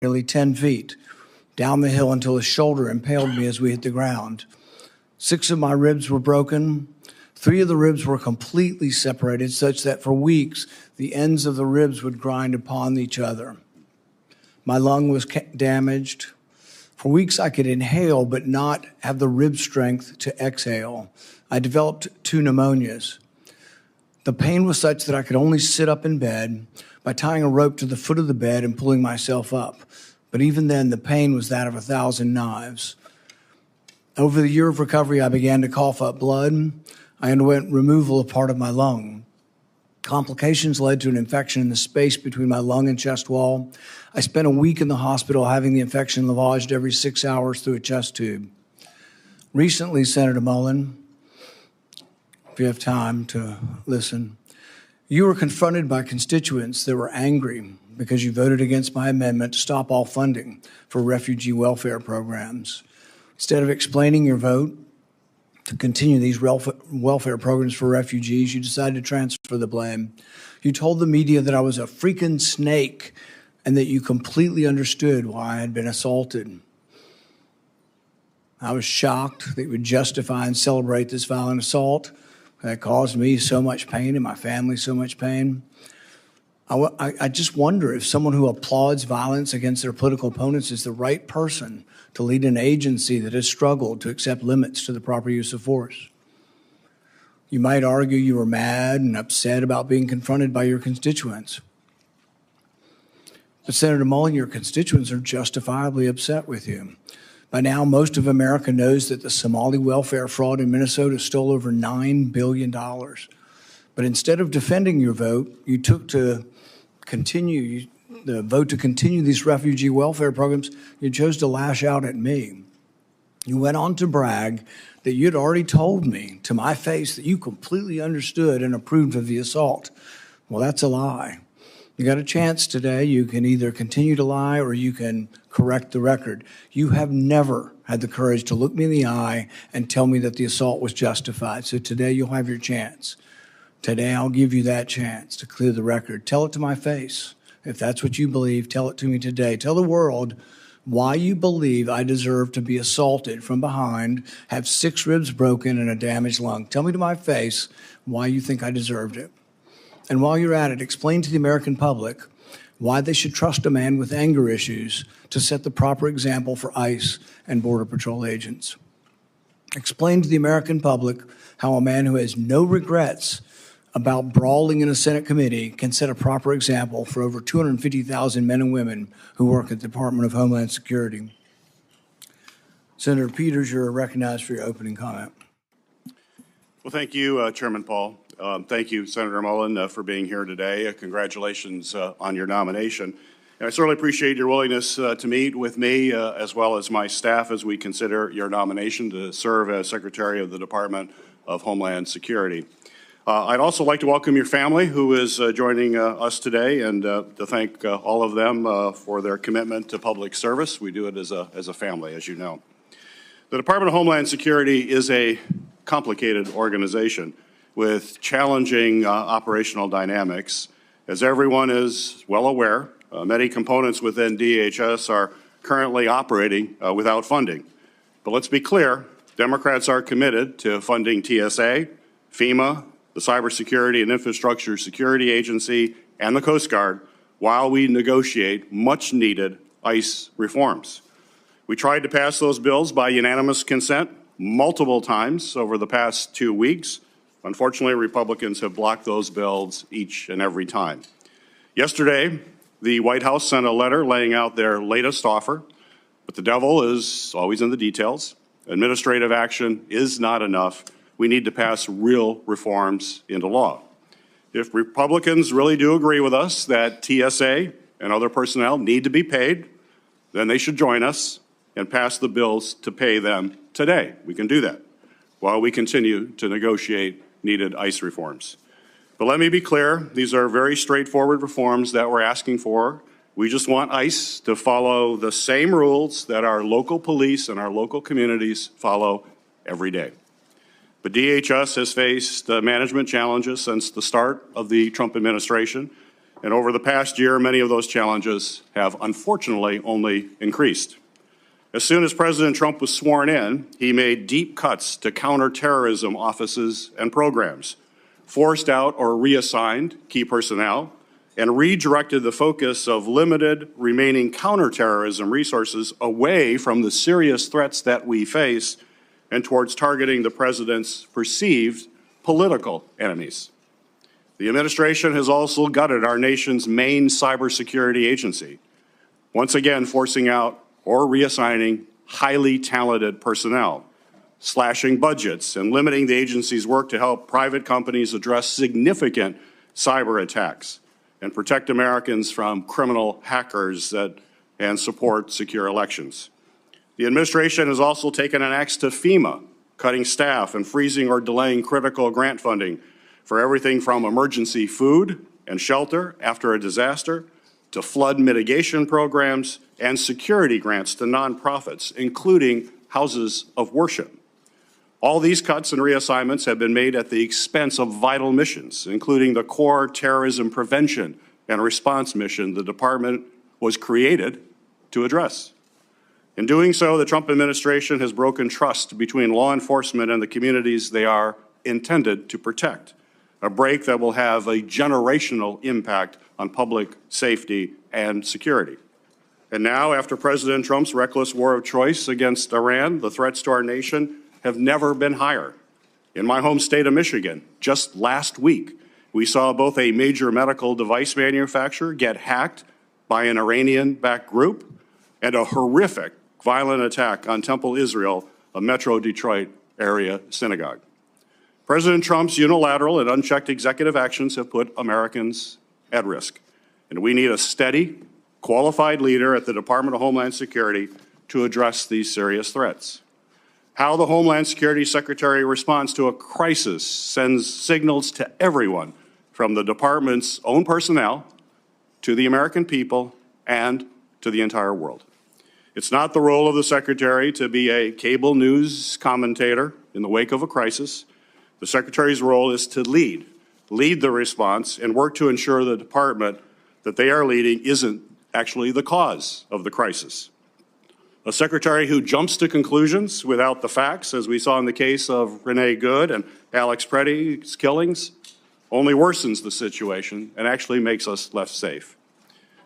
nearly 10 feet down the hill until his shoulder impaled me as we hit the ground. 6 of my ribs were broken. 3 of the ribs were completely separated, such that for weeks the ends of the ribs would grind upon each other. My lung was damaged. For weeks I could inhale but not have the rib strength to exhale. I developed 2 pneumonias. The pain was such that I could only sit up in bed by tying a rope to the foot of the bed and pulling myself up. But even then, the pain was that of 1,000 knives. Over the year of recovery, I began to cough up blood. I underwent removal of part of my lung. Complications led to an infection in the space between my lung and chest wall. I spent a week in the hospital having the infection lavaged every 6 hours through a chest tube. Recently, Senator Mullin, if you have time to listen, you were confronted by constituents that were angry because you voted against my amendment to stop all funding for refugee welfare programs. Instead of explaining your vote to continue these welfare programs for refugees, you decided to transfer the blame. You told the media that I was a freaking snake and that you completely understood why I had been assaulted. I was shocked that you would justify and celebrate this violent assault that caused me so much pain and my family so much pain. I just wonder if someone who applauds violence against their political opponents is the right person to lead an agency that has struggled to accept limits to the proper use of force. You might argue you were mad and upset about being confronted by your constituents. But Senator Mullin, your constituents are justifiably upset with you. By now, most of America knows that the Somali welfare fraud in Minnesota stole over $9 billion. But instead of defending your vote, you took to continue the vote to continue these refugee welfare programs. You chose to lash out at me. You went on to brag that you'd already told me to my face that you completely understood and approved of the assault. Well, that's a lie. You got a chance today. You can either continue to lie or you can correct the record. You have never had the courage to look me in the eye and tell me that the assault was justified. So today you'll have your chance. Today I'll give you that chance to clear the record. Tell it to my face. If that's what you believe, tell it to me today. Tell the world why you believe I deserve to be assaulted from behind, have 6 ribs broken and a damaged lung. Tell me to my face why you think I deserved it. And while you're at it, explain to the American public why they should trust a man with anger issues to set the proper example for ICE and Border Patrol agents. Explain to the American public how a man who has no regrets about brawling in a Senate committee can set a proper example for over 250,000 men and women who work at the Department of Homeland Security. Senator Peters, you're recognized for your opening comment. Well, thank you, Chairman Paul. Thank you, Senator Mullin, for being here today. Congratulations on your nomination. And I certainly appreciate your willingness to meet with me as well as my staff as we consider your nomination to serve as Secretary of the Department of Homeland Security. I'd also like to welcome your family who is joining us today and to thank all of them for their commitment to public service. We do it as a family, as you know. The Department of Homeland Security is a complicated organization with challenging operational dynamics. As everyone is well aware, many components within DHS are currently operating without funding. But let's be clear, Democrats are committed to funding TSA, FEMA, the Cybersecurity and Infrastructure Security Agency, and the Coast Guard while we negotiate much-needed ICE reforms. We tried to pass those bills by unanimous consent multiple times over the past 2 weeks. Unfortunately, Republicans have blocked those bills each and every time. Yesterday, the White House sent a letter laying out their latest offer, but the devil is always in the details. Administrative action is not enough. We need to pass real reforms into law. If Republicans really do agree with us that TSA and other personnel need to be paid, then they should join us and pass the bills to pay them today. We can do that while we continue to negotiate needed ICE reforms. But let me be clear, these are very straightforward reforms that we're asking for. We just want ICE to follow the same rules that our local police and our local communities follow every day. But DHS has faced management challenges since the start of the Trump administration. And over the past year, many of those challenges have unfortunately only increased. As soon as President Trump was sworn in, he made deep cuts to counterterrorism offices and programs, forced out or reassigned key personnel, and redirected the focus of limited remaining counterterrorism resources away from the serious threats that we face and towards targeting the president's perceived political enemies. The administration has also gutted our nation's main cybersecurity agency, once again forcing out or reassigning highly talented personnel, slashing budgets, and limiting the agency's work to help private companies address significant cyber attacks and protect Americans from criminal hackers and support secure elections. The administration has also taken an axe to FEMA, cutting staff and freezing or delaying critical grant funding for everything from emergency food and shelter after a disaster to flood mitigation programs and security grants to nonprofits, including houses of worship. All these cuts and reassignments have been made at the expense of vital missions, including the core terrorism prevention and response mission the department was created to address. In doing so, the Trump administration has broken trust between law enforcement and the communities they are intended to protect, a break that will have a generational impact on public safety and security. And now, after President Trump's reckless war of choice against Iran, the threats to our nation have never been higher. In my home state of Michigan, just last week, we saw both a major medical device manufacturer get hacked by an Iranian-backed group and a horrific violent attack on Temple Israel, a Metro Detroit area synagogue. President Trump's unilateral and unchecked executive actions have put Americans at risk, and we need a steady, qualified leader at the Department of Homeland Security to address these serious threats. How the Homeland Security Secretary responds to a crisis sends signals to everyone, from the department's own personnel to the American people and to the entire world. It's not the role of the Secretary to be a cable news commentator in the wake of a crisis. The Secretary's role is to lead the response and work to ensure the department that they are leading isn't actually the cause of the crisis. A Secretary who jumps to conclusions without the facts, as we saw in the case of Renee Good and Alex Preddy's killings, only worsens the situation and actually makes us less safe.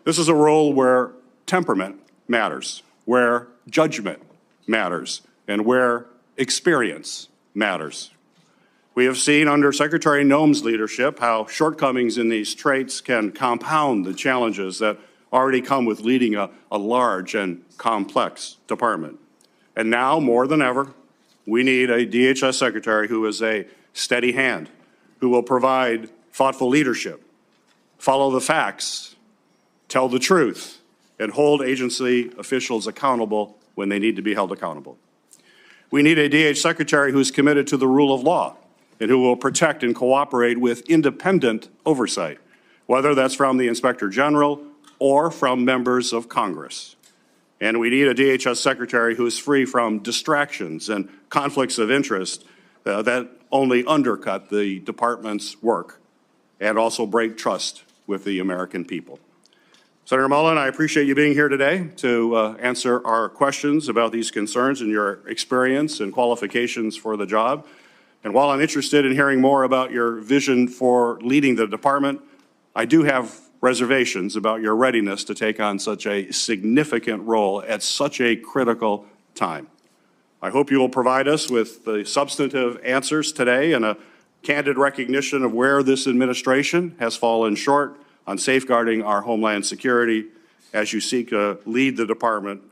This is a role where temperament matters, where judgment matters, and where experience matters. We have seen under Secretary Noem's leadership how shortcomings in these traits can compound the challenges that already come with leading a large and complex department. And now, more than ever, we need a DHS Secretary who is a steady hand, who will provide thoughtful leadership, follow the facts, tell the truth, and hold agency officials accountable when they need to be held accountable. We need a DH Secretary who is committed to the rule of law and who will protect and cooperate with independent oversight, whether that's from the Inspector General or from members of Congress. And we need a DHS Secretary who is free from distractions and conflicts of interest that only undercut the department's work and also break trust with the American people. Senator Mullin, I appreciate you being here today to answer our questions about these concerns and your experience and qualifications for the job. And while I'm interested in hearing more about your vision for leading the department, I do have reservations about your readiness to take on such a significant role at such a critical time. I hope you will provide us with the substantive answers today and a candid recognition of where this administration has fallen short on safeguarding our homeland security as you seek to lead the department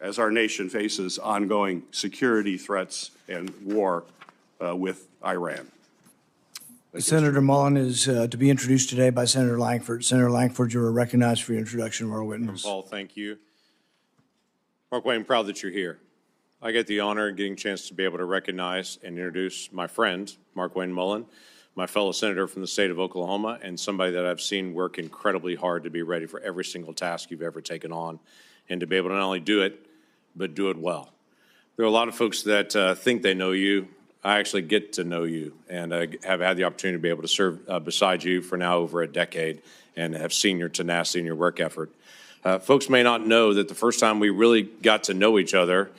as our nation faces ongoing security threats and war with Iran. Senator Mullin is to be introduced today by Senator Lankford. Senator Lankford, you are recognized for your introduction of our witness. Paul, thank you. Markwayne, I'm proud that you're here. I get the honor of getting a chance to be able to recognize and introduce my friend, Markwayne Mullin, my fellow senator from the state of Oklahoma, and somebody that I've seen work incredibly hard to be ready for every single task you've ever taken on, and to be able to not only do it, but do it well. There are a lot of folks that think they know you. I actually get to know you, and I have had the opportunity to be able to serve beside you for now over a decade, and have seen your tenacity and your work effort. Folks may not know that the first time we really got to know each other,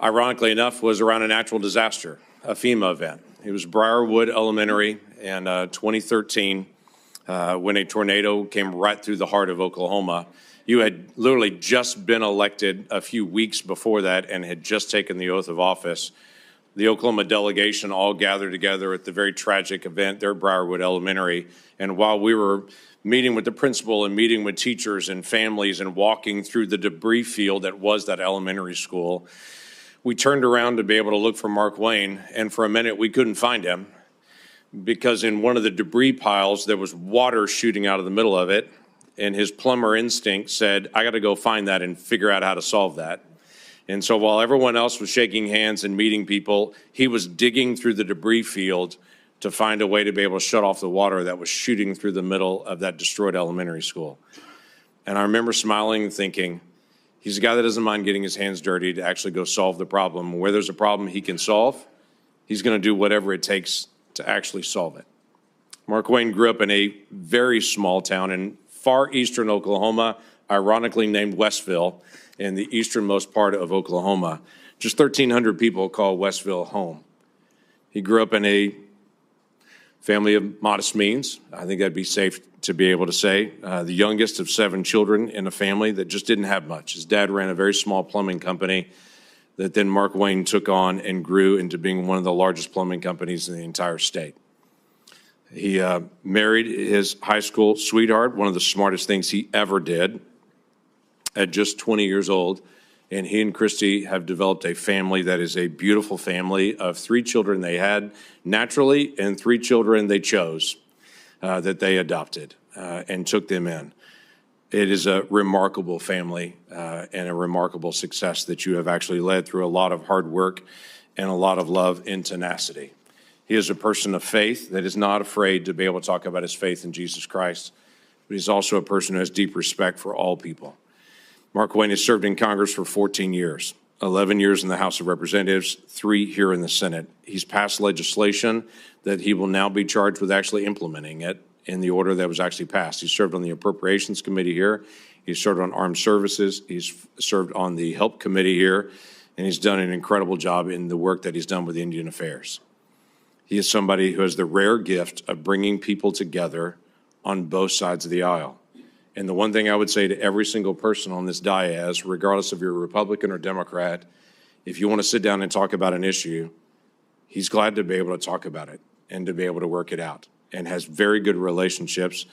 ironically enough, was around a natural disaster, a FEMA event. It was Briarwood Elementary in 2013 when a tornado came right through the heart of Oklahoma. You had literally just been elected a few weeks before that and had just taken the oath of office. The Oklahoma delegation all gathered together at the very tragic event there at Briarwood Elementary. And while we were meeting with the principal and meeting with teachers and families and walking through the debris field that was that elementary school, we turned around to be able to look for Markwayne, and for a minute we couldn't find him because in one of the debris piles there was water shooting out of the middle of it, and his plumber instinct said, I got to go find that and figure out how to solve that. And so while everyone else was shaking hands and meeting people, he was digging through the debris field to find a way to be able to shut off the water that was shooting through the middle of that destroyed elementary school. And I remember smiling and thinking, he's a guy that doesn't mind getting his hands dirty to actually go solve the problem. Where there's a problem he can solve, he's going to do whatever it takes to actually solve it. Markwayne grew up in a very small town in far eastern Oklahoma, ironically named Westville, in the easternmost part of Oklahoma. Just 1,300 people call Westville home. He grew up in a family of modest means. I think that'd be safe to be able to say. The youngest of 7 children in a family that just didn't have much. His dad ran a very small plumbing company that then Markwayne took on and grew into being one of the largest plumbing companies in the entire state. He married his high school sweetheart, one of the smartest things he ever did, at just 20 years old. And he and Christy have developed a family that is a beautiful family of 3 children they had naturally and 3 children they chose that they adopted and took them in. It is a remarkable family and a remarkable success that you have actually led through a lot of hard work and a lot of love and tenacity. He is a person of faith that is not afraid to be able to talk about his faith in Jesus Christ, but he's also a person who has deep respect for all people. Markwayne has served in Congress for 14 years, 11 years in the House of Representatives, 3 here in the Senate. He's passed legislation that he will now be charged with actually implementing it in the order that was actually passed. He served on the Appropriations Committee here. He's served on Armed Services. He's served on the Help Committee here, and he's done an incredible job in the work that he's done with Indian Affairs. He is somebody who has the rare gift of bringing people together on both sides of the aisle. And the one thing I would say to every single person on this dais, regardless if you're a Republican or Democrat, if you want to sit down and talk about an issue, he's glad to be able to talk about it and to be able to work it out, and has very good relationships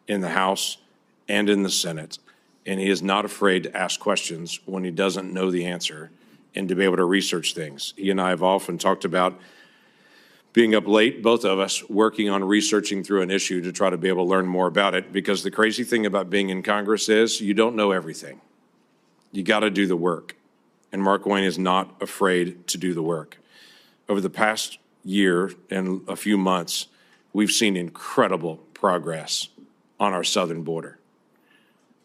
in the House and in the Senate. And he is not afraid to ask questions when he doesn't know the answer and to be able to research things. He and I have often talked about being up late, both of us, working on researching through an issue to try to be able to learn more about it, because the crazy thing about being in Congress is you don't know everything. You got to do the work, and Markwayne is not afraid to do the work. Over the past year and a few months, we've seen incredible progress on our southern border.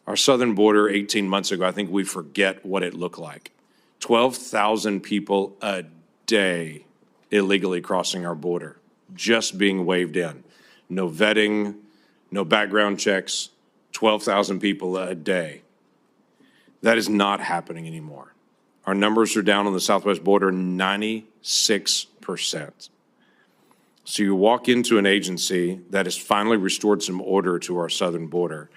Our southern border 18 months ago, I think we forget what it looked like. 12,000 people a day illegally crossing our border, just being waved in. No vetting, no background checks, 12,000 people a day. That is not happening anymore. Our numbers are down on the southwest border 96%. So you walk into an agency that has finally restored some order to our southern border,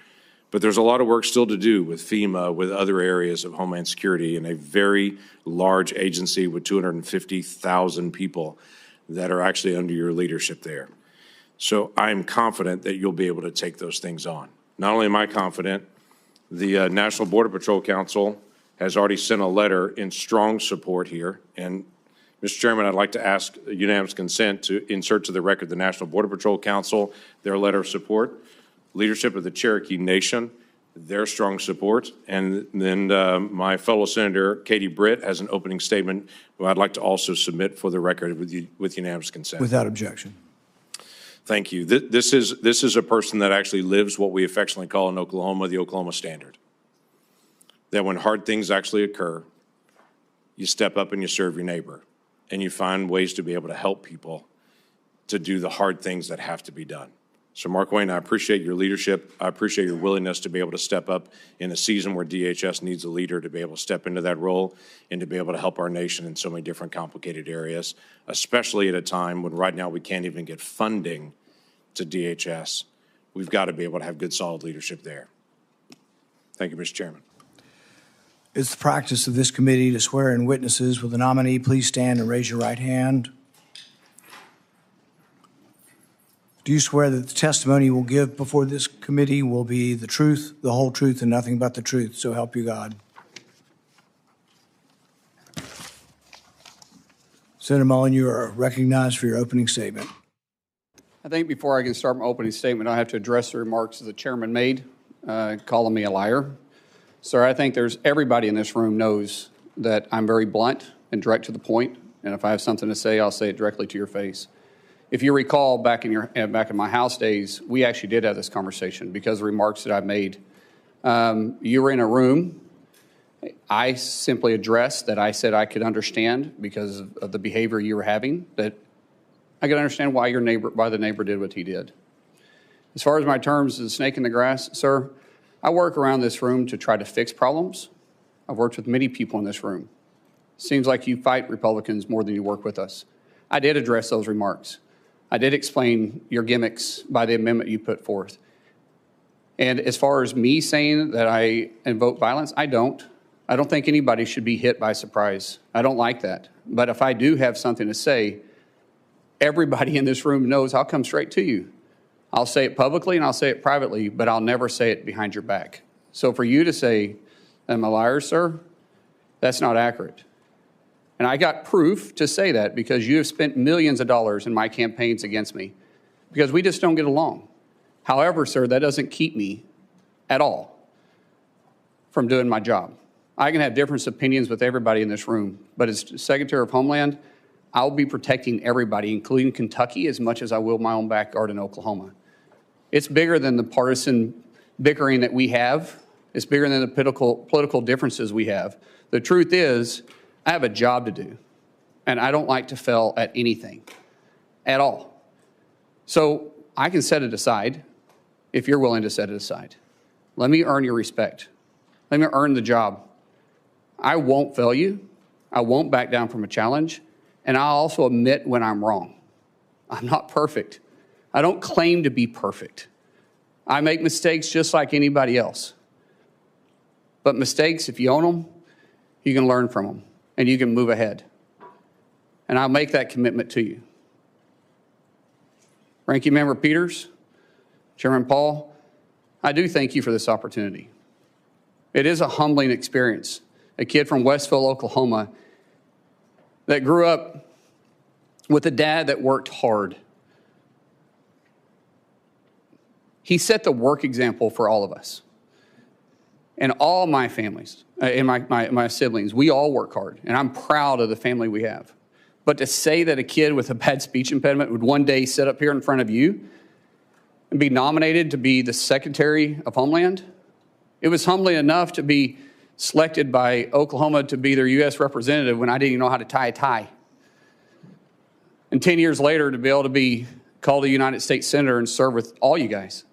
but there's a lot of work still to do with FEMA, with other areas of Homeland Security, and a very large agency with 250,000 people that are actually under your leadership there. So I'm confident that you'll be able to take those things on. Not only am I confident, the National Border Patrol Council has already sent a letter in strong support here. And Mr. Chairman, I'd like to ask unanimous consent to insert to the record the National Border Patrol Council, their letter of support, leadership of the Cherokee Nation, their strong support, and then my fellow Senator Katie Britt has an opening statement who I'd like to also submit for the record with unanimous consent. Without objection. Thank you. This is a person that actually lives what we affectionately call in Oklahoma the Oklahoma Standard. That when hard things actually occur, you step up and you serve your neighbor, and you find ways to be able to help people to do the hard things that have to be done. So Markwayne, I appreciate your leadership. I appreciate your willingness to be able to step up in a season where DHS needs a leader to be able to step into that role and to be able to help our nation in so many different complicated areas, especially at a time when right now we can't even get funding to DHS. We've got to be able to have good, solid leadership there. Thank you, Mr. Chairman. It's the practice of this committee to swear in witnesses. Will the nominee please stand and raise your right hand? Do you swear that the testimony you will give before this committee will be the truth, the whole truth, and nothing but the truth? So help you God. Senator Mullin, you are recognized for your opening statement. I think before I can start my opening statement, I have to address the remarks that the chairman made, calling me a liar. Sir, I think everybody in this room knows that I'm very blunt and direct to the point, and if I have something to say, I'll say it directly to your face. If you recall, back in my House days, we actually did have this conversation because of the remarks that I've made. You were in a room. I simply addressed that I said I could understand because of the behavior you were having, that I could understand why the neighbor did what he did. As far as my terms of the snake in the grass, sir, I work around this room to try to fix problems. I've worked with many people in this room. Seems like you fight Republicans more than you work with us. I did address those remarks. I did explain your gimmicks by the amendment you put forth. And as far as me saying that I invoke violence, I don't. I don't think anybody should be hit by surprise. I don't like that. But if I do have something to say, everybody in this room knows I'll come straight to you. I'll say it publicly and I'll say it privately, but I'll never say it behind your back. So for you to say I'm a liar, sir, that's not accurate. And I got proof to say that because you have spent millions of dollars in my campaigns against me because we just don't get along. However, sir, that doesn't keep me at all from doing my job. I can have different opinions with everybody in this room, but as Secretary of Homeland, I'll be protecting everybody, including Kentucky, as much as I will my own backyard in Oklahoma. It's bigger than the partisan bickering that we have. It's bigger than the political differences we have. The truth is, I have a job to do, and I don't like to fail at anything at all. So I can set it aside if you're willing to set it aside. Let me earn your respect. Let me earn the job. I won't fail you. I won't back down from a challenge, and I'll also admit when I'm wrong. I'm not perfect. I don't claim to be perfect. I make mistakes just like anybody else. But mistakes, if you own them, you can learn from them. And you can move ahead. And I'll make that commitment to you. Ranking Member Peters, Chairman Paul, I do thank you for this opportunity. It is a humbling experience. A kid from Westville, Oklahoma, that grew up with a dad that worked hard. He set the work example for all of us. And all my families, and my siblings, we all work hard, and I'm proud of the family we have. But to say that a kid with a bad speech impediment would one day sit up here in front of you and be nominated to be the Secretary of Homeland, it was humbling enough to be selected by Oklahoma to be their U.S. representative when I didn't even know how to tie a tie. And 10 years later, to be able to be called a United States Senator and serve with all you guys.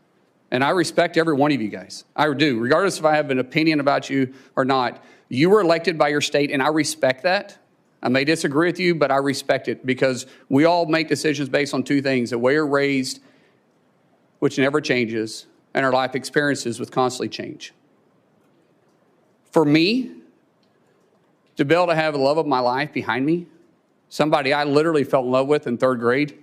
And I respect every one of you guys. I do. Regardless if I have an opinion about you or not, you were elected by your state, and I respect that. I may disagree with you, but I respect it because we all make decisions based on two things: the way you're raised, which never changes, and our life experiences, which constantly change. For me, to be able to have the love of my life behind me, somebody I literally fell in love with in third grade,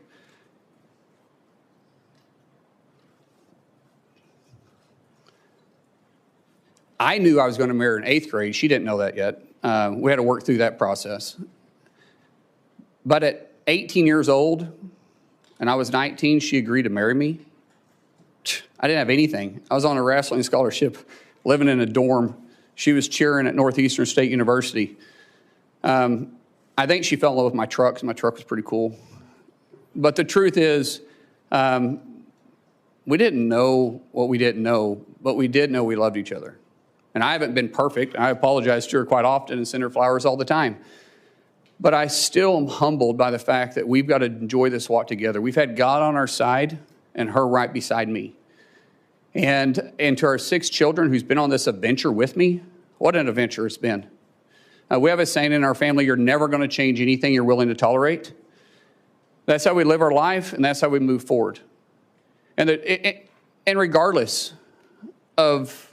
I knew I was going to marry her in 8th grade. She didn't know that yet. We had to work through that process. But at 18 years old, and I was 19, she agreed to marry me. I didn't have anything. I was on a wrestling scholarship, living in a dorm. She was cheering at Northeastern State University. I think she fell in love with my truck, because my truck was pretty cool. But the truth is, we didn't know what we didn't know, but we did know we loved each other. And I haven't been perfect. I apologize to her quite often and send her flowers all the time. But I still am humbled by the fact that we've got to enjoy this walk together. We've had God on our side, and her right beside me. And to our 6 children who's been on this adventure with me, what an adventure it's been. We have a saying in our family, you're never going to change anything you're willing to tolerate. That's how we live our life, and that's how we move forward. And regardless of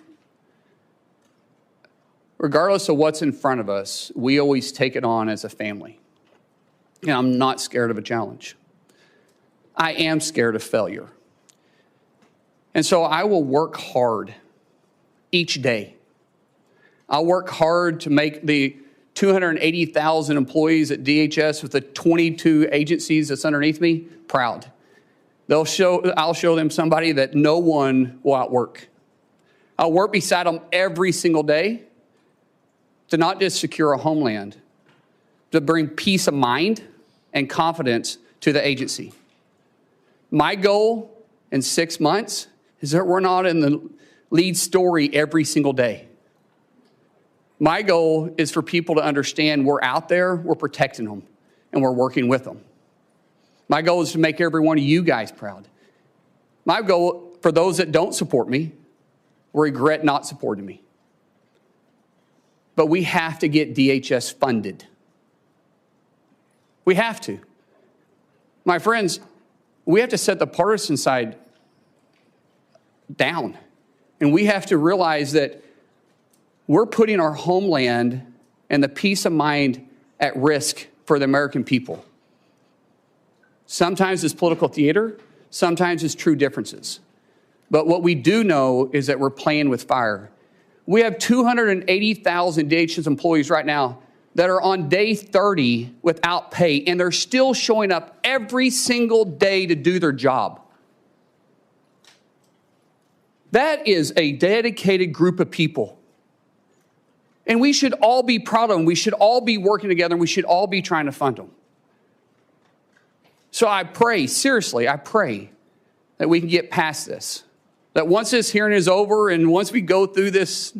what's in front of us, we always take it on as a family. And I'm not scared of a challenge. I am scared of failure. And so I will work hard each day. I'll work hard to make the 280,000 employees at DHS with the 22 agencies that's underneath me proud. I'll show them somebody that no one will outwork. I'll work beside them every single day to not just secure a homeland, to bring peace of mind and confidence to the agency. My goal in 6 months is that we're not in the lead story every single day. My goal is for people to understand we're out there, we're protecting them, and we're working with them. My goal is to make every one of you guys proud. My goal for those that don't support me, regret not supporting me. But we have to get DHS funded. We have to. My friends, we have to set the partisan side down. And we have to realize that we're putting our homeland and the peace of mind at risk for the American people. Sometimes it's political theater, sometimes it's true differences. But what we do know is that we're playing with fire. We have 280,000 DHS employees right now that are on day 30 without pay, and they're still showing up every single day to do their job. That is a dedicated group of people. And we should all be proud of them. We should all be working together, and we should all be trying to fund them. So I pray, seriously, I pray that we can get past this. That once this hearing is over and once we go through this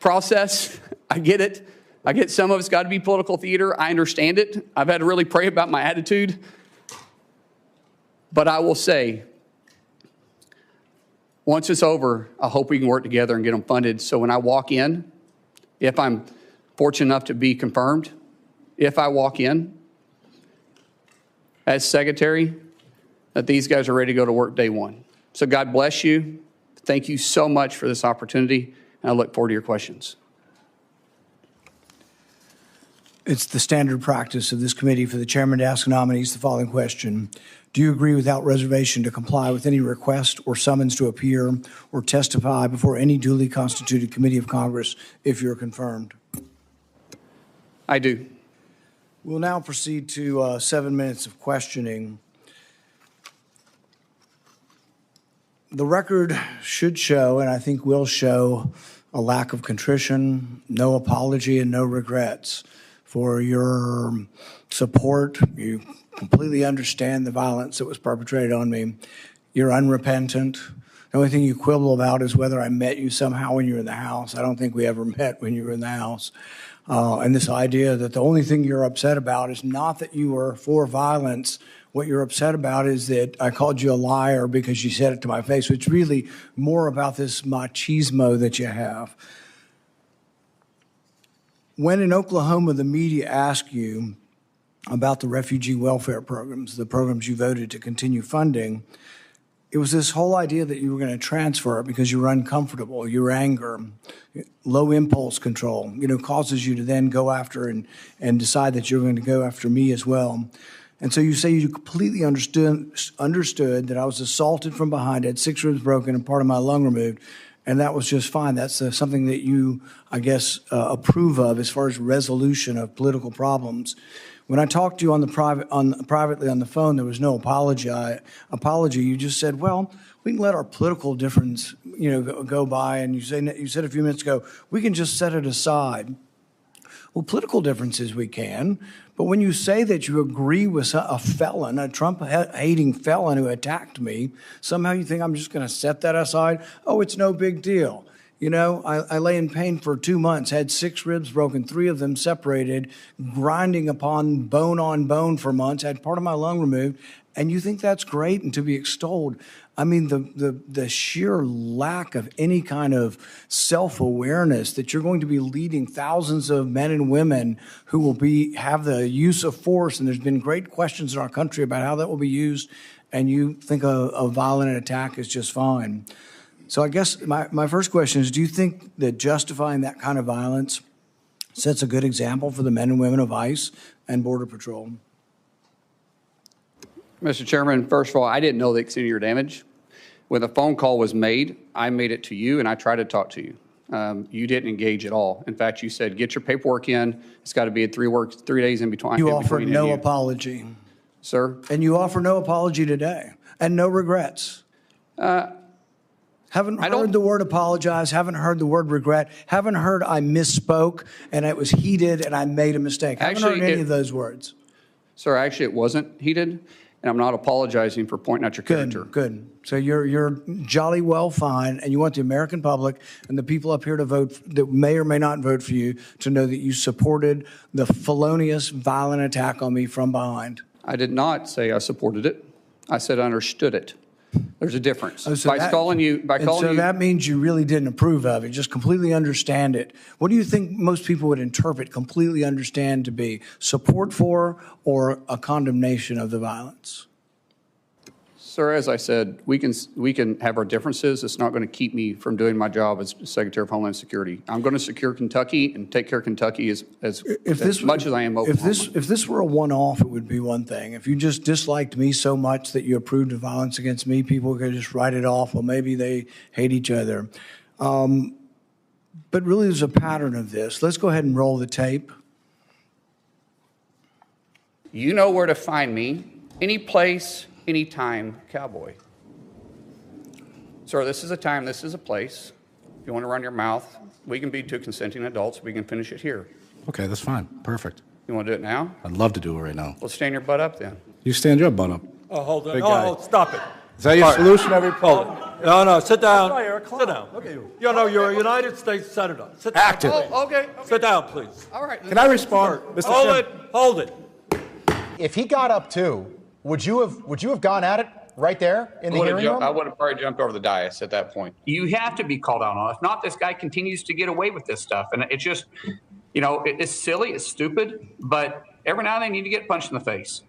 process, I get it. I get some of it's got to be political theater. I understand it. I've had to really pray about my attitude. But I will say, once it's over, I hope we can work together and get them funded. So when I walk in, if I'm fortunate enough to be confirmed, if I walk in as secretary, that these guys are ready to go to work day one. So God bless you. Thank you so much for this opportunity, and I look forward to your questions. It's the standard practice of this committee for the chairman to ask nominees the following question. Do you agree without reservation to comply with any request or summons to appear or testify before any duly constituted committee of Congress if you're confirmed? I do. We'll now proceed to 7 minutes of questioning. The record should show, and I think will show, a lack of contrition, no apology, and no regrets for your support. You completely understand the violence that was perpetrated on me. You're unrepentant. The only thing you quibble about is whether I met you somehow when you were in the House. I don't think we ever met when you were in the House. And this idea that the only thing you're upset about is not that you were for violence. What you're upset about is that I called you a liar because you said it to my face. So it's really more about this machismo that you have. When in Oklahoma the media asked you about the refugee welfare programs, the programs you voted to continue funding, it was this whole idea that you were going to transfer it because you were uncomfortable, your anger, low impulse control, causes you to then go after and decide that you're going to go after me as well. And so you say you completely understood that I was assaulted from behind, had 6 ribs broken and part of my lung removed, and that was just fine. That's something that you, I guess, approve of as far as resolution of political problems. When I talked to you privately on the phone, there was no apology. You just said, well, we can let our political difference, go by. And you said a few minutes ago, we can just set it aside. Well, political differences we can, but when you say that you agree with a felon, a Trump-hating felon who attacked me, somehow you think I'm just going to set that aside? Oh, it's no big deal. You know, I lay in pain for 2 months, had 6 ribs broken, 3 of them separated, grinding upon bone for months, had part of my lung removed, and you think that's great and to be extolled. I mean, the sheer lack of any kind of self-awareness that you're going to be leading thousands of men and women who will have the use of force, and there's been great questions in our country about how that will be used, and you think a violent attack is just fine. So I guess my first question is, do you think that justifying that kind of violence sets a good example for the men and women of ICE and Border Patrol? Mr. Chairman, first of all, I didn't know the extent of your damage. When the phone call was made, I made it to you and I tried to talk to you. You didn't engage at all. In fact, you said, get your paperwork in. It's got to be 3 days in between. You offered no apology. Sir? And you offer no apology today and no regrets. Haven't heard the word apologize, haven't heard the word regret, haven't heard I misspoke and it was heated and I made a mistake. Haven't heard any of those words. Sir, actually, it wasn't heated, and I'm not apologizing for pointing out your character. Good. So you're jolly well fine, and you want the American public and the people up here to vote that may or may not vote for you to know that you supported the felonious, violent attack on me from behind. I did not say I supported it. I said I understood it. There's a difference. So that means you really didn't approve of it, just completely understand it. What do you think most people would interpret completely understand to be? Support for or a condemnation of the violence? Sir, as I said, we can have our differences. It's not going to keep me from doing my job as Secretary of Homeland Security. I'm going to secure Kentucky and take care of Kentucky as much as I am Oklahoma. If this were a one-off, it would be one thing. If you just disliked me so much that you approved of violence against me, people could just write it off. Well, maybe they hate each other. But really, there's a pattern of this. Let's go ahead and roll the tape. You know where to find me, any place, anytime, cowboy. Sir, this is a time, this is a place. If you want to run your mouth, we can be 2 consenting adults. We can finish it here. Okay, that's fine. Perfect. You want to do it now? I'd love to do it right now. Well, stand your butt up then. You stand your butt up. Oh, hold on. Big guy. Oh, stop it. Is that your solution every Hold it. No, sit down. Sit down. Look at you. You know, you're a United States Senator. Sit down. Active. Oh, okay. Sit down, please. All right. Can I respond, Mr. Chairman? Hold it. If he got up too, would you have gone at it right there in the hearing room? I would have probably jumped over the dais at that point. You have to be called out on it. If not, this guy continues to get away with this stuff. And it's just, you know, it's silly, it's stupid, but every now and then you need to get punched in the face.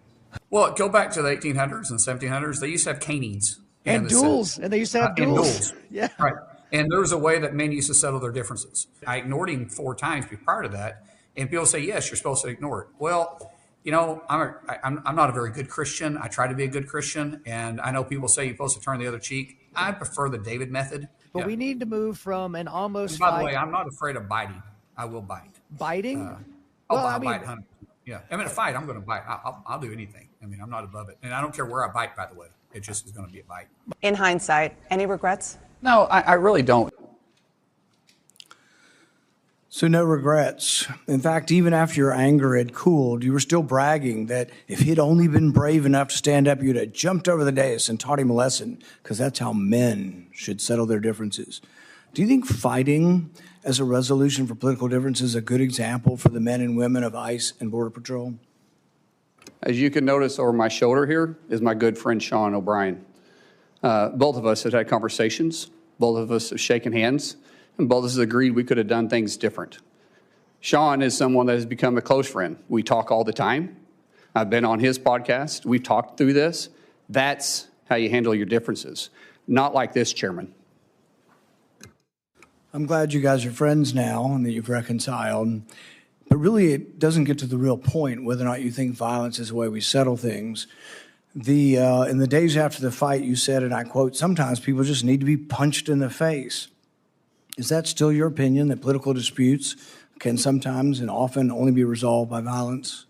Well, go back to the 1800s and 1700s. They used to have canings. And duels. And they used to have duels. Yeah. Right. And there was a way that men used to settle their differences. I ignored him 4 times prior to that. And people say, yes, you're supposed to ignore it. Well, you know, I'm not a very good Christian. I try to be a good Christian. And I know people say you're supposed to turn the other cheek. I prefer the David method. But we need to move from an almost By the way, I'm not afraid of biting. I will bite. Biting? I'll bite 100%. Yeah. I mean, a fight, I'm going to bite. I'll do anything. I mean, I'm not above it. And I don't care where I bite, by the way. It just is going to be a bite. In hindsight, any regrets? No, I really don't. So no regrets. In fact, even after your anger had cooled, you were still bragging that if he'd only been brave enough to stand up, you'd have jumped over the dais and taught him a lesson, because that's how men should settle their differences. Do you think fighting as a resolution for political differences is a good example for the men and women of ICE and Border Patrol? As you can notice over my shoulder here is my good friend Sean O'Brien. Both of us have had conversations. Both of us have shaken hands. And both of us agreed we could have done things different. Sean is someone that has become a close friend. We talk all the time. I've been on his podcast. We've talked through this. That's how you handle your differences. Not like this, Chairman. I'm glad you guys are friends now and that you've reconciled. But really, it doesn't get to the real point whether or not you think violence is the way we settle things. In the days after the fight, you said, and I quote, sometimes people just need to be punched in the face. Is that still your opinion, that political disputes can sometimes and often only be resolved by violence?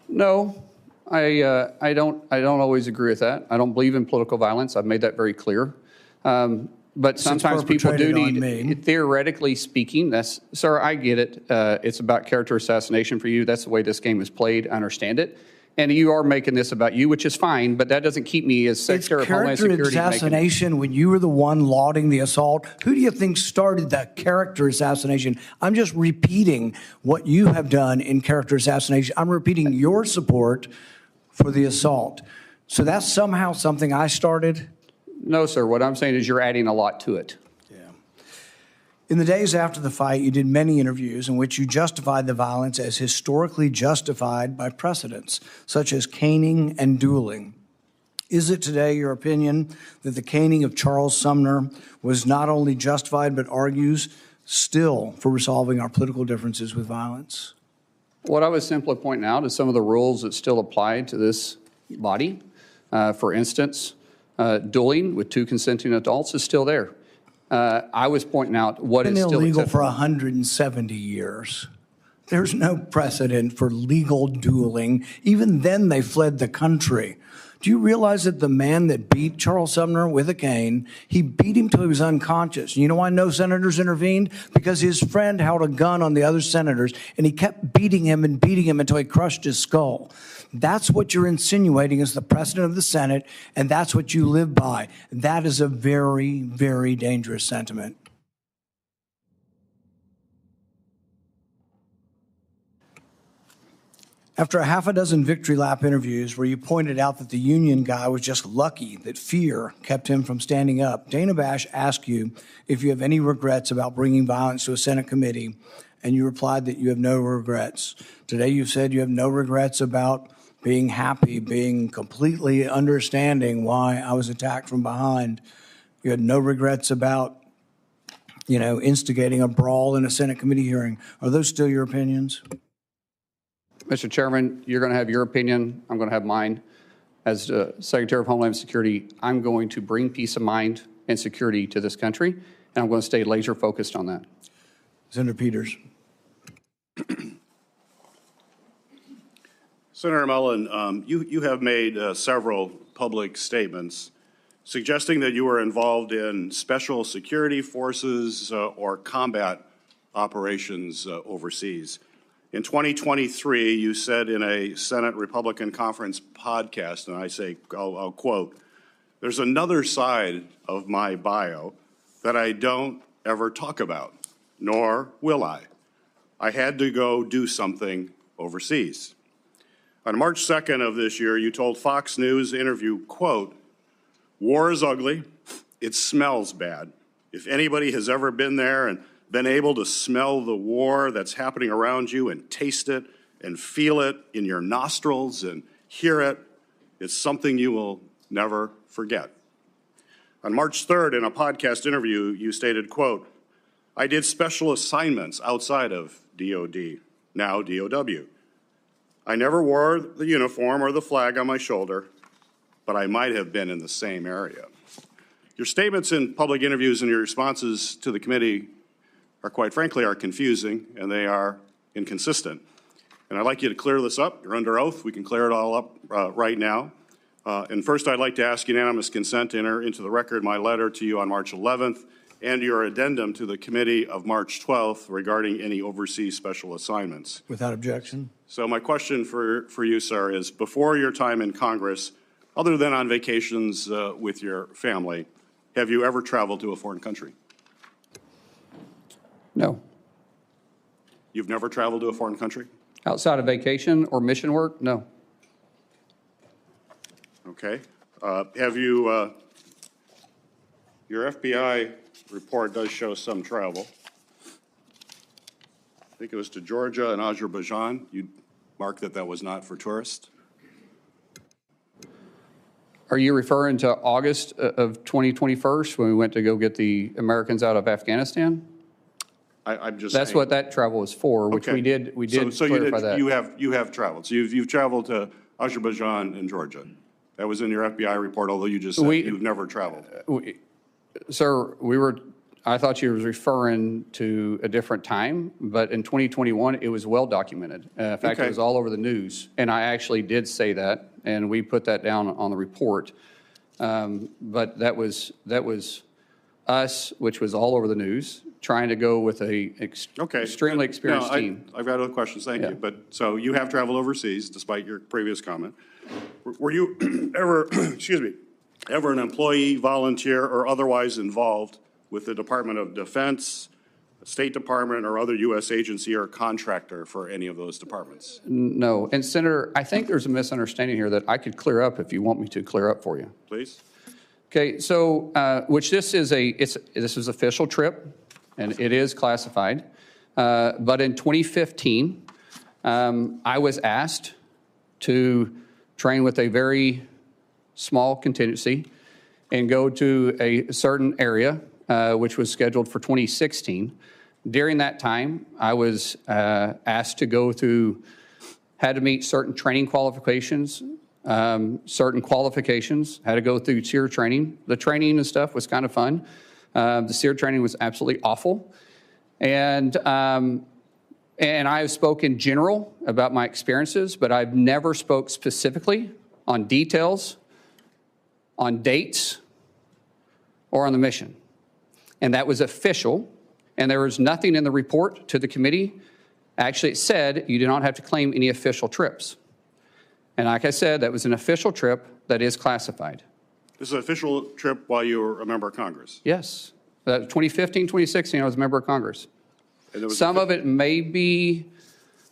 No, I don't always agree with that. I don't believe in political violence. I've made that very clear. But sometimes people do need, theoretically speaking, sir, I get it. It's about character assassination for you. That's the way this game is played. I understand it. And you are making this about you, which is fine, but that doesn't keep me as Secretary of Homeland Security. It's character assassination when you were the one lauding the assault. Who do you think started that character assassination? I'm just repeating what you have done in character assassination. I'm repeating your support for the assault. So that's somehow something I started? No, sir. What I'm saying is you're adding a lot to it. In the days after the fight, you did many interviews in which you justified the violence as historically justified by precedents, such as caning and dueling. Is it today your opinion that the caning of Charles Sumner was not only justified, but argues still for resolving our political differences with violence? What I was simply pointing out is some of the rules that still apply to this body. For instance, dueling with 2 consenting adults is still there. I was pointing out what is still illegal acceptable. for 170 years. There's no precedent for legal dueling. Even then, they fled the country. Do you realize that the man that beat Charles Sumner with a cane, he beat him till he was unconscious? You know why no senators intervened? Because his friend held a gun on the other senators, and he kept beating him until he crushed his skull. That's what you're insinuating is the precedent of the Senate, and that's what you live by. That is a very, very dangerous sentiment. After a half a dozen victory lap interviews where you pointed out that the union guy was just lucky that fear kept him from standing up, Dana Bash asked you if you have any regrets about bringing violence to a Senate committee, and you replied that you have no regrets. Today you've said you have no regrets about being happy, being completely understanding why I was attacked from behind. You had no regrets about, instigating a brawl in a Senate committee hearing. Are those still your opinions? Mr. Chairman, you're going to have your opinion. I'm going to have mine. As Secretary of Homeland Security, I'm going to bring peace of mind and security to this country, and I'm going to stay laser focused on that. Senator Peters. Senator Mullin, you have made several public statements suggesting that you were involved in special security forces or combat operations overseas. In 2023, you said in a Senate Republican Conference podcast, and I'll quote, "There's another side of my bio that I don't ever talk about, nor will I. I had to go do something overseas." On March 2nd of this year, you told Fox News interview, quote, "War is ugly. It smells bad. If anybody has ever been there and been able to smell the war that's happening around you and taste it and feel it in your nostrils and hear it, it's something you will never forget." On March 3rd, in a podcast interview, you stated, quote, "I did special assignments outside of DOD, now DOW. I never wore the uniform or the flag on my shoulder, but I might have been in the same area." Your statements in public interviews and your responses to the committee are, quite frankly, confusing, and they are inconsistent. And I'd like you to clear this up. You're under oath. We can clear it all up right now. And first, I'd like to ask unanimous consent to enter into the record my letter to you on March 11th and your addendum to the committee of March 12th regarding any overseas special assignments. Without objection. So my question for you, sir, is before your time in Congress, other than on vacations with your family, have you ever traveled to a foreign country? No. You've never traveled to a foreign country? Outside of vacation or mission work? No. Okay. Have you, your FBI report does show some travel. I think it was to Georgia and Azerbaijan. You marked that was not for tourists. Are you referring to August of 2021 when we went to go get the Americans out of Afghanistan? I'm just That's saying. what that travel was for, which Okay. we did So clarify that. you have traveled. So you've traveled to Azerbaijan and Georgia. That was in your FBI report, although you just said you've never traveled. Sir, I thought you were referring to a different time, but in 2021, it was well documented. In fact, it was all over the news, and I actually did say that, and we put that down on the report. But that was us, which was all over the news, trying to go with a Okay. extremely experienced No, team. I've got other questions, thank Yeah. you. But, so you have traveled overseas, despite your previous comment. Were you ever, excuse me, ever an employee, volunteer, or otherwise involved with the Department of Defense, State Department, or other U.S. agency or contractor for any of those departments? No. And Senator, I think there's a misunderstanding here that I could clear up if you want me to clear up for you. Please? Okay, so, which this is this is official trip, and it is classified. But in 2015, I was asked to train with a very small contingency and go to a certain area, which was scheduled for 2016. During that time, I was asked to go through, had to meet certain training qualifications, certain qualifications, had to go through SEER training. The training and stuff was kind of fun. The SEER training was absolutely awful. And I have spoken in general about my experiences, but I've never spoke specifically on details, on dates, or on the mission. And that was official, and there was nothing in the report to the committee. Actually, it said you do not have to claim any official trips. And like I said, that was an official trip that is classified. This is an official trip while you were a member of Congress? Yes. 2015, 2016, I was a member of Congress. Some of it may be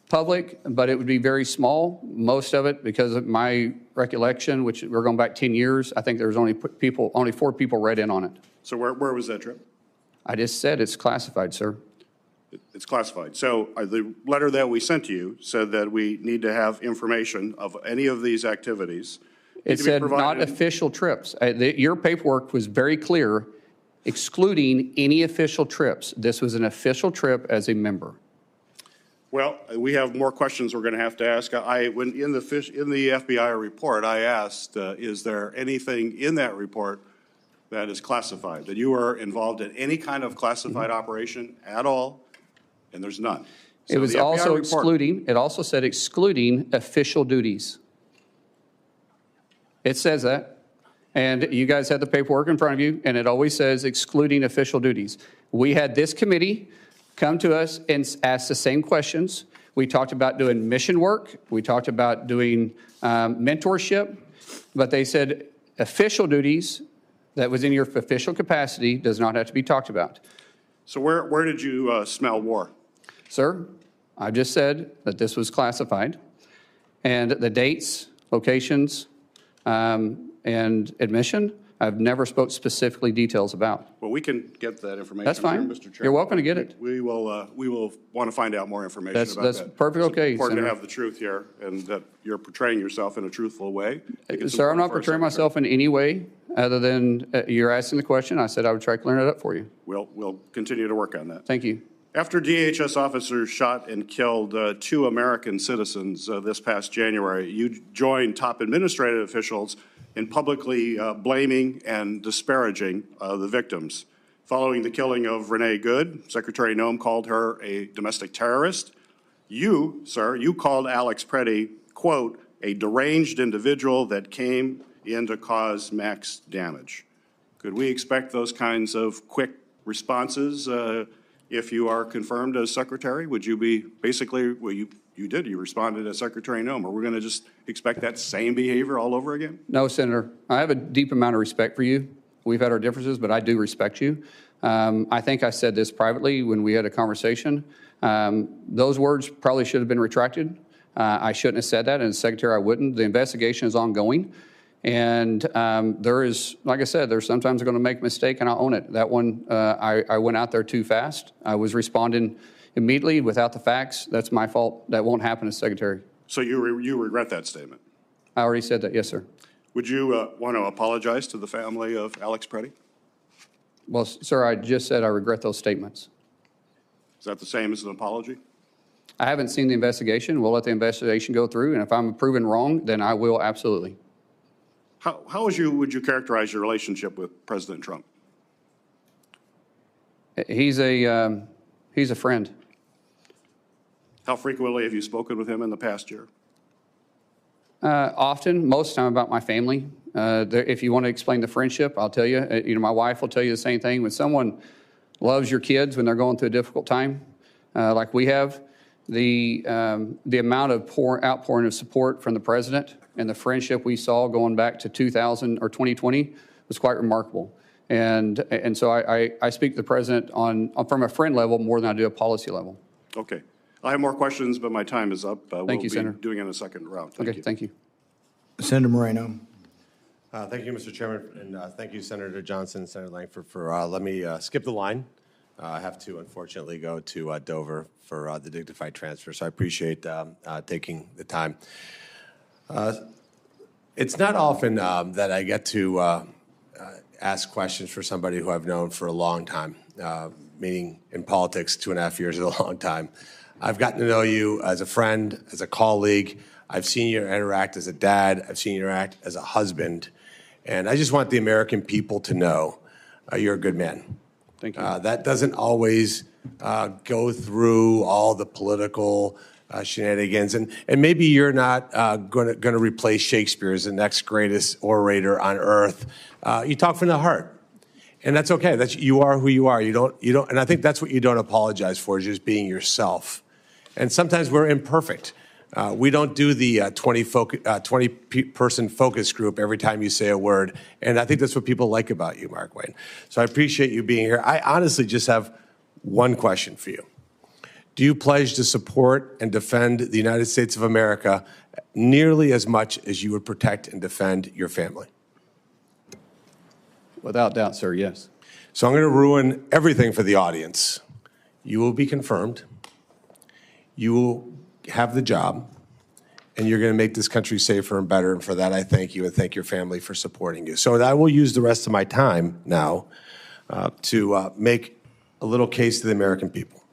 public, but it would be very small. Most of it, because of my recollection, which we're going back 10 years, I think there was only 4 people read in on it. So where was that trip? I just said it's classified, sir. It's classified. So the letter that we sent to you said that we need to have information of any of these activities. It said not official trips. Your paperwork was very clear, excluding any official trips. This was an official trip as a member. Well, we have more questions we're going to have to ask. When in the FBI report, I asked, is there anything in that report that is classified, that you are involved in any kind of classified operation at all? And there's none. So it was the FBI also report, excluding, it also said excluding official duties. It says that. And you guys had the paperwork in front of you, and it always says excluding official duties. We had this committee come to us and ask the same questions. We talked about doing mission work. We talked about doing mentorship. But they said official duties that was in your official capacity does not have to be talked about. So where did you smell war? Sir, I just said that this was classified. And the dates, locations, and admission, I've never spoke specifically details about. Well, we can get that information. That's fine. Mr. Chairman. You're welcome to get it. We will want to find out more information That's about that. that's perfectly okay, It's important Senator. to have the truth here, and that you're portraying yourself in a truthful way. I think it's Sir, I'm important not for our portraying secretary. myself in any way other than you're asking the question. I said I would try to clear it up for you. We'll continue to work on that. Thank you. After DHS officers shot and killed 2 American citizens this past January, you joined top administrative officials in publicly blaming and disparaging the victims. Following the killing of Renee Good, Secretary Noem called her a domestic terrorist. You, sir, you called Alex Preddy, quote, a deranged individual that came in to cause max damage. Could we expect those kinds of quick responses if you are confirmed as secretary? Would you be basically, well, you did, you responded as Secretary Noem. Are we going to just expect that same behavior all over again? No, Senator. I have a deep amount of respect for you. We've had our differences, but I do respect you. I think I said this privately when we had a conversation. Those words probably should have been retracted. I shouldn't have said that, and as Secretary, I wouldn't. The investigation is ongoing. And there is, like I said, there's sometimes going to make a mistake, and I'll own it. That one, I went out there too fast. I was responding immediately without the facts. That's my fault. That won't happen as Secretary. So you regret that statement? I already said that, yes, sir. Would you want to apologize to the family of Alex Preddy? Well, sir, I just said I regret those statements. Is that the same as an apology? I haven't seen the investigation. We'll let the investigation go through, and if I'm proven wrong, then I will absolutely. How would you characterize your relationship with President Trump? He's a friend. How frequently have you spoken with him in the past year? Often, most of the time about my family. If you want to explain the friendship, I'll tell you. My wife will tell you the same thing. When someone loves your kids when they're going through a difficult time, like we have. The amount of outpouring of support from the president and the friendship we saw going back to 2000 or 2020 was quite remarkable. And so I speak to the president from a friend level more than I do a policy level. Okay. I have more questions, but my time is up. Thank you, Senator. Doing it in a second round. Okay, thank you. Senator Moreno. Thank you, Mr. Chairman, and thank you, Senator Johnson and Senator Langford, for letting me skip the line. I have to, unfortunately, go to Dover for the dignified transfer, so I appreciate taking the time. It's not often that I get to ask questions for somebody who I've known for a long time, meaning in politics, 2.5 years is a long time. I've gotten to know you as a friend, as a colleague. I've seen you interact as a dad. I've seen you interact as a husband. And I just want the American people to know you're a good man. Thank you. That doesn't always go through all the political shenanigans. And maybe you're not going to replace Shakespeare as the next greatest orator on earth. You talk from the heart. And that's okay. You are who you are. You don't, and I think that's what you don't apologize for, is just being yourself. And sometimes we're imperfect. We don't do the 20-person focus group every time you say a word. And I think that's what people like about you, Markwayne. So I appreciate you being here. I honestly just have one question for you. Do you pledge to support and defend the United States of America nearly as much as you would protect and defend your family? Without doubt, sir, yes. So I'm going to ruin everything for the audience. You will be confirmed. You will have the job, and you're going to make this country safer and better. And for that, I thank you and thank your family for supporting you. So I will use the rest of my time now to make a little case to the American people.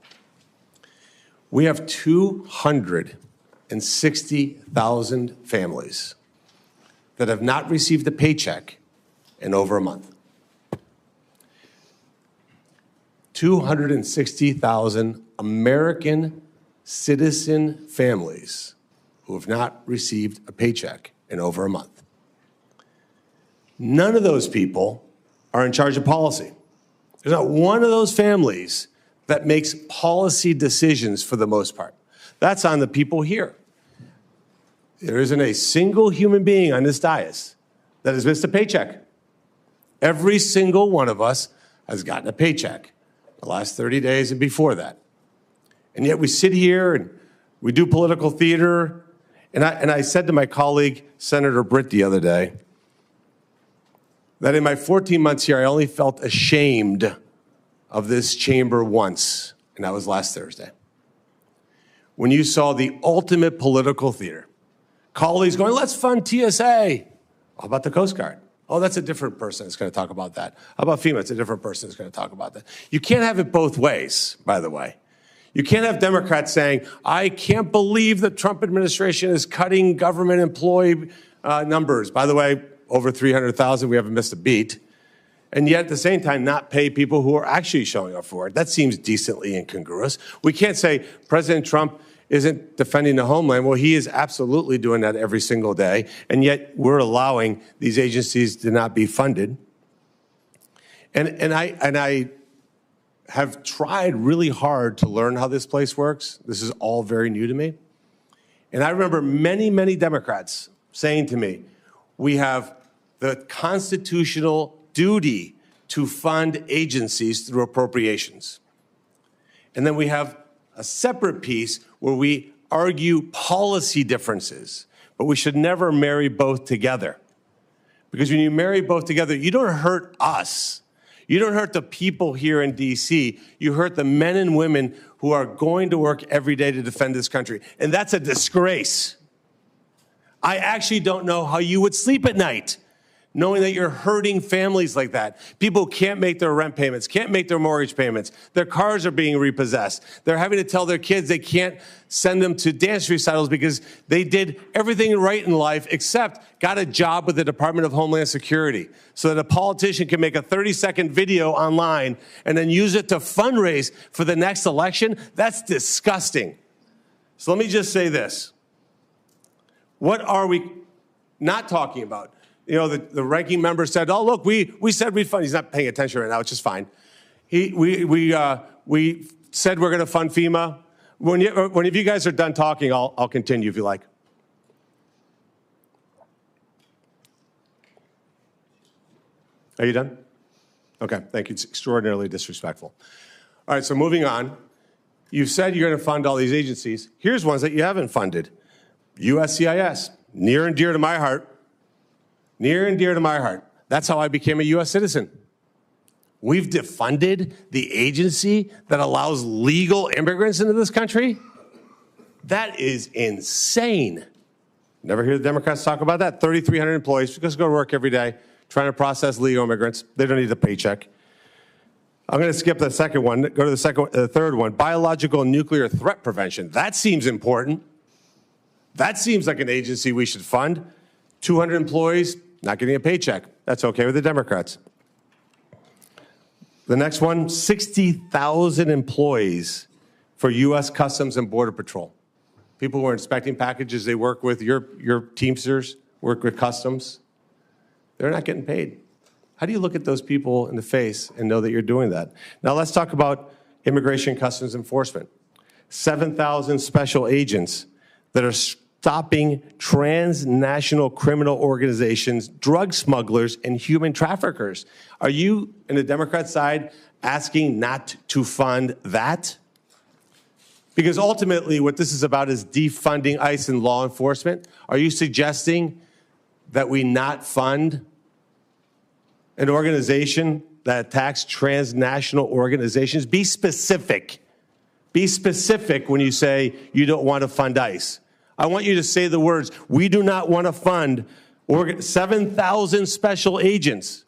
We have 260,000 families that have not received a paycheck in over a month. 260,000 American citizen families who have not received a paycheck in over a month. None of those people are in charge of policy. There's not one of those families that makes policy decisions for the most part. That's on the people here. There isn't a single human being on this dais that has missed a paycheck. Every single one of us has gotten a paycheck the last 30 days and before that. And yet we sit here and we do political theater. And I said to my colleague, Senator Britt, the other day, that in my 14 months here, I only felt ashamed of this chamber once, and that was last Thursday. When you saw the ultimate political theater, colleagues going, let's fund TSA. How about the Coast Guard? Oh, that's a different person that's going to talk about that. How about FEMA? It's a different person that's going to talk about that. You can't have it both ways, by the way. You can't have Democrats saying, I can't believe the Trump administration is cutting government employee numbers. By the way, over 300,000, we haven't missed a beat. And yet at the same time, not pay people who are actually showing up for it. That seems decently incongruous. We can't say President Trump isn't defending the homeland. Well, he is absolutely doing that every single day. And yet we're allowing these agencies to not be funded. And I have tried really hard to learn how this place works. This is all very new to me. And I remember many, many Democrats saying to me, we have the constitutional duty to fund agencies through appropriations. And then we have a separate piece where we argue policy differences, but we should never marry both together. Because when you marry both together, you don't hurt us. You don't hurt the people here in D.C. You hurt the men and women who are going to work every day to defend this country. And that's a disgrace. I actually don't know how you would sleep at night knowing that you're hurting families like that. People can't make their rent payments, can't make their mortgage payments. Their cars are being repossessed. They're having to tell their kids they can't send them to dance recitals because they did everything right in life except got a job with the Department of Homeland Security so that a politician can make a 30-second video online and then use it to fundraise for the next election. That's disgusting. So let me just say this. What are we not talking about? You know, the ranking member said, oh, look, we said we'd fund. He's not paying attention right now, which is fine. We said we're going to fund FEMA. When you guys are done talking, I'll continue if you like. Are you done? Okay, thank you. It's extraordinarily disrespectful. All right, so moving on. You've said you're going to fund all these agencies. Here's ones that you haven't funded. USCIS, near and dear to my heart. Near and dear to my heart. That's how I became a U.S. citizen. We've defunded the agency that allows legal immigrants into this country? That is insane. Never hear the Democrats talk about that. 3,300 employees just go to work every day trying to process legal immigrants. They don't need a paycheck. I'm going to skip the second one. Go to the third one. Biological and nuclear threat prevention. That seems important. That seems like an agency we should fund. 200 employees, not getting a paycheck. That's okay with the Democrats. The next one, 60,000 employees for U.S. Customs and Border Patrol. People who are inspecting packages, they work with your Teamsters, work with Customs. They're not getting paid. How do you look at those people in the face and know that you're doing that? Now let's talk about Immigration Customs Enforcement. 7,000 special agents that are stopping transnational criminal organizations, drug smugglers, and human traffickers. Are you, in the Democrat side, asking not to fund that? Because ultimately, what this is about is defunding ICE and law enforcement. Are you suggesting that we not fund an organization that attacks transnational organizations? Be specific. Be specific when you say you don't want to fund ICE. I want you to say the words, we do not want to fund 7,000 special agents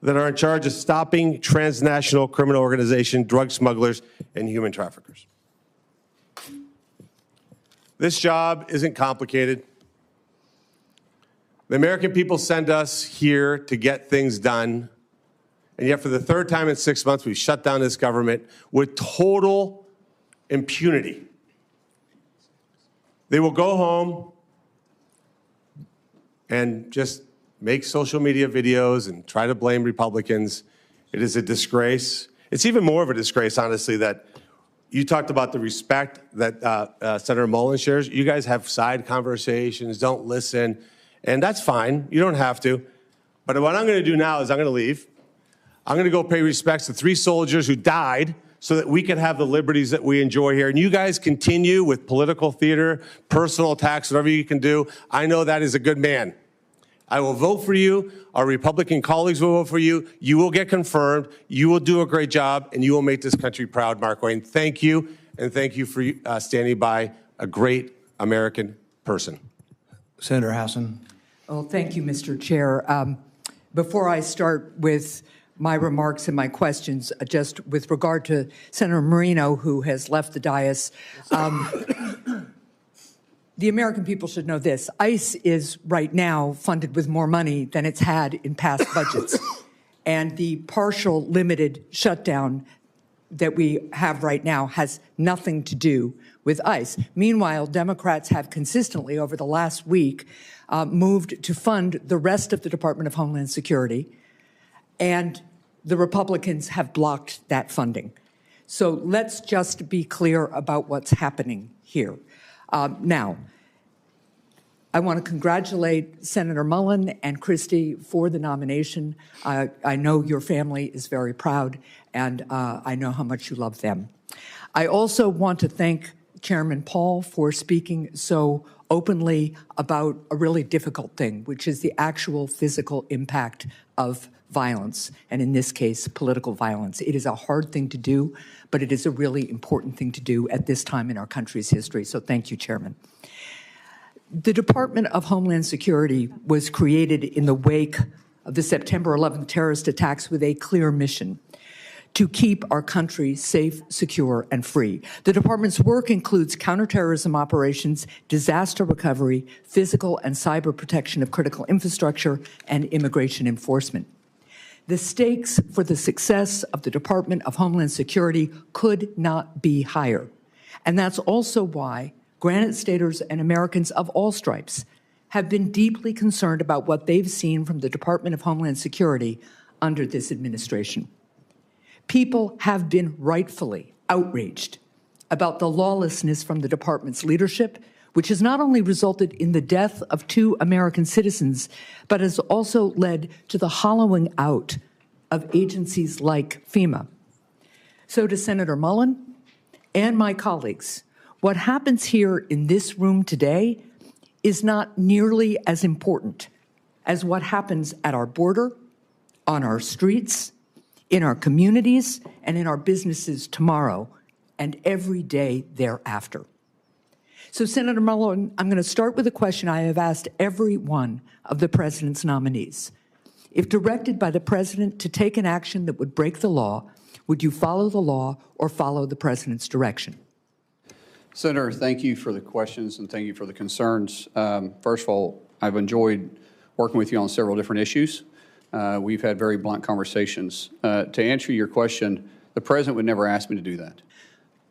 that are in charge of stopping transnational criminal organizations, drug smugglers, and human traffickers. This job isn't complicated. The American people send us here to get things done, and yet for the third time in 6 months, we've shut down this government with total impunity. They will go home and just make social media videos and try to blame Republicans. It is a disgrace. It's even more of a disgrace, honestly, that you talked about the respect that Senator Mullin shares. You guys have side conversations, don't listen, and that's fine. You don't have to. But what I'm going to do now is I'm going to leave. I'm going to go pay respects to 3 soldiers who died so that we can have the liberties that we enjoy here. And you guys continue with political theater, personal attacks, whatever you can do. I know that is a good man. I will vote for you. Our Republican colleagues will vote for you. You will get confirmed. You will do a great job, and you will make this country proud, Markwayne. Thank you, and thank you for standing by a great American person. Senator Hassan. Well, thank you, Mr. Chair. Before I start with my remarks and my questions, just with regard to Senator Marino, who has left the dais, the American people should know this. ICE is right now funded with more money than it's had in past budgets. And the partial limited shutdown that we have right now has nothing to do with ICE. Meanwhile, Democrats have consistently over the last week moved to fund the rest of the Department of Homeland Security, and the Republicans have blocked that funding. So let's just be clear about what's happening here. Now, I want to congratulate Senator Mullin and Christie for the nomination. I know your family is very proud, and I know how much you love them. I also want to thank Chairman Paul for speaking so openly about a really difficult thing, which is the actual physical impact of violence, and in this case, political violence. It is a hard thing to do, but it is a really important thing to do at this time in our country's history. So thank you, Chairman. The Department of Homeland Security was created in the wake of the September 11th terrorist attacks with a clear mission: to keep our country safe, secure, and free. The department's work includes counterterrorism operations, disaster recovery, physical and cyber protection of critical infrastructure, and immigration enforcement. The stakes for the success of the Department of Homeland Security could not be higher. And that's also why Granite Staters and Americans of all stripes have been deeply concerned about what they've seen from the Department of Homeland Security under this administration. People have been rightfully outraged about the lawlessness from the department's leadership, which has not only resulted in the death of 2 American citizens, but has also led to the hollowing out of agencies like FEMA. So to Senator Mullin and my colleagues, what happens here in this room today is not nearly as important as what happens at our border, on our streets, in our communities, and in our businesses tomorrow and every day thereafter. So, Senator Mullin, I'm going to start with a question I have asked every one of the president's nominees. If directed by the president to take an action that would break the law, would you follow the law or follow the president's direction? Senator, thank you for the questions and thank you for the concerns. First of all, I've enjoyed working with you on several different issues. We've had very blunt conversations. To answer your question, the president would never ask me to do that.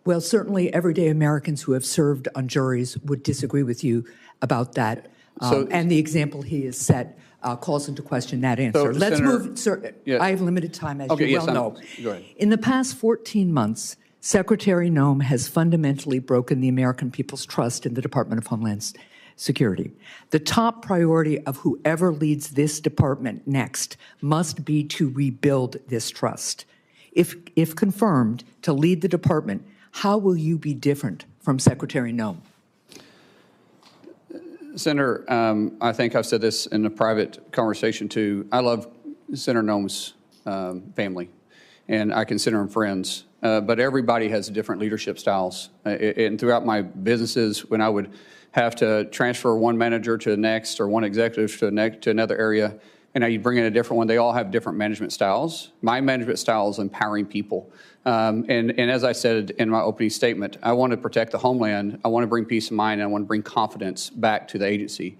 Well, certainly everyday Americans who have served on juries would disagree with you about that. And the example he has set calls into question that answer. Let's move, sir. Yeah. I have limited time, as you well know. Go ahead. In the past 14 months, Secretary Noem has fundamentally broken the American people's trust in the Department of Homeland Security. The top priority of whoever leads this department next must be to rebuild this trust. If confirmed to lead the department, how will you be different from Secretary Noem? Senator, I think I've said this in a private conversation too. I love Senator Noem's family, and I consider them friends. But everybody has different leadership styles. And throughout my businesses, when I would have to transfer one manager to the next or one executive to another area, and you bring in a different one, they all have different management styles. My management style is empowering people. And as I said in my opening statement, I want to protect the homeland. I want to bring peace of mind. And I want to bring confidence back to the agency.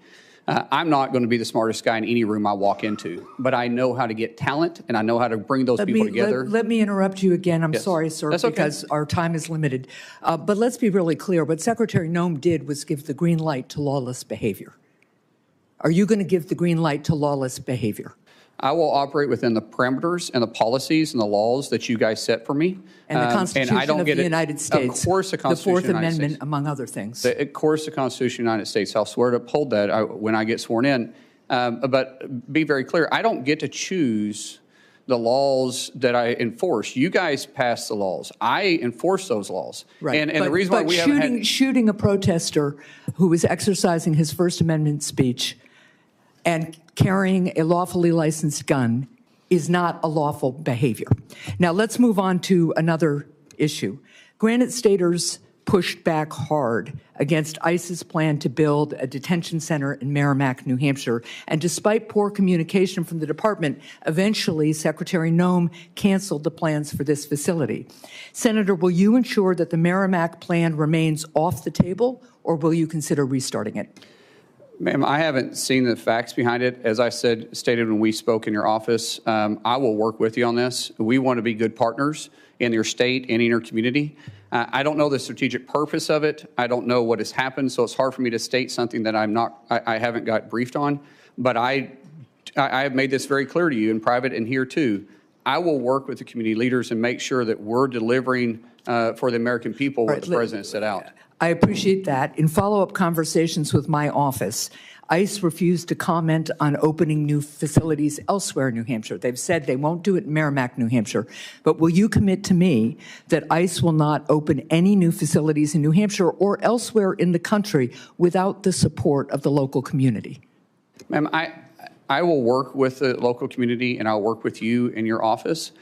I'm not going to be the smartest guy in any room I walk into, but I know how to get talent and I know how to bring those people together. Let me interrupt you again. I'm sorry, sir, That's okay. because our time is limited. But let's be really clear. What Secretary Noem did was give the green light to lawless behavior. Are you going to give the green light to lawless behavior? I will operate within the parameters and the policies and the laws that you guys set for me. And the Constitution of the United States. Of course, the Constitution the Fourth of the United Amendment, States. among other things. Of course, the Constitution of the United States. I'll swear to uphold that when I get sworn in. But be very clear, I don't get to choose the laws that I enforce. You guys pass the laws. I enforce those laws. Right. And the reason why we haven't had... shooting a protester who was exercising his First Amendment speech and carrying a lawfully licensed gun is not a lawful behavior. Now, let's move on to another issue. Granite Staters pushed back hard against ICE's plan to build a detention center in Merrimack, New Hampshire. And despite poor communication from the department, eventually Secretary Noem canceled the plans for this facility. Senator, will you ensure that the Merrimack plan remains off the table, or will you consider restarting it? Ma'am, I haven't seen the facts behind it. As I stated when we spoke in your office, I will work with you on this. We want to be good partners in your state and in your community. I don't know the strategic purpose of it. I don't know what has happened, so it's hard for me to state something that I haven't got briefed on. But I have made this very clear to you in private and here too. I will work with the community leaders and make sure that we're delivering for the American people what the president set out. I appreciate that. In follow-up conversations with my office, ICE refused to comment on opening new facilities elsewhere in New Hampshire. They've said they won't do it in Merrimack, New Hampshire. But will you commit to me that ICE will not open any new facilities in New Hampshire or elsewhere in the country without the support of the local community? Ma'am, I will work with the local community and I'll work with you in your office.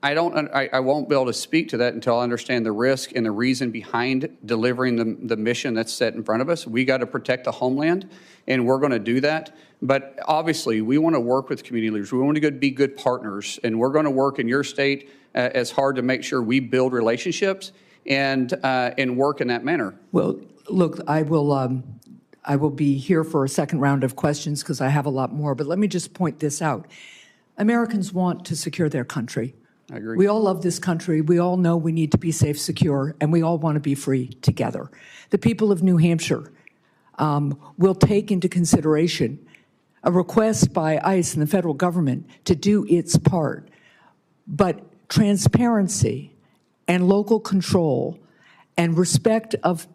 I won't be able to speak to that until I understand the risk and the reason behind delivering the mission that's set in front of us. We got to protect the homeland, and we're going to do that. But obviously, we want to work with community leaders. We want to be good partners, and we're going to work in your state as hard to make sure we build relationships and work in that manner. Well, look, I will be here for a second round of questions because I have a lot more. But let me just point this out. Americans want to secure their country. I agree. We all love this country. We all know we need to be safe, secure, and we all want to be free together. The people of New Hampshire will take into consideration a request by ICE and the federal government to do its part. But transparency and local control and respect of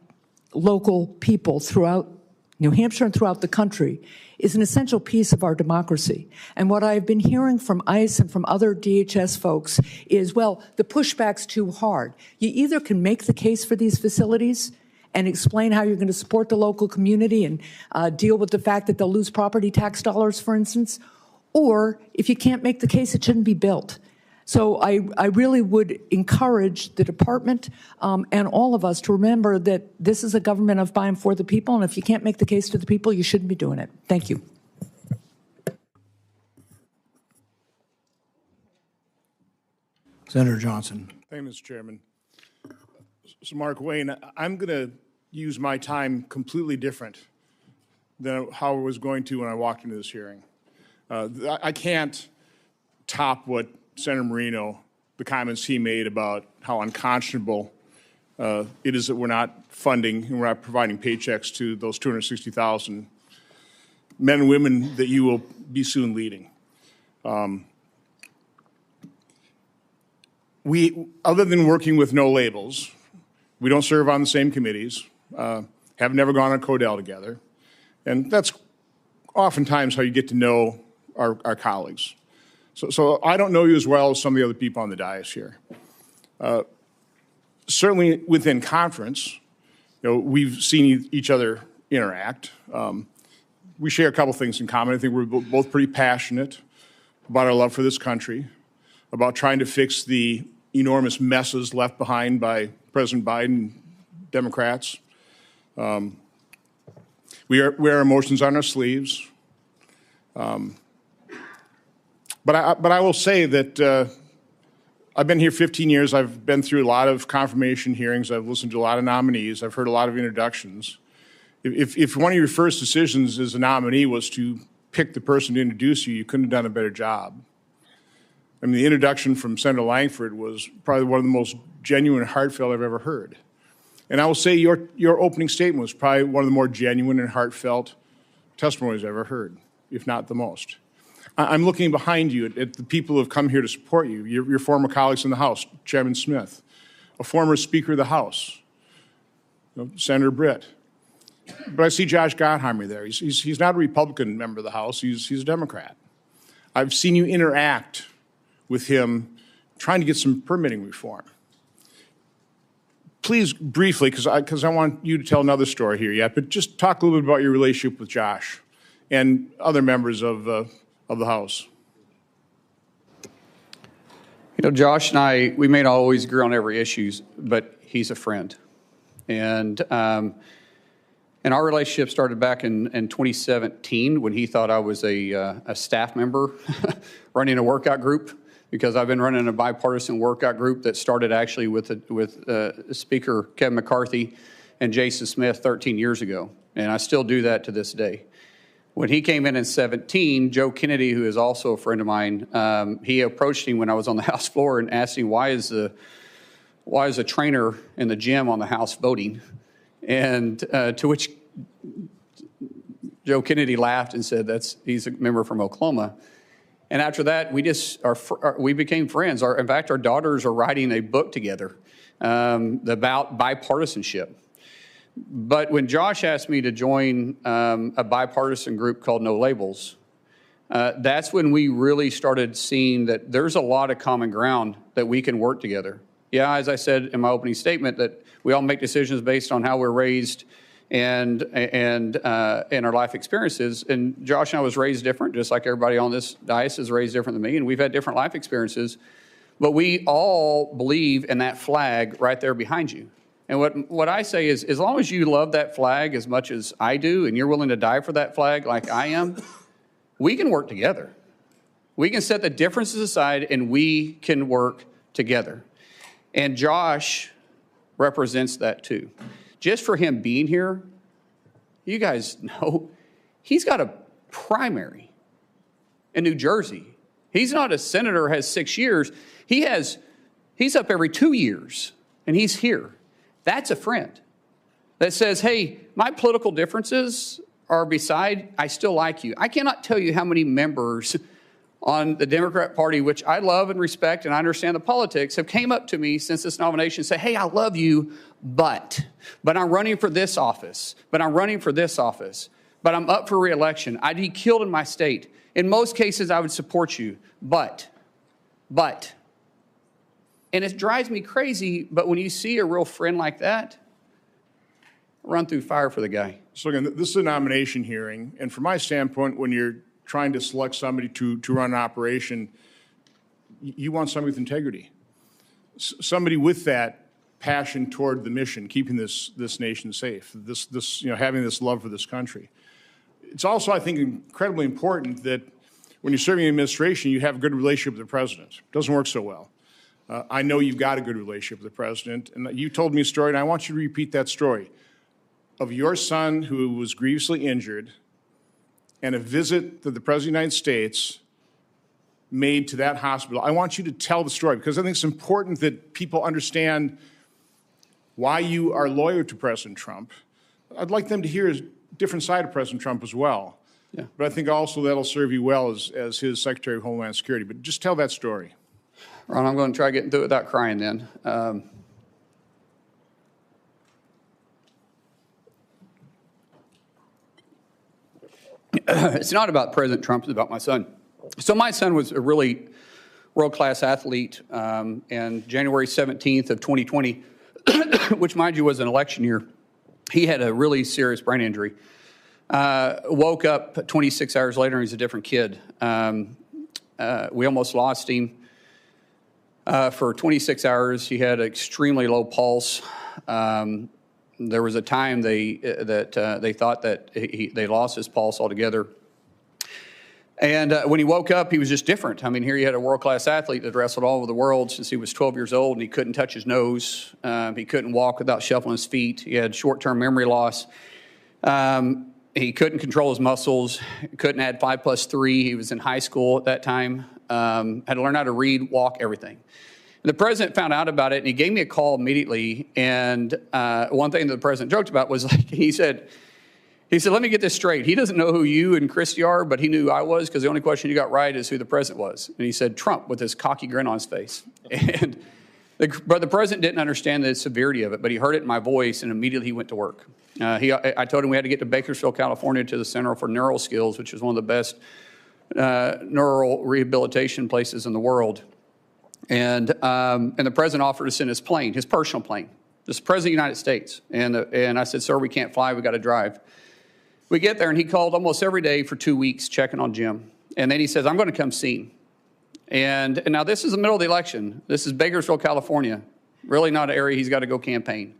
local people throughout New Hampshire and throughout the country is an essential piece of our democracy. And what I've been hearing from ICE and from other DHS folks is, well, the pushback's too hard. You either can make the case for these facilities and explain how you're going to support the local community and deal with the fact that they'll lose property tax dollars, for instance, or if you can't make the case, it shouldn't be built. So I really would encourage the department and all of us to remember that this is a government of by and for the people, and if you can't make the case to the people, you shouldn't be doing it. Thank you. Senator Johnson. Thank you, Mr. Chairman. So, Markwayne, I'm going to use my time completely different than how I was going to when I walked into this hearing. I can't top what Senator Marino, the comments he made about how unconscionable it is that we're not funding and we're not providing paychecks to those 260,000 men and women that you will be soon leading. We, other than working with no labels, we don't serve on the same committees, have never gone on Codell together, and that's oftentimes how you get to know our colleagues. So I don't know you as well as some of the other people on the dais here. Certainly within conference, we've seen each other interact. We share a couple things in common. I think we're both pretty passionate about our love for this country, about trying to fix the enormous messes left behind by President Biden, Democrats. We wear our emotions on our sleeves. But I will say that I've been here 15 years. I've been through a lot of confirmation hearings. I've listened to a lot of nominees. I've heard a lot of introductions. If one of your first decisions as a nominee was to pick the person to introduce you, you couldn't have done a better job. I mean, the introduction from Senator Langford was probably one of the most genuine and heartfelt I've ever heard. And I will say your opening statement was probably one of the more genuine and heartfelt testimonies I've ever heard, if not the most. I'm looking behind you at the people who have come here to support you, your former colleagues in the House, Chairman Smith, a former Speaker of the House, Senator Britt. But I see Josh Gottheimer there. He's not a Republican member of the House. He's a Democrat. I've seen you interact with him trying to get some permitting reform. Please, briefly, because I want you to tell another story here yet, but just talk a little bit about your relationship with Josh and other members of the House. Josh and I, we may not always agree on every issue, but he's a friend. And our relationship started back in 2017 when he thought I was a staff member running a workout group, because I've been running a bipartisan workout group that started actually with Speaker Kevin McCarthy and Jason Smith 13 years ago. And I still do that to this day. When he came in 2017, Joe Kennedy, who is also a friend of mine, he approached him when I was on the House floor and asked him, why is a trainer in the gym on the House voting? And to which Joe Kennedy laughed and said, he's a member from Oklahoma. And after that, we became friends. In fact, our daughters are writing a book together about bipartisanship. But when Josh asked me to join a bipartisan group called No Labels, that's when we really started seeing that there's a lot of common ground that we can work together. Yeah, as I said in my opening statement, that we all make decisions based on how we're raised and our life experiences. And Josh and I was raised different, just like everybody on this dais is raised different than me, and we've had different life experiences. But we all believe in that flag right there behind you. And what I say is, as long as you love that flag as much as I do, and you're willing to die for that flag like I am, we can work together. We can set the differences aside, and we can work together. And Josh represents that too. Just for him being here, you guys know, he's got a primary in New Jersey. He's not a senator, has 6 years. He's up every 2 years, and he's here. That's a friend that says, hey, my political differences are beside, I still like you. I cannot tell you how many members on the Democrat Party, which I love and respect and I understand the politics, have came up to me since this nomination and say, hey, I love you, but I'm running for this office, but I'm running for this office, but I'm up for re-election. I'd be killed in my state. In most cases, I would support you, but. And it drives me crazy, but when you see a real friend like that, run through fire for the guy. So again, this is a nomination hearing, and from my standpoint, when you're trying to select somebody to run an operation, you want somebody with integrity, somebody with that passion toward the mission, keeping this nation safe, having this love for this country. It's also, I think, incredibly important that when you're serving in administration, you have a good relationship with the president. It doesn't work so well. I know you've got a good relationship with the president, and you told me a story, and I want you to repeat that story of your son who was grievously injured and a visit that the President of the United States made to that hospital. I want you to tell the story because I think it's important that people understand why you are loyal to President Trump. I'd like them to hear a different side of President Trump as well. Yeah. But I think also that'll serve you well as his Secretary of Homeland Security. But just tell that story. Ron, I'm going to try getting through it without crying then. It's not about President Trump, it's about my son. So my son was a really world-class athlete, and January 17th of 2020, which mind you was an election year, he had a really serious brain injury. Woke up 26 hours later and he's a different kid. We almost lost him. For 26 hours, he had an extremely low pulse. There was a time they thought that they lost his pulse altogether. And when he woke up, he was just different. I mean, here you had a world-class athlete that wrestled all over the world since he was 12 years old, and he couldn't touch his nose. He couldn't walk without shuffling his feet. He had short-term memory loss. He couldn't control his muscles. Couldn't add 5+3. He was in high school at that time. Had to learn how to read, walk, everything. And the president found out about it, and he gave me a call immediately. And one thing that the president joked about was, like, he said, let me get this straight. He doesn't know who you and Christy are, but he knew who I was because the only question you got right is who the president was. And he said, Trump, with this cocky grin on his face. And but the president didn't understand the severity of it, but he heard it in my voice, and immediately he went to work. I told him we had to get to Bakersfield, California, to the Center for Neural Skills, which is one of the best neural rehabilitation places in the world. And the president offered to send his plane, his personal plane, this president of the United States. And I said, sir, we can't fly, we got to drive. We get there, and he called almost every day for 2 weeks checking on Jim. And then he says, I'm going to come see him. And now this is the middle of the election. This is Bakersfield, California, really not an area he's got to go campaign.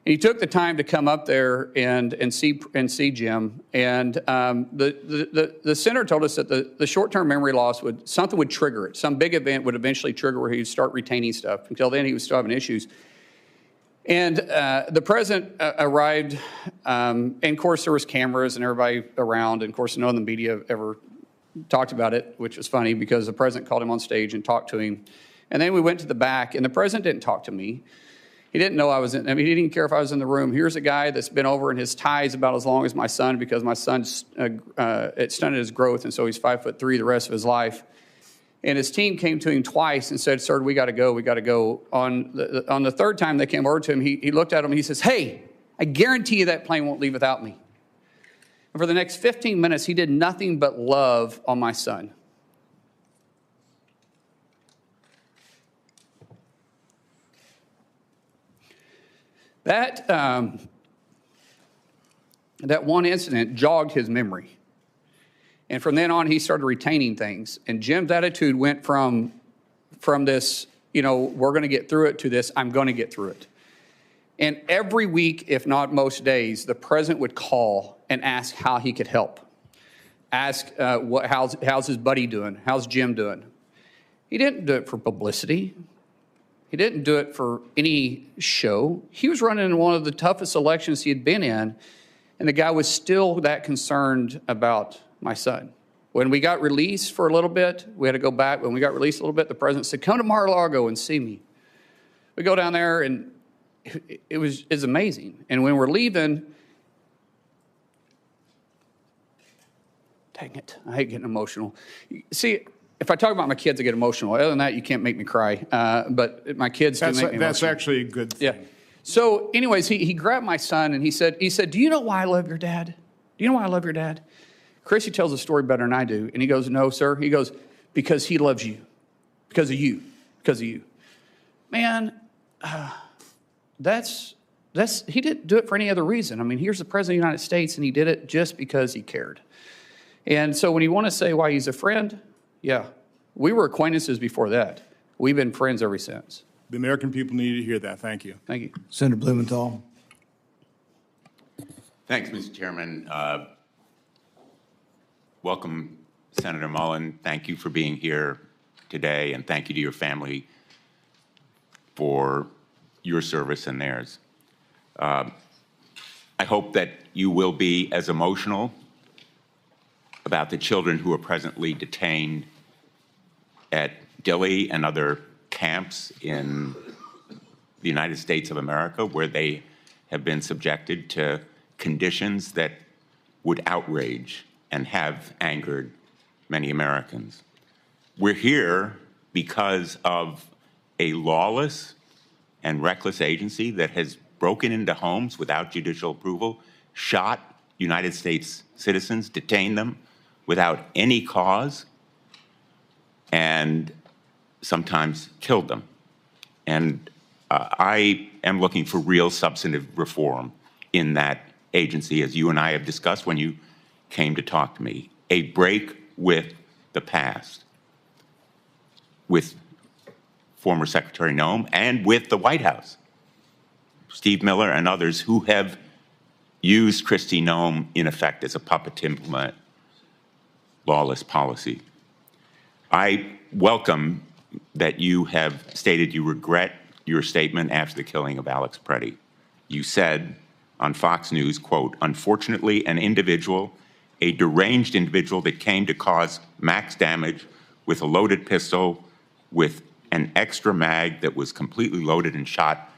And he took the time to come up there and see Jim. And the center told us that the short-term memory loss something would trigger it. Some big event would eventually trigger where he'd start retaining stuff. Until then, he was still having issues. And the president arrived, and of course there was cameras and everybody around, and of course none of the media ever talked about it, which was funny because the president called him on stage and talked to him. And then we went to the back, and the president didn't talk to me. He didn't know I was in, I mean, he didn't even care if I was in the room. Here's a guy that's been over in his ties about as long as my son because my son, it stunted his growth, and so he's 5'3" the rest of his life. And his team came to him twice and said, sir, we got to go, we got to go. On the third time they came over to him, he looked at him and he says, hey, I guarantee you that plane won't leave without me. And for the next 15 minutes, he did nothing but love on my son. That one incident jogged his memory. And from then on, he started retaining things. And Jim's attitude went from this, we're going to get through it, to this, I'm going to get through it. And every week, if not most days, the president would call and ask how he could help. Ask, how's his buddy doing? How's Jim doing? He didn't do it for publicity. He didn't do it for any show. He was running in one of the toughest elections he had been in, and the guy was still that concerned about my son. When we got released for a little bit, we had to go back. When we got released a little bit, the president said, come to Mar-a-Lago and see me. We go down there, and it's amazing. And when we're leaving, dang it, I hate getting emotional. See, if I talk about my kids, I get emotional. Other than that, you can't make me cry. But my kids do make me emotional. That's actually a good thing. Yeah. So anyways, he grabbed my son and he said, do you know why I love your dad? Do you know why I love your dad? Chrissy tells the story better than I do. And he goes, no, sir. He goes, because he loves you. Because of you. Because of you. Man, he didn't do it for any other reason. I mean, here's the President of the United States, and he did it just because he cared. And so when you want to say why he's a friend, yeah, we were acquaintances before that. We've been friends ever since. The American people need to hear that. Thank you. Thank you. Senator Blumenthal. Thanks, Mr. Chairman. Welcome, Senator Mullin. Thank you for being here today, and thank you to your family for your service and theirs. I hope that you will be as emotional about the children who are presently detained at Dilley and other camps in the United States of America, where they have been subjected to conditions that would outrage and have angered many Americans. We're here because of a lawless and reckless agency that has broken into homes without judicial approval, shot United States citizens, detained them without any cause, and sometimes killed them. And I am looking for real substantive reform in that agency, as you and I have discussed when you came to talk to me. A break with the past, with former Secretary Noem and with the White House, Steve Miller and others who have used Kristi Noem, in effect, as a puppet to implement lawless policy. I welcome that you have stated you regret your statement after the killing of Alex Preddy. You said on Fox News, quote, unfortunately, an individual, a deranged individual that came to cause max damage with a loaded pistol with an extra mag that was completely loaded and shot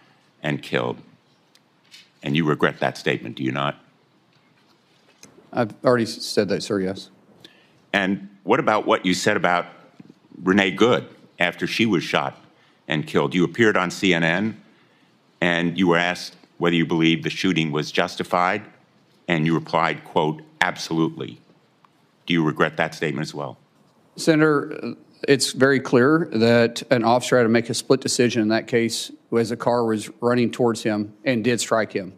and killed. And you regret that statement, do you not? I've already said that, sir, yes. And what about what you said about Renee Good after she was shot and killed? You appeared on CNN and you were asked whether you believed the shooting was justified, and you replied, quote, absolutely. Do you regret that statement as well? Senator, it's very clear that an officer had to make a split decision in that case as a car was running towards him and did strike him.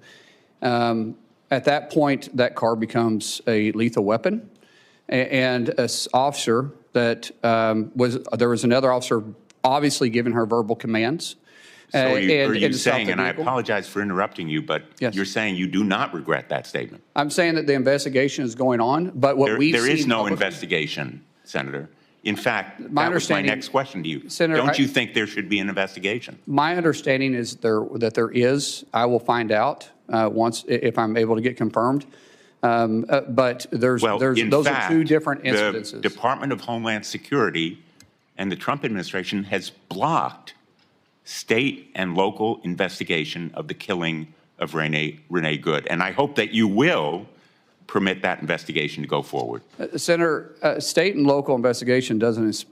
At that point, that car becomes a lethal weapon. And an officer that there was another officer obviously giving her verbal commands. So are you saying, and I apologize for interrupting you, but yes, you're saying you do not regret that statement? I'm saying that the investigation is going on, but what we've seen... There is no investigation, Senator. In fact, that was my next question to you. Senator, don't you think there should be an investigation? My understanding is that there is. I will find out if I'm able to get confirmed. But those are two different incidences. The Department of Homeland Security and the Trump administration has blocked state and local investigation of the killing of Renee Good. And I hope that you will permit that investigation to go forward. Senator, state and local investigation doesn't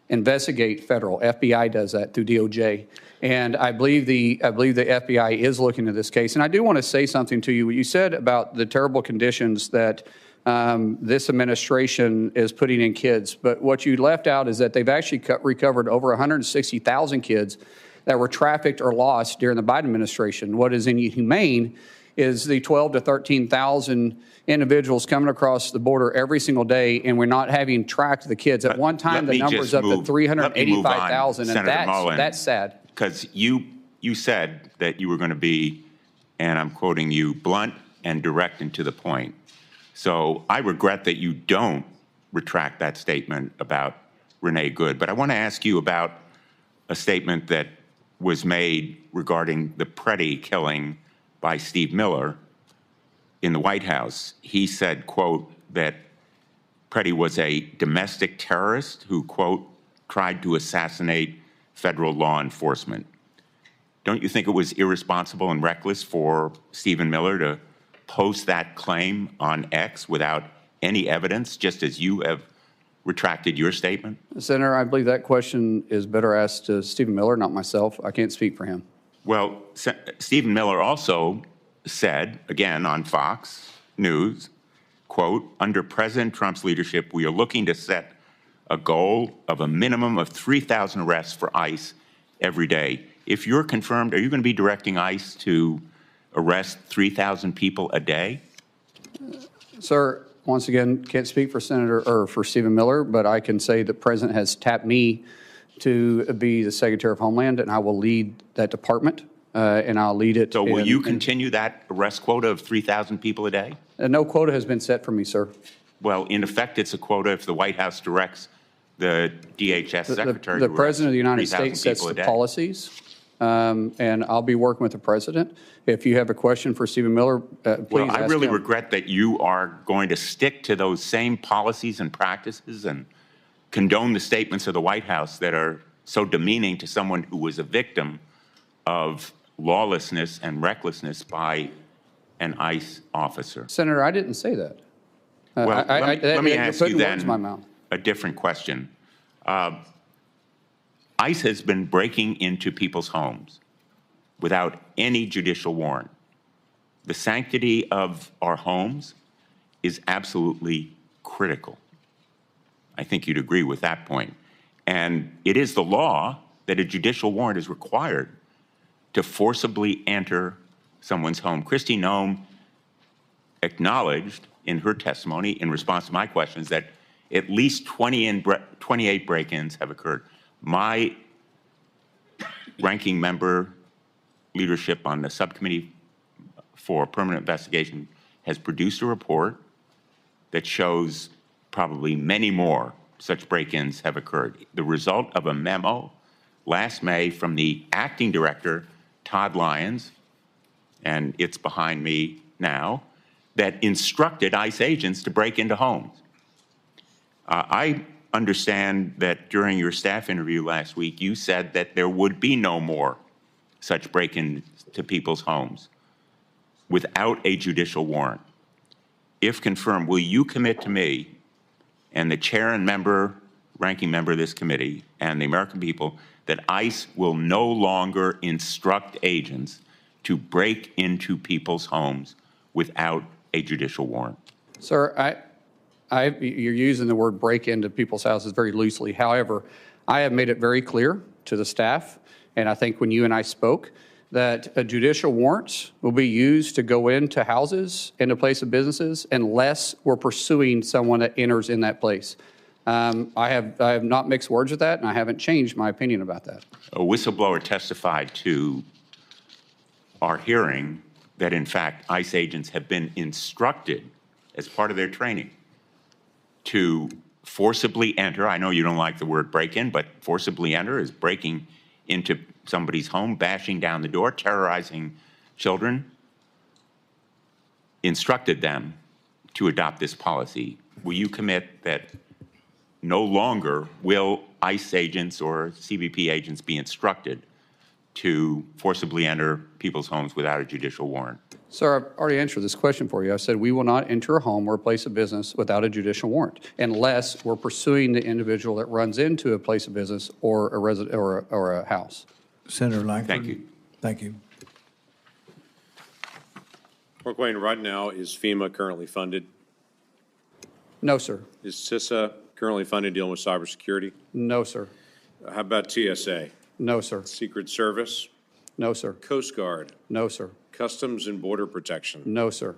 investigate federal. FBI does that through DOJ. And I believe the FBI is looking at this case. And I do want to say something to you. You said about the terrible conditions that this administration is putting in kids. But what you left out is that they've actually recovered over 160,000 kids that were trafficked or lost during the Biden administration. What is inhumane is the 12 to 13,000 individuals coming across the border every single day, and we're not having tracked the kids. At one time, the number's up to 385,000, and that's sad. Because you said that you were going to be, and I'm quoting you, blunt and direct and to the point. So I regret that you don't retract that statement about Renee Good. But I want to ask you about a statement that was made regarding the Preddy killing by Steve Miller in the White House. He said, quote, that Preddy was a domestic terrorist who, quote, tried to assassinate federal law enforcement. Don't you think it was irresponsible and reckless for Stephen Miller to post that claim on X without any evidence, just as you have retracted your statement? Senator, I believe that question is better asked to Stephen Miller, not myself. I can't speak for him. Well, Stephen Miller also said, again on Fox News, quote, under President Trump's leadership, we are looking to set a goal of a minimum of 3,000 arrests for ICE every day. If you're confirmed, are you going to be directing ICE to arrest 3,000 people a day? Sir, once again, can't speak for for Stephen Miller, but I can say the President has tapped me to be the Secretary of Homeland, and I will lead that department, and I'll lead it. So will you continue that arrest quota of 3,000 people a day? No quota has been set for me, sir. Well, in effect, it's a quota if the White House directs the DHS Secretary The to President of the United 3,000 States sets people a the day. policies, and I'll be working with the President. If you have a question for Stephen Miller, please Well, I ask really him. regret that you are going to stick to those same policies and practices and condone the statements of the White House that are so demeaning to someone who was a victim of lawlessness and recklessness by an ICE officer. Senator, I didn't say that. Well, let me you're ask putting you words in my then mouth. a different question. ICE has been breaking into people's homes without any judicial warrant. The sanctity of our homes is absolutely critical. I think you'd agree with that point. And it is the law that a judicial warrant is required to forcibly enter someone's home. Kristi Noem acknowledged in her testimony in response to my questions that at least 28 break-ins have occurred. My ranking member leadership on the subcommittee for permanent investigation has produced a report that shows probably many more such break-ins have occurred. The result of a memo last May from the acting director, Todd Lyons, and it's behind me now, that instructed ICE agents to break into homes. I understand that during your staff interview last week, you said that there would be no more such break-ins to people's homes without a judicial warrant. If confirmed, will you commit to me and the chair and ranking member of this committee and the American people that ICE will no longer instruct agents to break into people's homes without a judicial warrant? Sir, you're using the word break into people's houses very loosely. However, I have made it very clear to the staff, and I think when you and I spoke, that a judicial warrants will be used to go into houses, into place of businesses, unless we're pursuing someone that enters in that place. I have not mixed words with that, and I haven't changed my opinion about that. A whistleblower testified to our hearing that, in fact, ICE agents have been instructed as part of their training to forcibly enter. I know you don't like the word break-in, but forcibly enter is breaking into somebody's home, bashing down the door, terrorizing children, instructed them to adopt this policy. Will you commit that no longer will ICE agents or CBP agents be instructed to forcibly enter people's homes without a judicial warrant? Sir, I've already answered this question for you. I said we will not enter a home or a place of business without a judicial warrant unless we're pursuing the individual that runs into a place of business or a resident or a house. Senator Langford. Thank you. Thank you. Markwayne, right now, is FEMA currently funded? No, sir. Is CISA currently funded dealing with cybersecurity? No, sir. How about TSA? No, sir. Secret Service? No, sir. Coast Guard? No, sir. Customs and Border Protection? No, sir.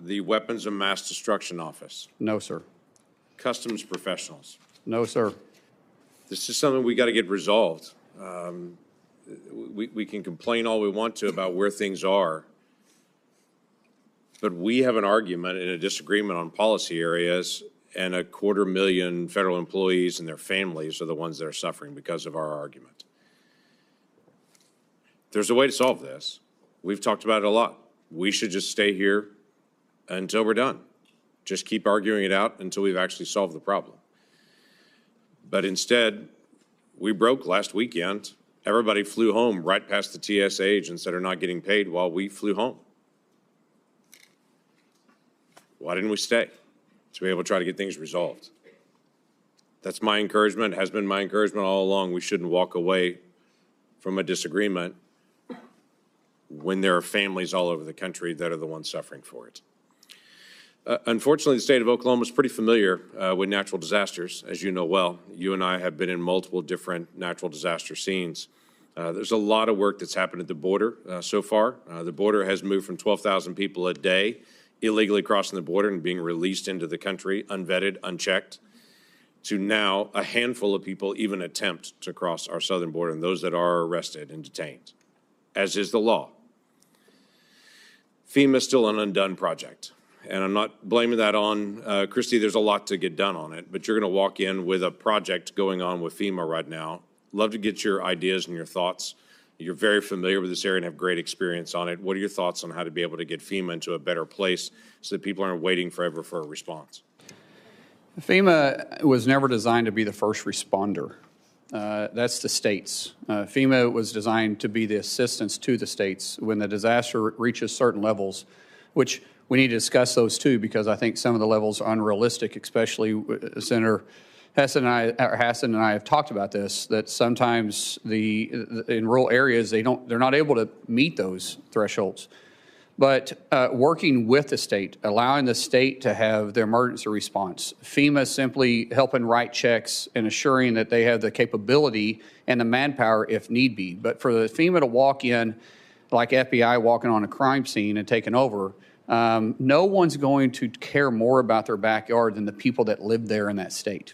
The Weapons of Mass Destruction Office? No, sir. Customs professionals? No, sir. This is something we got to get resolved. We can complain all we want to about where things are, but we have an argument and a disagreement on policy areas, and 250,000 federal employees and their families are the ones that are suffering because of our argument. There's a way to solve this. We've talked about it a lot. We should just stay here until we're done. Just keep arguing it out until we've actually solved the problem. But instead, we broke last weekend. Everybody flew home right past the TSA agents that are not getting paid while we flew home. Why didn't we stay? to be able to try to get things resolved. That's my encouragement, has been my encouragement all along. We shouldn't walk away from a disagreement when there are families all over the country that are the ones suffering for it. Unfortunately, the state of Oklahoma is pretty familiar with natural disasters, as you know well. You and I have been in multiple different natural disaster scenes. There's a lot of work that's happened at the border so far. The border has moved from 12,000 people a day illegally crossing the border and being released into the country, unvetted, unchecked, to now a handful of people even attempt to cross our southern border, and those that are arrested and detained, as is the law. FEMA is still an undone project. And I'm not blaming that on Christy. There's a lot to get done on it, but you're going to walk in with a project going on with FEMA right now. Love to get your ideas and your thoughts. You're very familiar with this area and have great experience on it. What are your thoughts on how to be able to get FEMA into a better place so that people aren't waiting forever for a response? FEMA was never designed to be the first responder. That's the states. FEMA was designed to be the assistance to the states when the disaster reaches certain levels, which we need to discuss those too, because I think some of the levels are unrealistic, especially Senator Hassan and I have talked about this, that sometimes in rural areas, they're not able to meet those thresholds. But working with the state, allowing the state to have their emergency response, FEMA simply helping write checks and assuring that they have the capability and the manpower if need be. But for the FEMA to walk in like FBI walking on a crime scene and taking over, no one's going to care more about their backyard than the people that live there in that state.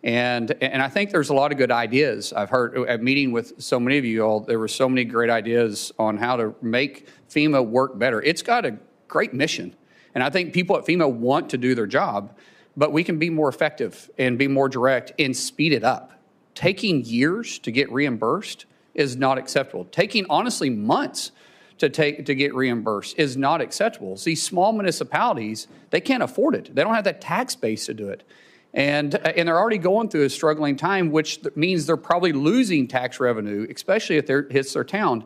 And I think there's a lot of good ideas. I've heard at meeting with so many of you all, there were so many great ideas on how to make FEMA work better. It's got a great mission. And I think people at FEMA want to do their job, but we can be more effective and be more direct and speed it up. Taking years to get reimbursed is not acceptable. Taking, honestly, months to get reimbursed is not acceptable. See, small municipalities, they can't afford it. They don't have that tax base to do it. And they're already going through a struggling time, which means they're probably losing tax revenue, especially if it hits their town.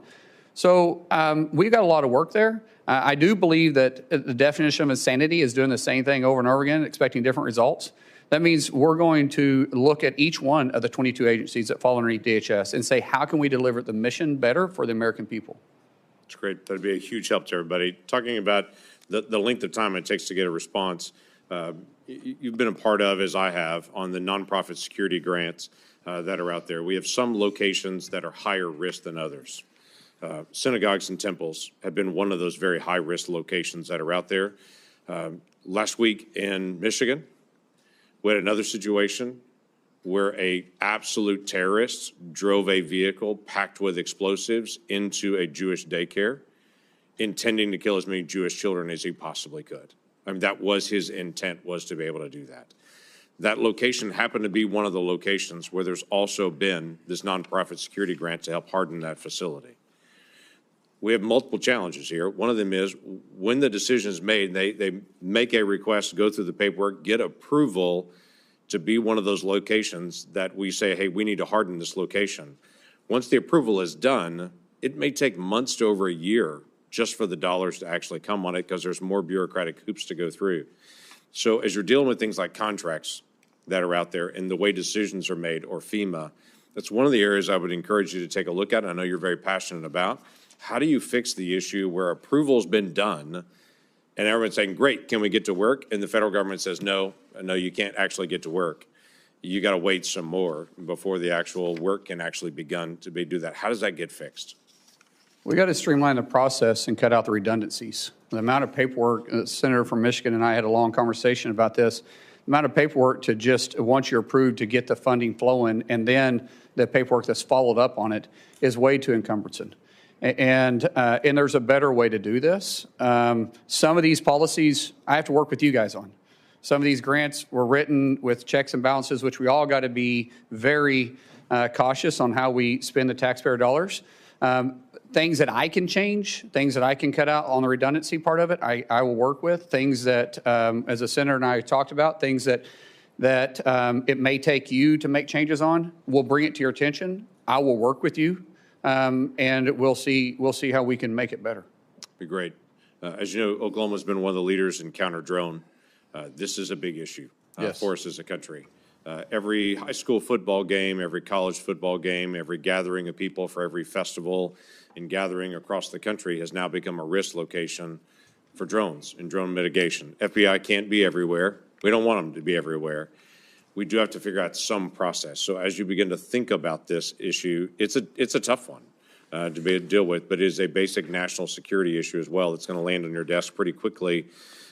So we've got a lot of work there. I do believe that the definition of insanity is doing the same thing over and over again, expecting different results. That means we're going to look at each one of the 22 agencies that fall underneath DHS and say, how can we deliver the mission better for the American people? That's great. That'd be a huge help to everybody. Talking about the length of time it takes to get a response, you've been a part of, as I have, on the nonprofit security grants that are out there. We have some locations that are higher risk than others. Synagogues and temples have been one of those very high-risk locations that are out there. Last week in Michigan, we had another situation where a absolute terrorist drove a vehicle packed with explosives into a Jewish daycare, intending to kill as many Jewish children as he possibly could. I mean, that was his intent, was to be able to do that. That location happened to be one of the locations where there's also been this nonprofit security grant to help harden that facility. We have multiple challenges here. One of them is when the decision is made, they make a request, go through the paperwork, get approval to be one of those locations that we say, hey, we need to harden this location. Once the approval is done, it may take months to over a year just for the dollars to actually come on it because there's more bureaucratic hoops to go through. So as you're dealing with things like contracts that are out there and the way decisions are made, or FEMA, that's one of the areas I would encourage you to take a look at. I know you're very passionate about. How do you fix the issue where approval's been done and everyone's saying, great, can we get to work? And the federal government says, no, you can't actually get to work. You got to wait some more before the actual work can actually begin to do that. How does that get fixed? We got to streamline the process and cut out the redundancies. The amount of paperwork, the senator from Michigan and I had a long conversation about this, the amount of paperwork to just, once you're approved, to get the funding flowing, and then the paperwork that's followed up on it is way too encumbersome. And there's a better way to do this. Some of these policies I have to work with you guys on. Some of these grants were written with checks and balances, which we all got to be very cautious on how we spend the taxpayer dollars. Things that I can change, things that I can cut out on the redundancy part of it, I will work with. Things that, as the senator and I talked about, things that it may take you to make changes on, we'll bring it to your attention. I will work with you. And we'll see how we can make it better. Be great. As you know, Oklahoma's been one of the leaders in counter-drone This is a big issue Yes. for us as a country. Every high school football game, every college football game, every gathering of people for every festival and gathering across the country has now become a risk location for drones and drone mitigation. FBI can't be everywhere. We don't want them to be everywhere. We do have to figure out some process. So as you begin to think about this issue, it's a tough one to deal with, but it is a basic national security issue as well. It's going to land on your desk pretty quickly,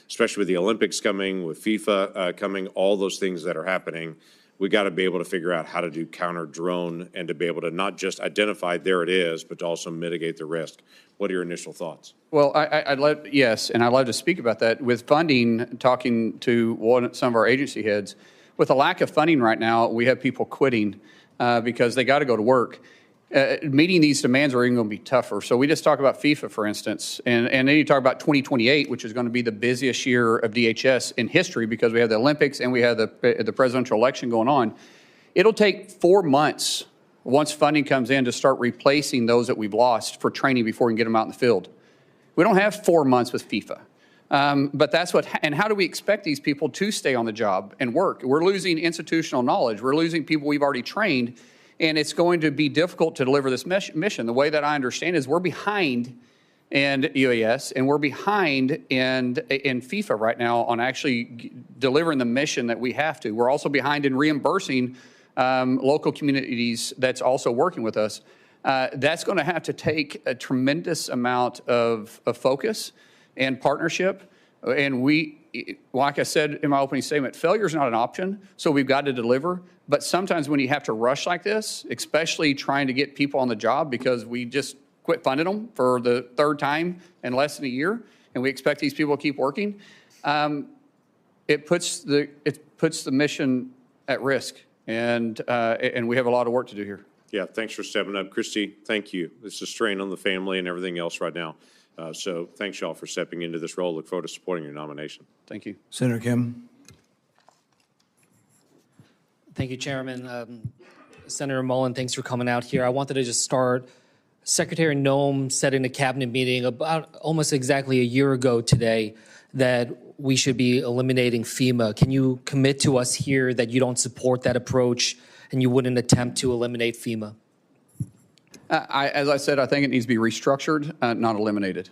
especially with the Olympics coming, with FIFA coming, all those things that are happening. We got to be able to figure out how to do counter drone and to be able to not just identify there it is, but to also mitigate the risk. What are your initial thoughts? Well, I'd love to speak about that. With funding, talking to some of our agency heads, with a lack of funding right now, we have people quitting because they got to go to work. Meeting these demands are even going to be tougher. So we just talk about FIFA, for instance, and then you talk about 2028, which is going to be the busiest year of DHS in history because we have the Olympics and we have the presidential election going on. It'll take 4 months once funding comes in to start replacing those that we've lost for training before we can get them out in the field. We don't have 4 months with FIFA. But that's and how do we expect these people to stay on the job and work? We're losing institutional knowledge. We're losing people we've already trained. And it's going to be difficult to deliver this mission. The way that I understand is we're behind in UAS and we're behind in FIFA right now on actually delivering the mission that we have to. We're also behind in reimbursing local communities that's also working with us. That's going to have to take a tremendous amount of focus and partnership. And like I said in my opening statement, failure is not an option, so we've got to deliver. But sometimes when you have to rush like this, especially trying to get people on the job because we just quit funding them for the third time in less than a year, and we expect these people to keep working, it puts the mission at risk, and we have a lot of work to do here. Yeah, thanks for stepping up. Christy, thank you. This is a strain on the family and everything else right now. So thanks, y'all, for stepping into this role. Look forward to supporting your nomination. Thank you. Senator Kim. Thank you, Chairman. Senator Mullin, thanks for coming out here. I wanted to just start. Secretary Noem said in a cabinet meeting about almost exactly a year ago today that we should be eliminating FEMA. Can you commit to us here that you don't support that approach and you wouldn't attempt to eliminate FEMA? As I said, I think it needs to be restructured, not eliminated.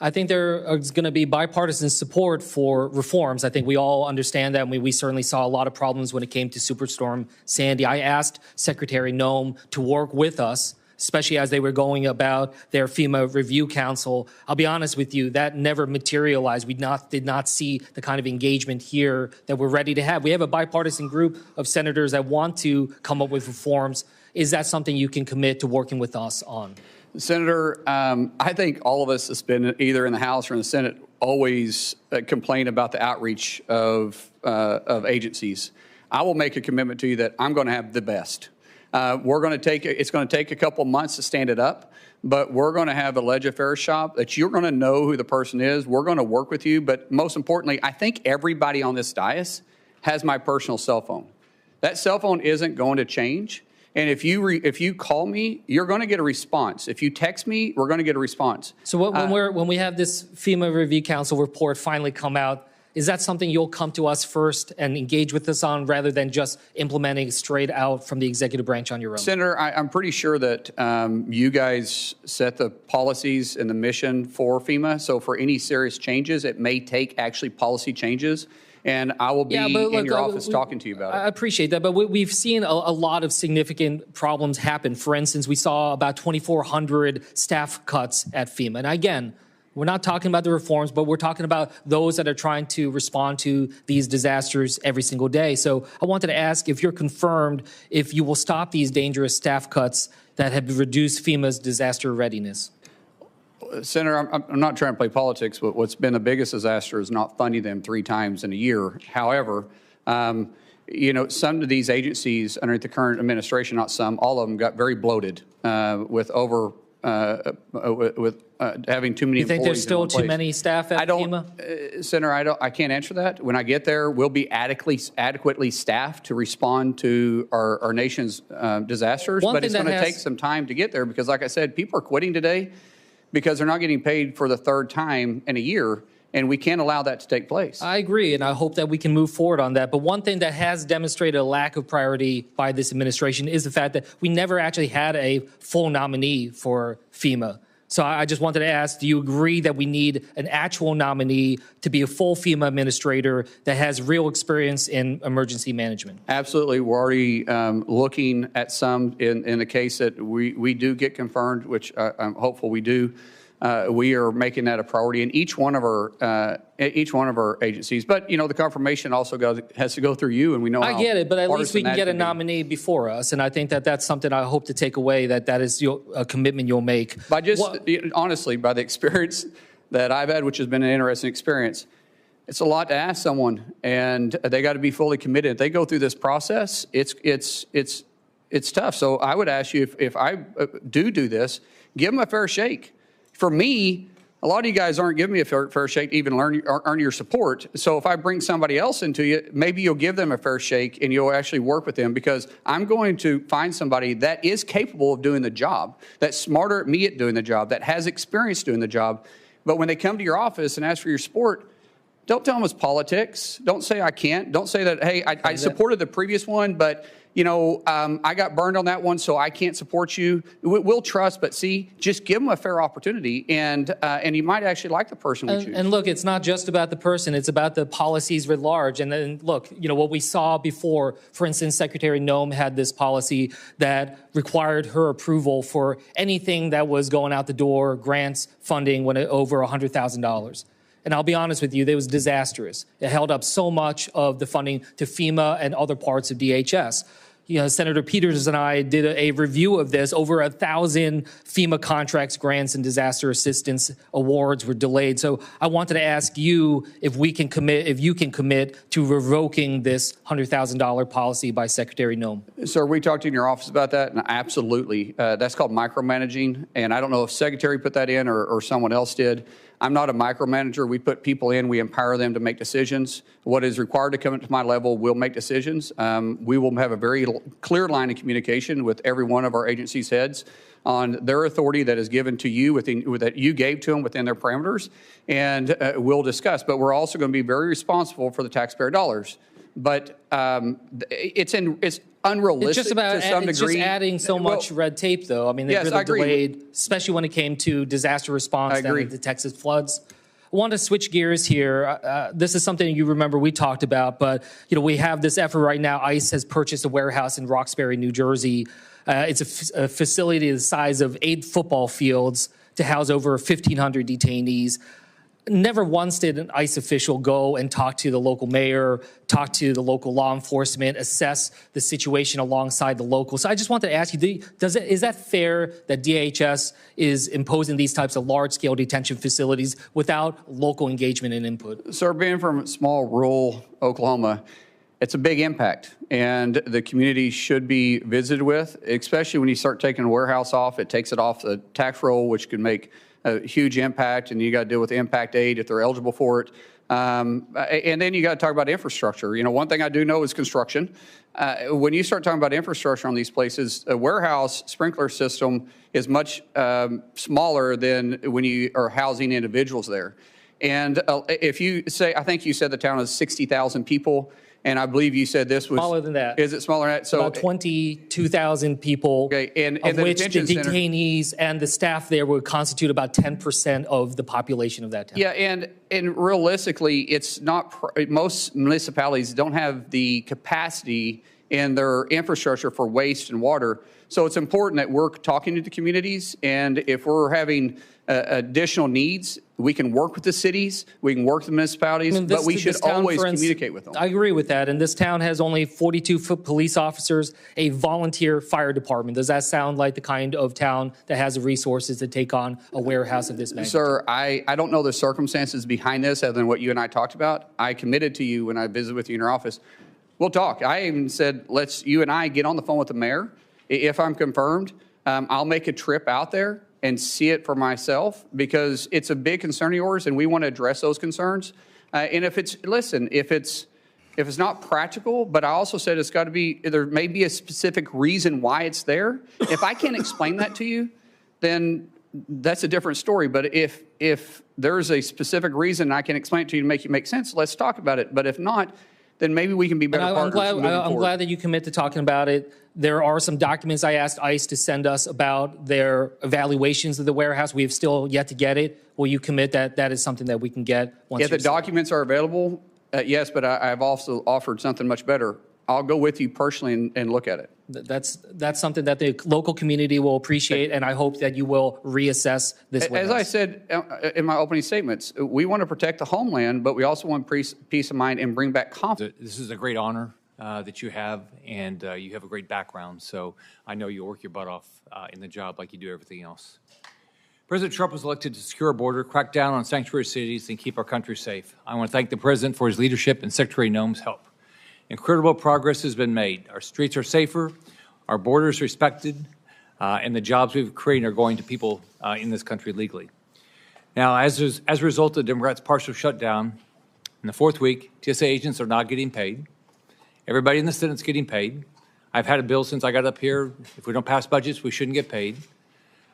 I think there is going to be bipartisan support for reforms. I think we all understand that, and we certainly saw a lot of problems when it came to Superstorm Sandy. I asked Secretary Noem to work with us, especially as they were going about their FEMA Review Council. I'll be honest with you, that never materialized. We did not see the kind of engagement here that we're ready to have. We have a bipartisan group of senators that want to come up with reforms. Is that something you can commit to working with us on? Senator, I think all of us that's been either in the House or in the Senate always complain about the outreach of agencies. I will make a commitment to you that I'm going to have the best. It's going to take a couple months to stand it up, but we're going to have a ledge affairs shop that you're going to know who the person is. We're going to work with you, but most importantly, I think everybody on this dais has my personal cell phone. That cell phone isn't going to change. And if you call me, you're going to get a response. If you text me, we're going to get a response. So when we have this FEMA Review Council report finally come out, is that something you'll come to us first and engage with us on rather than just implementing straight out from the executive branch on your own? Senator, I'm pretty sure that you guys set the policies and the mission for FEMA. So for any serious changes, it may take actually policy changes. And I will be in your office talking to you about it. I appreciate that, but we've seen a lot of significant problems happen. For instance, we saw about 2,400 staff cuts at FEMA. And again, we're not talking about the reforms, but we're talking about those that are trying to respond to these disasters every single day. So I wanted to ask if you're confirmed if you will stop these dangerous staff cuts that have reduced FEMA's disaster readiness. Senator, I'm not trying to play politics, but what's been the biggest disaster is not funding them 3 times in a year. However, some of these agencies under the current administration, not some, all of them got very bloated with having too many employees. You think there's still too many staff at FEMA? Senator, I can't answer that. When I get there, we'll be adequately staffed to respond to our nation's disasters. But it's going to take some time to get there because, like I said, people are quitting today because they're not getting paid for the 3rd time in a year, and we can't allow that to take place. I agree, and I hope that we can move forward on that. But one thing that has demonstrated a lack of priority by this administration is the fact that we never actually had a full nominee for FEMA. So I just wanted to ask, do you agree that we need an actual nominee to be a full FEMA administrator that has real experience in emergency management? Absolutely. We're already looking at some in the case that we do get confirmed, which I'm hopeful we do. We are making that a priority in each one of our agencies. But the confirmation also has to go through you, and we know. I get it, but at least we can get a be. nominee before us, and I think that that's something I hope to take away. That is a commitment you'll make. By honestly, by the experience that I've had, which has been an interesting experience, it's a lot to ask someone, and they got to be fully committed. If they go through this process, it's tough. So I would ask you if I do this, give them a fair shake. For me, a lot of you guys aren't giving me a fair shake to even earn your support. So if I bring somebody else into you, maybe you'll give them a fair shake and you'll actually work with them, because I'm going to find somebody that is capable of doing the job, that's smarter than me at doing the job, that has experience doing the job. But when they come to your office and ask for your support, don't tell them it's politics. Don't say I can't. Don't say that, hey, I supported the previous one, but I got burned on that one, so I can't support you. We'll trust, but just give them a fair opportunity, and you might actually like the person we choose. And look, it's not just about the person; it's about the policies writ large. And then look, what we saw before. For instance, Secretary Noem had this policy that required her approval for anything that was going out the door, grants, funding, when over $100,000. And I'll be honest with you, it was disastrous. It held up so much of the funding to FEMA and other parts of DHS. Senator Peters and I did a review of this. Over 1,000 FEMA contracts, grants, and disaster assistance awards were delayed. So I wanted to ask you if you can commit to revoking this $100,000 policy by Secretary Noem. Sir, we talked in your office about that, and absolutely. That's called micromanaging, and I don't know if Secretary put that in or someone else did. I'm not a micromanager. We put people in. We empower them to make decisions. What is required to come into my level will make decisions. We will have a very clear line of communication with every one of our agency's heads on their authority that is given to you that you gave to them within their parameters, and we'll discuss. But we're also going to be very responsible for the taxpayer dollars. But it's unrealistic it's just to some degree. It's just adding so much red tape, though. I mean, they've really delayed, especially when it came to disaster response down at the Texas floods. I want to switch gears here. This is something you remember we talked about, but we have this effort right now. ICE has purchased a warehouse in Roxbury, New Jersey. It's a facility the size of 8 football fields to house over 1,500 detainees. Never once did an ICE official go and talk to the local mayor, talk to the local law enforcement, assess the situation alongside the locals. So I just wanted to ask you, is that fair that DHS is imposing these types of large-scale detention facilities without local engagement and input? Sir, being from small rural Oklahoma, it's a big impact, and the community should be visited with, especially when you start taking a warehouse off. It takes it off the tax roll, which can make a huge impact, and you got to deal with impact aid if they're eligible for it. And then you got to talk about infrastructure. One thing I do know is construction. When you start talking about infrastructure on these places, a warehouse sprinkler system is much smaller than when you are housing individuals there. And if you say, I think you said the town has 60,000 people, and I believe you said this was smaller than that. Is it smaller than that? So about 22,000 people, okay, and of the which the detainees and the staff there would constitute about 10% of the population of that town. Yeah, and realistically, it's not. Most municipalities don't have the capacity in their infrastructure for waste and water. So it's important that we're talking to the communities, and if we're having additional needs, we can work with the cities, we can work with the municipalities, but we should always communicate with them. I agree with that. And this town has only 42 police officers, a volunteer fire department. Does that sound like the kind of town that has the resources to take on a warehouse of this magnitude? Sir, I don't know the circumstances behind this other than what you and I talked about. I committed to you when I visited with you in your office. We'll talk. I even said, you and I get on the phone with the mayor. If I'm confirmed, I'll make a trip out there and see it for myself, because it's a big concern of yours, and we want to address those concerns. And if it's not practical, but I also said it's got to be, there may be a specific reason why it's there. If I can't explain that to you, then that's a different story. But if there's a specific reason I can explain it to you to make it make sense, let's talk about it. But if not, then maybe we can be better partners. I'm glad that you commit to talking about it. There are some documents I asked ICE to send us about their evaluations of the warehouse. We have still yet to get it. Will you commit that that is something that we can get once? If the documents are available, yes, but I've also offered something much better. I'll go with you personally and look at it. That's something that the local community will appreciate, and I hope that you will reassess this warehouse. As I said in my opening statements, we want to protect the homeland, but we also want peace of mind and bring back confidence. This is a great honor that you have, and you have a great background, so I know you'll work your butt off in the job like you do everything else. President Trump was elected to secure our border, crack down on sanctuary cities, and keep our country safe. I want to thank the President for his leadership and Secretary Noem's help. Incredible progress has been made. Our streets are safer, our borders respected, and the jobs we've created are going to people in this country legally. Now, as a result of the Democrats' partial shutdown, in the fourth week, TSA agents are not getting paid. Everybody in the Senate's getting paid. I've had a bill since I got up here. If we don't pass budgets, we shouldn't get paid.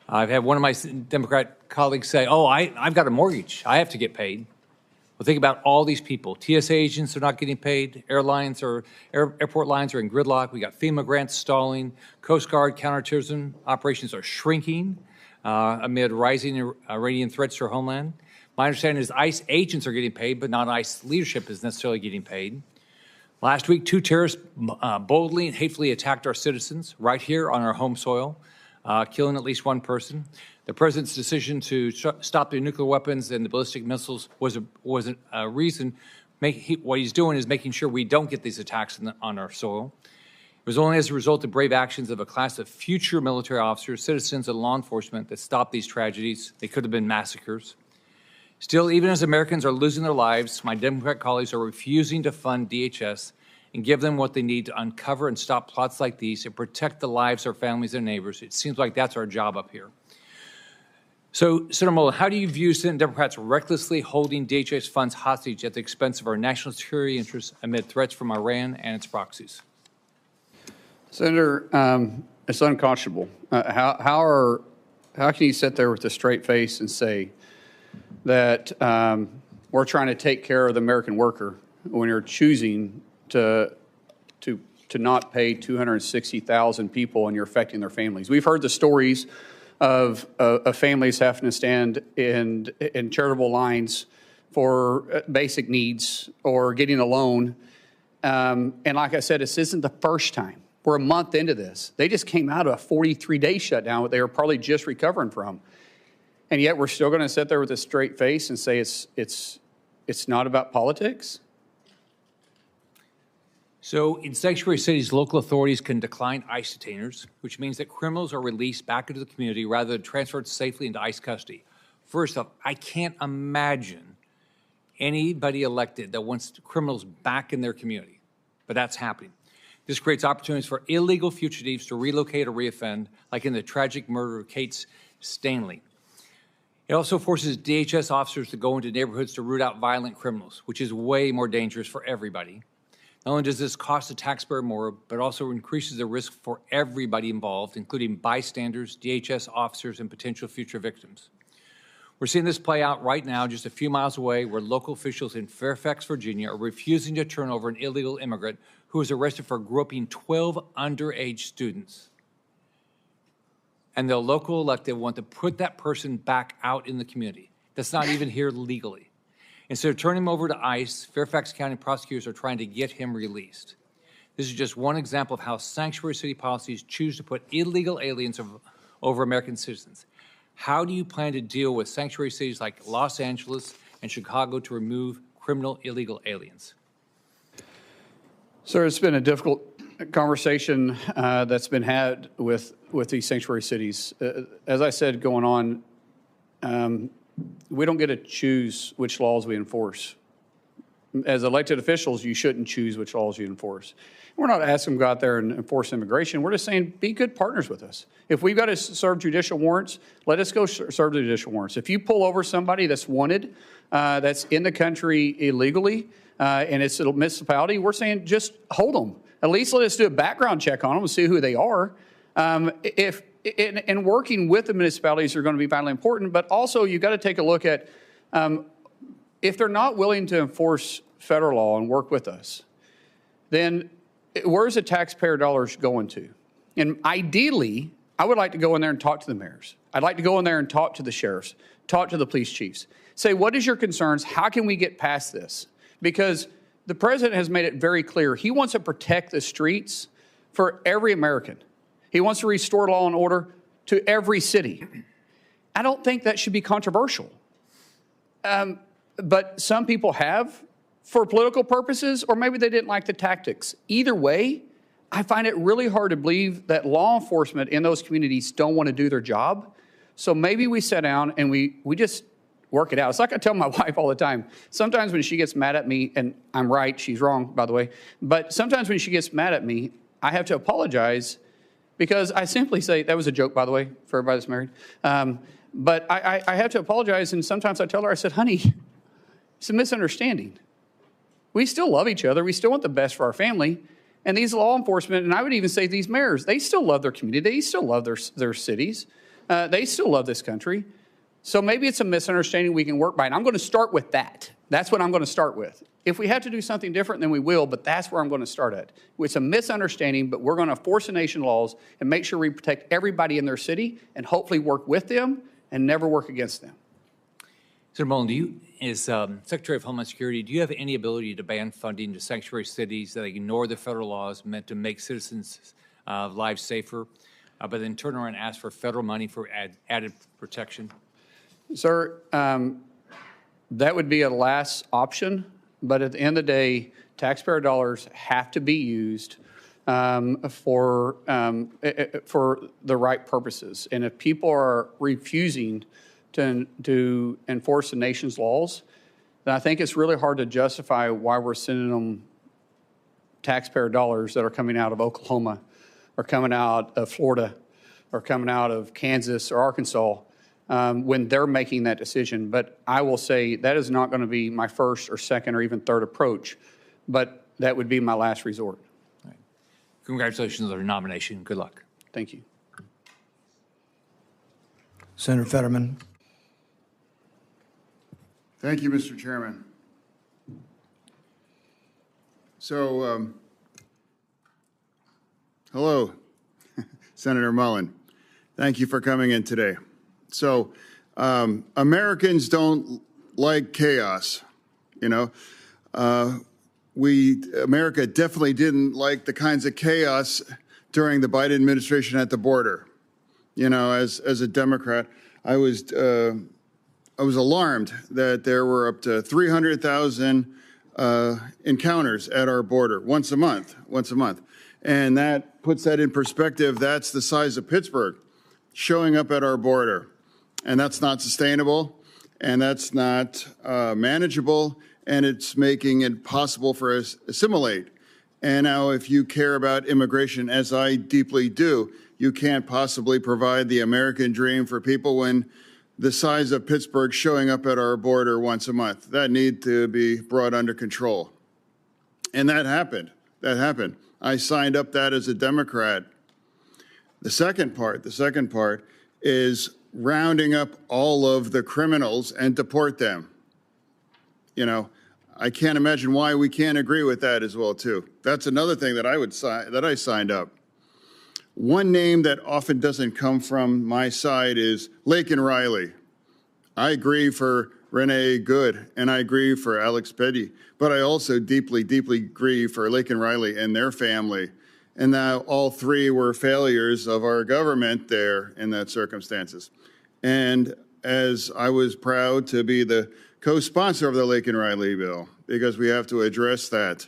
I've had one of my Democrat colleagues say, oh, I've got a mortgage. I have to get paid. Well, think about all these people. TSA agents are not getting paid. Airlines or airport lines are in gridlock. We got FEMA grants stalling. Coast Guard counterterrorism operations are shrinking amid rising Iranian threats to our homeland. My understanding is ICE agents are getting paid, but not ICE leadership is necessarily getting paid. Last week, 2 terrorists boldly and hatefully attacked our citizens right here on our home soil, killing at least 1 person. The President's decision to stop the nuclear weapons and the ballistic missiles was a reason. What he's doing is making sure we don't get these attacks on our soil. It was only as a result of brave actions of a class of future military officers, citizens, and law enforcement that stopped these tragedies. They could have been massacres. Still, even as Americans are losing their lives, my Democrat colleagues are refusing to fund DHS and give them what they need to uncover and stop plots like these and protect the lives of our families and neighbors. It seems like that's our job up here. So, Senator Mullin, how do you view Senate Democrats recklessly holding DHS funds hostage at the expense of our national security interests amid threats from Iran and its proxies? Senator, it's unconscionable. How can you sit there with a straight face and say that we're trying to take care of the American worker when you're choosing to not pay 260,000 people and you're affecting their families? We've heard the stories of families having to stand in charitable lines for basic needs or getting a loan. And like I said, this isn't the first time. We're a month into this. They just came out of a 43-day shutdown that they were probably just recovering from. And yet we're still going to sit there with a straight face and say it's not about politics? So in sanctuary cities, local authorities can decline ICE detainers, which means that criminals are released back into the community rather than transferred safely into ICE custody. First off, I can't imagine anybody elected that wants criminals back in their community, but that's happening. This creates opportunities for illegal fugitives to relocate or reoffend, like in the tragic murder of Kate Stanley. It also forces DHS officers to go into neighborhoods to root out violent criminals, which is way more dangerous for everybody. Not only does this cost the taxpayer more, but also increases the risk for everybody involved, including bystanders, DHS officers, and potential future victims. We're seeing this play out right now just a few miles away, where local officials in Fairfax, Virginia are refusing to turn over an illegal immigrant who was arrested for groping 12 underage students. And the local elected want to put that person back out in the community. That's not even here legally. Instead of turning him over to ICE, Fairfax County prosecutors are trying to get him released. This is just one example of how sanctuary city policies choose to put illegal aliens over American citizens. How do you plan to deal with sanctuary cities like Los Angeles and Chicago to remove criminal illegal aliens? Sir, it's been a difficult conversation that's been had with these sanctuary cities. As I said going on, we don't get to choose which laws we enforce. As elected officials, you shouldn't choose which laws you enforce. We're not asking them to go out there and enforce immigration. We're just saying, be good partners with us. If we've got to serve judicial warrants, let us go serve the judicial warrants. If you pull over somebody that's wanted, that's in the country illegally, and it's a municipality, we're saying just hold them. At least let us do a background check on them and see who they are. and working with the municipalities are going to be vitally important, but also you've got to take a look at if they're not willing to enforce federal law and work with us, then where's the taxpayer dollars going to? And ideally, I would like to go in there and talk to the mayors. I'd like to go in there and talk to the sheriffs, talk to the police chiefs, say, what is your concerns? How can we get past this? Because the president has made it very clear he wants to protect the streets for every American. He wants to restore law and order to every city. I don't think that should be controversial. But some people have for political purposes, or maybe they didn't like the tactics. Either way, I find it really hard to believe that law enforcement in those communities don't want to do their job. So maybe we sit down and we just work it out. It's like I tell my wife all the time. Sometimes when she gets mad at me, and I'm right, she's wrong, by the way, but sometimes when she gets mad at me, I have to apologize because I simply say, that was a joke, by the way, for everybody that's married. But I have to apologize, and sometimes I tell her, I said, honey, it's a misunderstanding. We still love each other. We still want the best for our family. And these law enforcement, and I would even say these mayors, they still love their community. They still love their cities. They still love this country. So maybe it's a misunderstanding we can work by. And I'm going to start with that. That's what I'm going to start with. If we have to do something different, then we will, but that's where I'm going to start at. It's a misunderstanding, but we're going to force the nation laws and make sure we protect everybody in their city and hopefully work with them and never work against them. Senator Mullin, as Secretary of Homeland Security, do you have any ability to ban funding to sanctuary cities that ignore the federal laws meant to make citizens' lives safer, but then turn around and ask for federal money for added protection? Sir, that would be a last option, but at the end of the day, taxpayer dollars have to be used for the right purposes. And if people are refusing to enforce the nation's laws, then I think it's really hard to justify why we're sending them taxpayer dollars that are coming out of Oklahoma or coming out of Florida or coming out of Kansas or Arkansas when they're making that decision. But I will say that is not going to be my first or second or even third approach, but that would be my last resort. Right. Congratulations on your nomination. Good luck. Thank you. Senator Fetterman. Thank you, Mr. Chairman. So, hello, Senator Mullin. Thank you for coming in today. So, Americans don't like chaos, you know. America definitely didn't like the kinds of chaos during the Biden administration at the border. You know, as a Democrat, I was alarmed that there were up to 300,000 encounters at our border once a month. And that puts that in perspective. That's the size of Pittsburgh showing up at our border. And that's not sustainable, and that's not manageable, and it's making it possible for us to assimilate. And now if you care about immigration, as I deeply do, you can't possibly provide the American dream for people when the size of Pittsburgh showing up at our border once a month. That need to be brought under control. And that happened. I signed up that as a Democrat. The second part is rounding up all of the criminals and deport them. You know, I can't imagine why we can't agree with that as well, too. That's another thing that I signed up. One name that often doesn't come from my side is Laken Riley. I agree for Renee Good, and I agree for Alex Petty, but I also deeply, deeply agree for Laken Riley and their family. And now all three were failures of our government there in that circumstances. And as I was proud to be the co-sponsor of the Laken Riley bill, because we have to address that.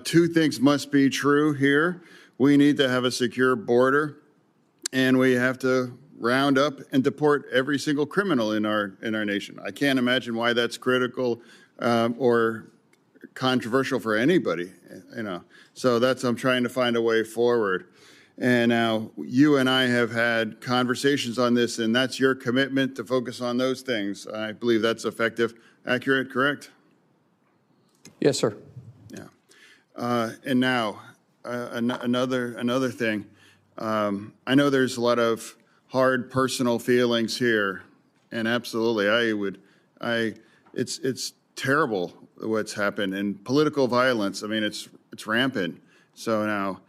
Two things must be true here. We need to have a secure border, and we have to round up and deport every single criminal in our nation. I can't imagine why that's critical or controversial for anybody, you know. So I'm trying to find a way forward. And now you and I have had conversations on this, and that's your commitment to focus on those things. I believe that's effective, accurate, correct? Yes, sir. Yeah. And now another thing. I know there's a lot of hard personal feelings here, and absolutely, it's terrible what's happened, and political violence. I mean, it's rampant. So now,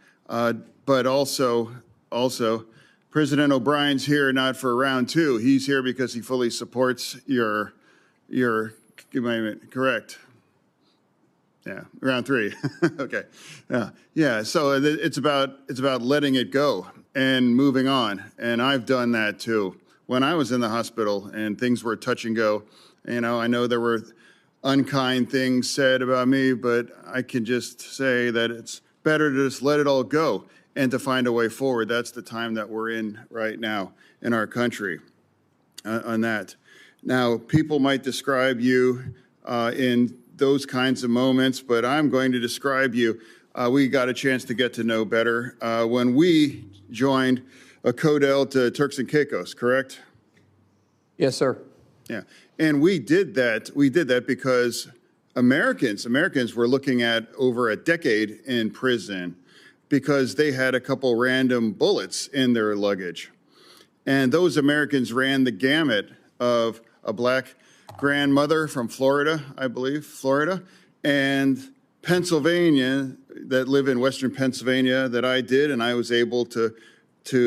but also, President O'Brien's here not for round two. He's here because he fully supports your correct. Yeah, round three. Okay. Yeah. So it's about letting it go and moving on. And I've done that too. When I was in the hospital and things were touch and go, I know there were unkind things said about me, but I can just say that it's better to just let it all go and to find a way forward. That's the time that we're in right now in our country on that. Now, people might describe you in those kinds of moments, but I'm going to describe you. We got a chance to get to know better when we joined a Codel to Turks and Caicos, correct? Yes, sir. Yeah, and we did that. We did that because Americans were looking at over a decade in prison because they had a couple random bullets in their luggage. And those Americans ran the gamut of a black grandmother from Florida, I believe, and Pennsylvania, that live in Western Pennsylvania, that I did, and I was able to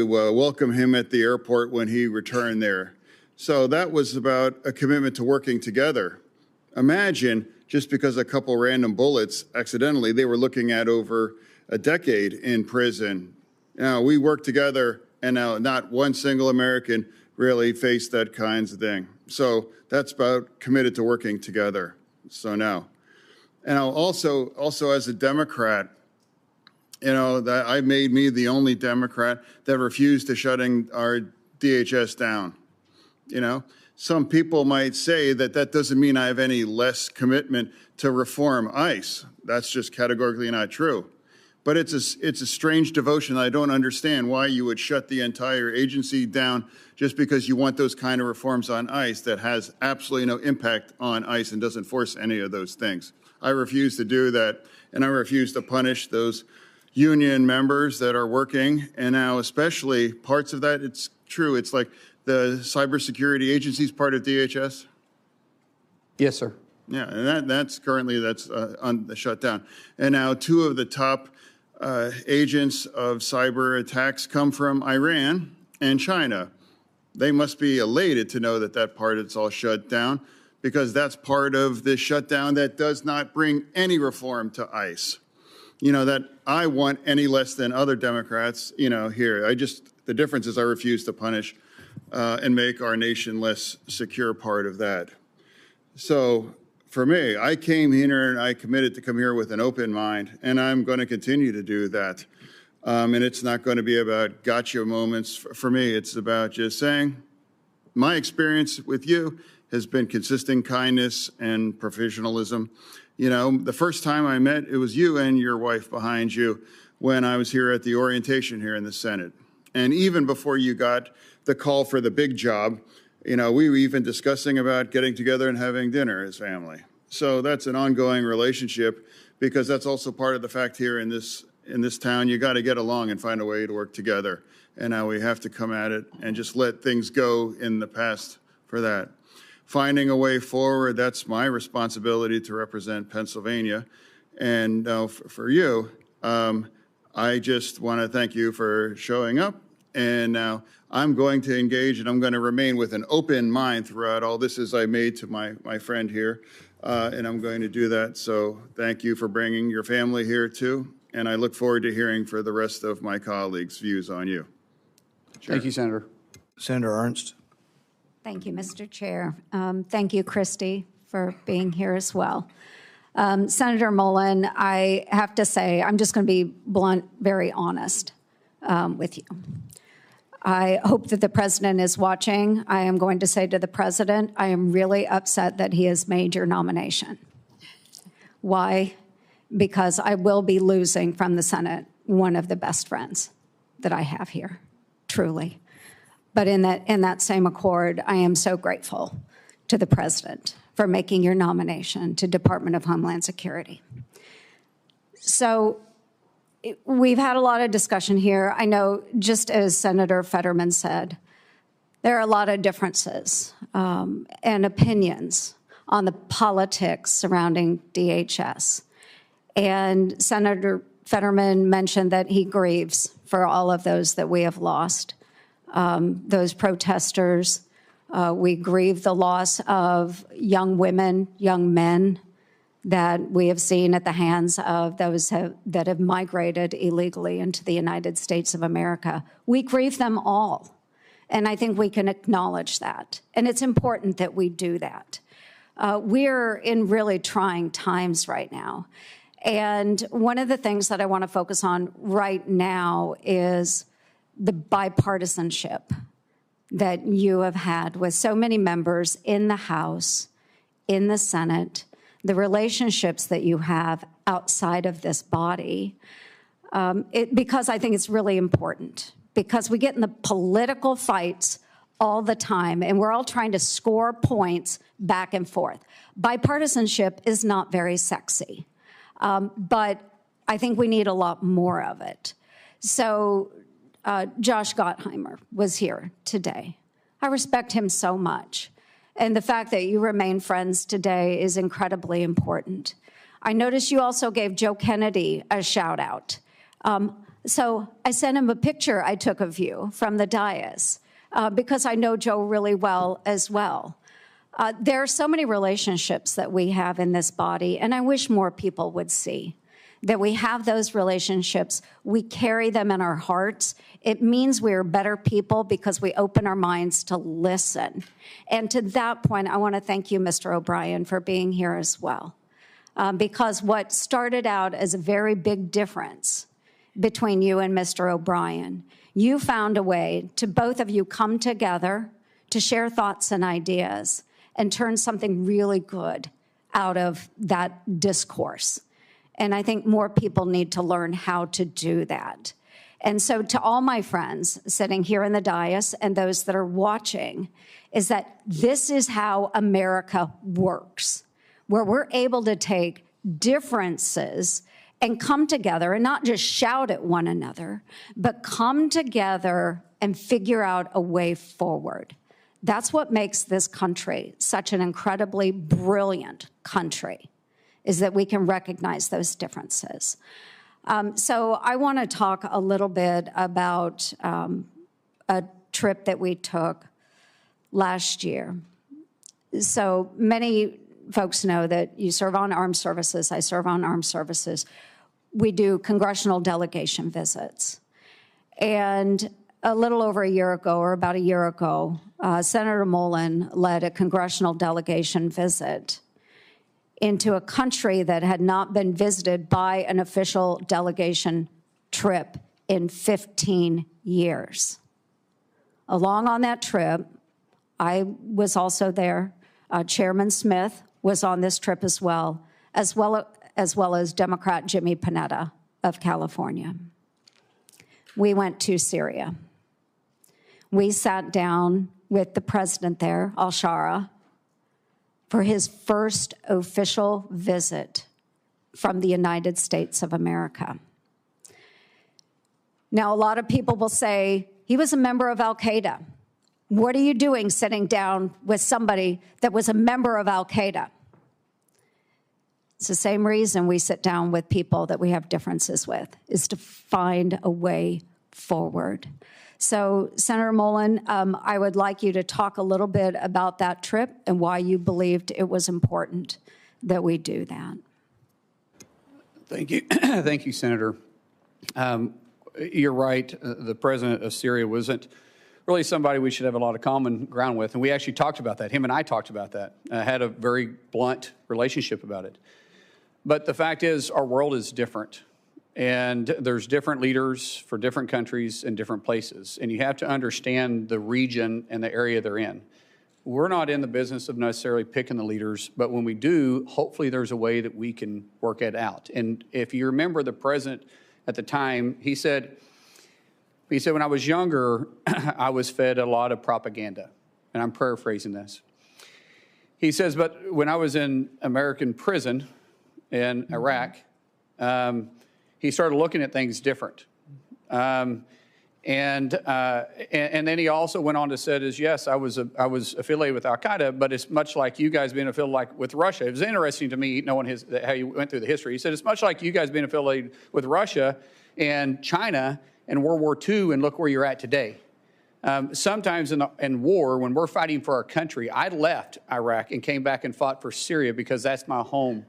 welcome him at the airport when he returned there. So that was about a commitment to working together. Imagine, just because a couple random bullets accidentally, they were looking at over a decade in prison. Now, we worked together, and now not one single American really faced that kinds of thing. So that's about committed to working together. So now, and also as a Democrat, that I made me the only Democrat that refused to shutting our DHS down. Some people might say that doesn't mean I have any less commitment to reform ICE. That's just categorically not true. But it's a strange devotion. I don't understand why you would shut the entire agency down just because you want those kind of reforms on ICE that has absolutely no impact on ICE and doesn't force any of those things. I refuse to do that, and I refuse to punish those union members that are working. And now especially parts of that, it's true. It's like the cybersecurity agency is part of DHS? Yes, sir. Yeah, and that's currently on the shutdown. And now 2 of the top agents of cyber attacks come from Iran and China. They must be elated to know that part is all shut down, because that's part of this shutdown that does not bring any reform to ICE. That I want any less than other Democrats, here. The difference is I refuse to punish and make our nation less secure part of that. So for me, I came here and I committed to come here with an open mind, and I'm going to continue to do that. And it's not going to be about gotcha moments. For me, it's about just saying my experience with you has been consistent kindness and professionalism. The first time I met, it was you and your wife behind you when I was here at the orientation here in the Senate. And even before you got the call for the big job, we were even discussing about getting together and having dinner as family. So that's an ongoing relationship, because that's also part of the fact here in this town. You got to get along and find a way to work together. And now we have to come at it and just let things go in the past for that. Finding a way forward, that's my responsibility to represent Pennsylvania. And for you, I just want to thank you for showing up. And now I'm going to engage, and I'm going to remain with an open mind throughout all this, as I made to my friend here. And I'm going to do that. So thank you for bringing your family here too. And I look forward to hearing for the rest of my colleagues' views on you. Thank you, Senator. Senator Ernst. Thank you, Mr. Chair. Thank you, Christy, for being here as well. Senator Mullin, I have to say, I'm just going to be blunt, very honest with you. I hope that the president is watching. I am going to say to the president, I am really upset that he has made your nomination. Why? Because I will be losing from the Senate one of the best friends that I have here, truly. But in that same accord, I am so grateful to the president for making your nomination to Department of Homeland Security. So we've had a lot of discussion here. I know, just as Senator Fetterman said, there are a lot of differences and opinions on the politics surrounding DHS. And Senator Fetterman mentioned that he grieves for all of those that we have lost, those protesters. We grieve the loss of young women, young men that we have seen at the hands of those that have migrated illegally into the United States of America. We grieve them all. And I think we can acknowledge that. And it's important that we do that. We're in really trying times right now. And one of the things that I want to focus on right now is the bipartisanship that you have had with so many members in the House, in the Senate, the relationships that you have outside of this body, because I think it's really important, because we get in the political fights all the time, and we're all trying to score points back and forth. Bipartisanship is not very sexy, but I think we need a lot more of it. So Josh Gottheimer was here today. I respect him so much. And the fact that you remain friends today is incredibly important. I noticed you also gave Joe Kennedy a shout out. So I sent him a picture I took of you from the dais because I know Joe really well as well. There are so many relationships that we have in this body, and I wish more people would see that we have those relationships. We carry them in our hearts. It means we're better people because we open our minds to listen. And to that point, I want to thank you, Mr. O'Brien, for being here as well. Because what started out as a very big difference between you and Mr. O'Brien, you found a way to both of you come together to share thoughts and ideas and turn something really good out of that discourse. And I think more people need to learn how to do that. And so to all my friends sitting here in the dais and those that are watching, is that this is how America works, where we're able to take differences and come together and not just shout at one another, but come together and figure out a way forward. That's what makes this country such an incredibly brilliant country, is that we can recognize those differences. So I want to talk a little bit about a trip that we took last year. So many folks know that you serve on armed services. I serve on armed services. We do congressional delegation visits. And a little over a year ago, or about a year ago, Senator Mullin led a congressional delegation visit into a country that had not been visited by an official delegation trip in 15 years. Along on that trip, I was also there. Chairman Smith was on this trip as well as Democrat Jimmy Panetta of California. We went to Syria. We sat down with the president there, al-Shara, for his first official visit from the United States of America. Now, a lot of people will say, he was a member of al-Qaeda. What are you doing sitting down with somebody that was a member of al-Qaeda? It's the same reason we sit down with people that we have differences with, is to find a way forward. So, Senator Mullin, I would like you to talk a little bit about that trip and why you believed it was important that we do that. Thank you. Thank you, Senator. You're right. The president of Syria wasn't really somebody we should have a lot of common ground with. And we actually talked about that. Him and I talked about that. Had a very blunt relationship about it. But the fact is, our world is different. And there's different leaders for different countries and different places. And you have to understand the region and the area they're in. We're not in the business of necessarily picking the leaders, but when we do, hopefully there's a way that we can work it out. And if you remember the president at the time, he said, when I was younger, I was fed a lot of propaganda. And I'm paraphrasing this. He says, but when I was in American prison in Iraq, He started looking at things different. And then he also went on to say, yes, I was affiliated with Al-Qaeda, but it's much like you guys being affiliated with Russia. It was interesting to me knowing how you went through the history. He said, it's much like you guys being affiliated with Russia and China and World War II, and look where you're at today. Sometimes in war, when we're fighting for our country, I left Iraq and came back and fought for Syria because that's my home.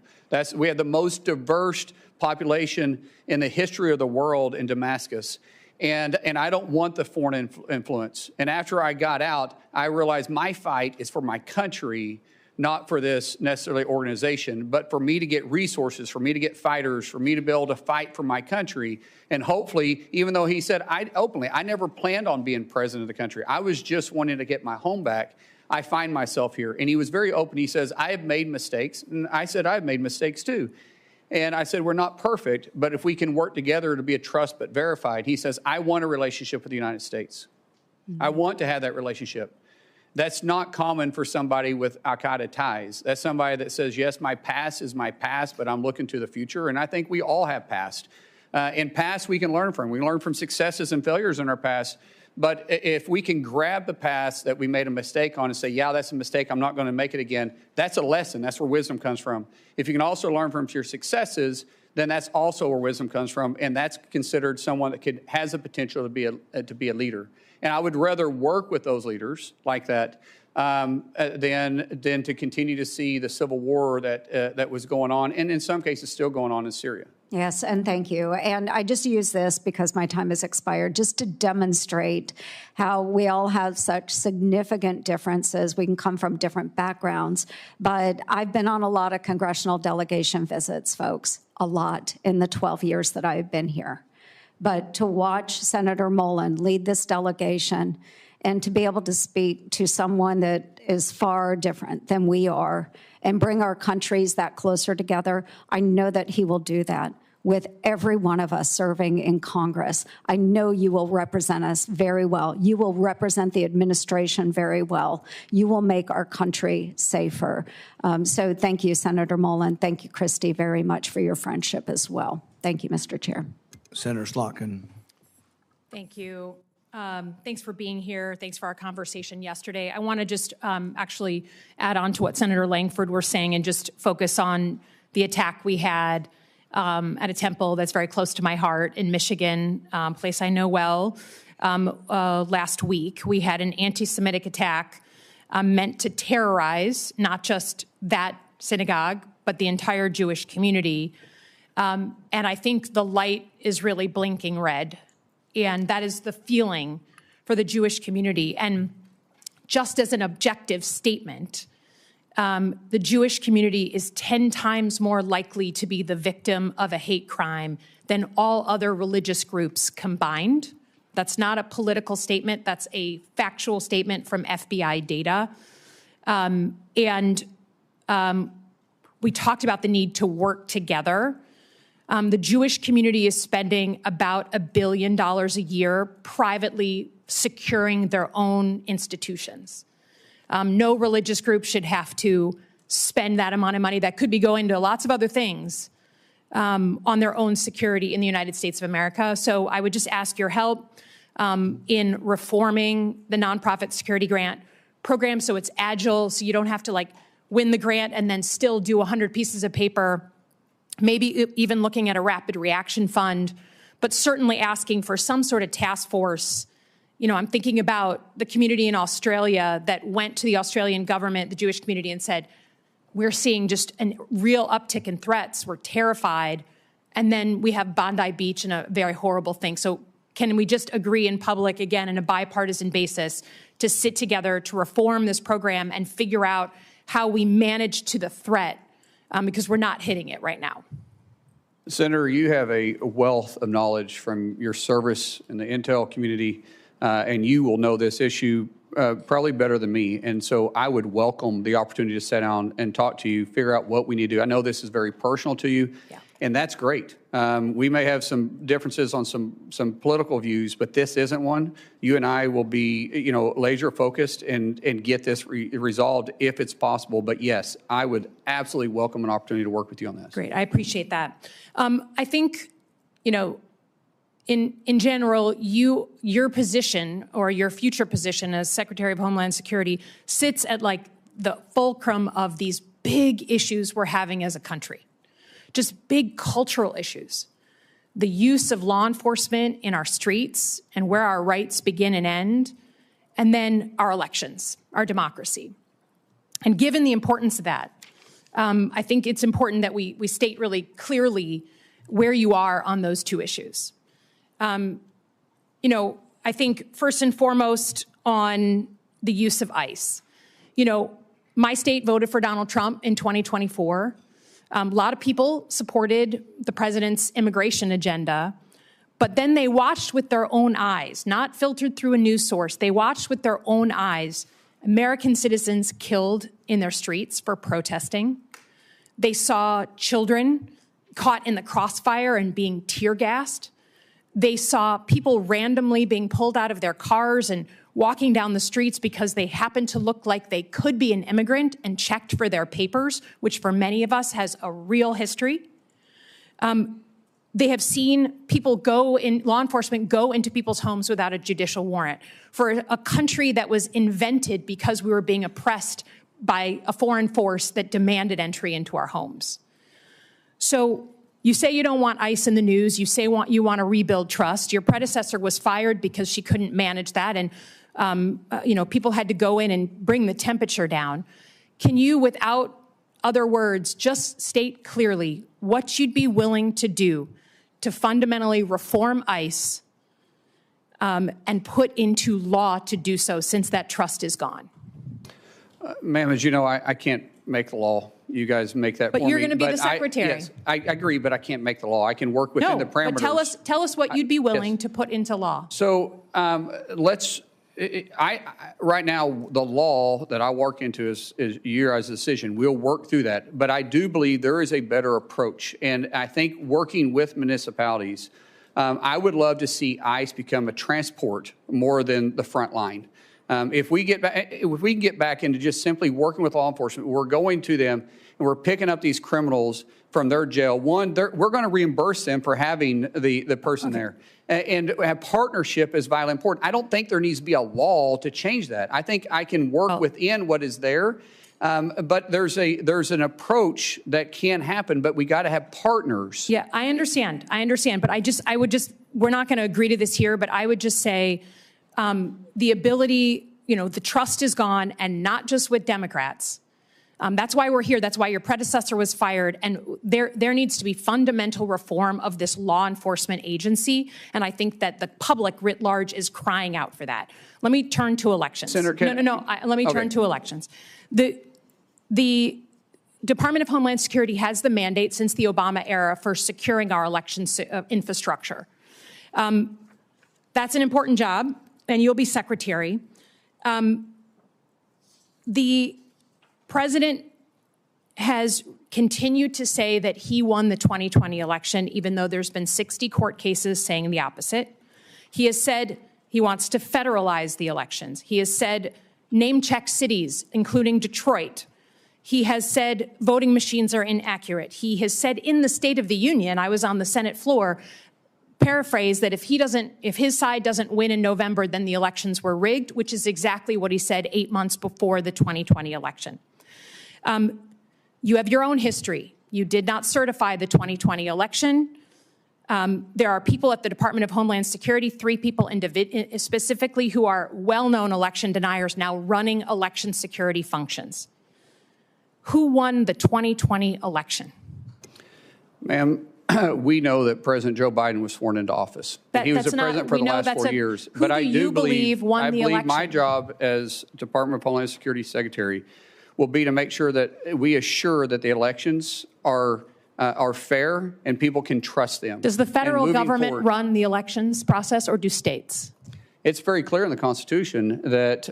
We have the most diverse population in the history of the world in Damascus. And I don't want the foreign influence. And after I got out, I realized my fight is for my country, not for this necessarily organization, but for me to get resources, for me to get fighters, for me to be able to fight for my country. And hopefully, even though he said I never planned on being president of the country. I was just wanting to get my home back. I find myself here. And he was very open. He says, I have made mistakes. And I said, I've made mistakes too. And I said, we're not perfect, but if we can work together to be a trust but verified. He says, I want a relationship with the United States. Mm-hmm. I want to have that relationship. That's not common for somebody with Al-Qaeda ties. That's somebody that says, yes, my past is my past, but I'm looking to the future. And I think we all have past. In past, we can learn from. We learn from successes and failures in our past. But if we can grab the past that we made a mistake on and say, yeah, that's a mistake, I'm not going to make it again, that's a lesson. That's where wisdom comes from. If you can also learn from your successes, then that's also where wisdom comes from, and that's considered someone that has the potential to be a leader. And I would rather work with those leaders like that than to continue to see the civil war that was going on, and in some cases still going on in Syria. Yes, and thank you. And I just use this because my time has expired, just to demonstrate how we all have such significant differences. We can come from different backgrounds, but I've been on a lot of congressional delegation visits, folks, a lot in the 12 years that I've been here. But to watch Senator Mullin lead this delegation and to be able to speak to someone that is far different than we are and bring our countries that closer together, I know that he will do that with every one of us serving in Congress. I know you will represent us very well. You will represent the administration very well. You will make our country safer. So thank you, Senator Mullin. Thank you, Christy, very much for your friendship as well. Thank you, Mr. Chair. Senator Slotkin. Thank you. Thanks for being here. Thanks for our conversation yesterday. I want to just actually add on to what Senator Langford was saying and just focus on the attack we had at a temple that's very close to my heart in Michigan, place I know well. Last week, we had an anti-Semitic attack meant to terrorize not just that synagogue, but the entire Jewish community. And I think the light is really blinking red. And that is the feeling for the Jewish community. And just as an objective statement, the Jewish community is 10 times more likely to be the victim of a hate crime than all other religious groups combined. That's not a political statement. That's a factual statement from FBI data. We talked about the need to work together. The Jewish community is spending about $1 billion a year privately securing their own institutions. No religious group should have to spend that amount of money that could be going to lots of other things on their own security in the United States of America. So I would just ask your help in reforming the nonprofit security grant program so it's agile, so you don't have to win the grant and then still do 100 pieces of paper, maybe even looking at a rapid reaction fund, but certainly asking for some sort of task force. I'm thinking about the community in Australia that went to the Australian government, the Jewish community, and said, we're seeing just a real uptick in threats. We're terrified. And then we have Bondi Beach and a very horrible thing. So can we just agree in public, again, on a bipartisan basis, to sit together to reform this program and figure out how we manage to the threat, because we're not hitting it right now? Senator, you have a wealth of knowledge from your service in the intel community, and you will know this issue probably better than me. And so I would welcome the opportunity to sit down and talk to you, figure out what we need to do. I know this is very personal to you, and that's great. We may have some differences on some political views, but this isn't one. You and I will be, laser focused and get this resolved if it's possible. But yes, I would absolutely welcome an opportunity to work with you on this. Great, I appreciate that. I think, in general, your position or your future position as Secretary of Homeland Security sits at like the fulcrum of these big issues we're having as a country, just big cultural issues. The use of law enforcement in our streets and where our rights begin and end, and then our elections, our democracy. And given the importance of that, I think it's important that we state really clearly where you are on those two issues. I think first and foremost on the use of ICE. My state voted for Donald Trump in 2024. A lot of people supported the president's immigration agenda, but then they watched with their own eyes, not filtered through a news source. They watched with their own eyes American citizens killed in their streets for protesting. They saw children caught in the crossfire and being tear gassed. They saw people randomly being pulled out of their cars and walking down the streets because they happened to look like they could be an immigrant and checked for their papers, which for many of us has a real history. They have seen law enforcement go into people's homes without a judicial warrant for a country that was invented because we were being oppressed by a foreign force that demanded entry into our homes. So you say you don't want ICE in the news. You say you want to rebuild trust. Your predecessor was fired because she couldn't manage that, and people had to go in and bring the temperature down. Can you, without other words, just state clearly what you'd be willing to do to fundamentally reform ICE and put into law to do so, since that trust is gone? Ma'am, as you know, I can't make the law. You guys make that for me. But you're going to be the secretary. Yes, I agree, but I can't make the law. I can work within the parameters. But tell us what you'd be willing to put into law. So right now, the law that I work into is your guys' decision. We'll work through that. But I do believe there is a better approach. And I think working with municipalities, I would love to see ICE become a transport more than the front line. If we can get back into just simply working with law enforcement, we're going to them and we're picking up these criminals from their jail. One, we're going to reimburse them for having the person there. And have partnership is vitally important. I don't think there needs to be a law to change that. I think I can work within what is there. But there's an approach that can happen, but we got to have partners. Yeah, I understand. But we're not going to agree to this here, but I would just say the ability, the trust is gone, and not just with Democrats. That's why we're here. That's why your predecessor was fired. And there needs to be fundamental reform of this law enforcement agency. And I think that the public writ large is crying out for that. Let me turn to elections. Senator, let me turn to elections. The Department of Homeland Security has the mandate since the Obama era for securing our election infrastructure. That's an important job, and you'll be secretary. The president has continued to say that he won the 2020 election, even though there's been 60 court cases saying the opposite. He has said he wants to federalize the elections. He has said name-check cities, including Detroit. He has said voting machines are inaccurate. He has said in the State of the Union, I was on the Senate floor, paraphrase that if his side doesn't win in November, then the elections were rigged, which is exactly what he said 8 months before the 2020 election. You have your own history. You did not certify the 2020 election. There are people at the Department of Homeland Security, 3 people specifically, who are well-known election deniers now running election security functions. Who won the 2020 election? Ma'am, we know that President Joe Biden was sworn into office. He was the president for the last 4 years. But I do believe my job as Department of Homeland Security Secretary will be to make sure that we assure that the elections are fair and people can trust them. Does the federal government run the elections process, or do states? It's very clear in the Constitution that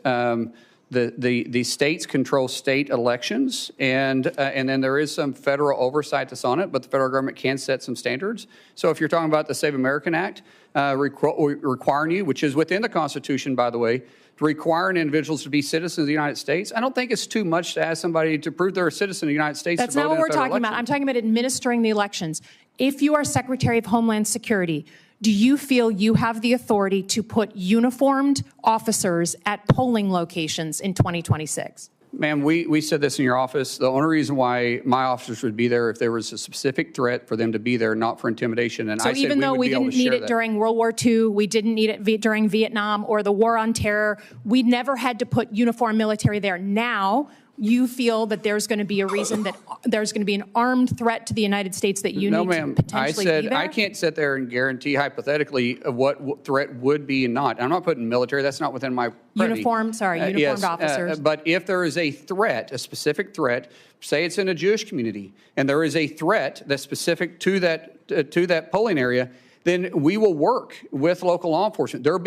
The states control state elections, and then there is some federal oversight that's on it, but the federal government can set some standards. So if you're talking about the Save American Act, requiring you, which is within the Constitution, by the way, requiring individuals to be citizens of the United States, I don't think it's too much to ask somebody to prove they're a citizen of the United States. That's to vote not what in a we're federal talking about. election. I'm talking about administering the elections. If you are Secretary of Homeland Security, do you feel you have the authority to put uniformed officers at polling locations in 2026? Ma'am, we said this in your office. The only reason why my officers would be there if there was a specific threat for them to be there, not for intimidation. And So I said even though we would be able didn't to need share it that. during World War II, we didn't need it during Vietnam or the War on Terror, we never had to put uniformed military there. Now, you feel that there's going to be a reason that there's going to be an armed threat to the United States that you No, need to ma'am. potentially be there? I can't sit there and guarantee hypothetically of what threat would be and not. I'm not putting military. That's not within my purview. Uniformed Yes, officers. but if there is a threat, a specific threat, say it's in a Jewish community, and there is a threat that's specific to that polling area, then we will work with local law enforcement. There'll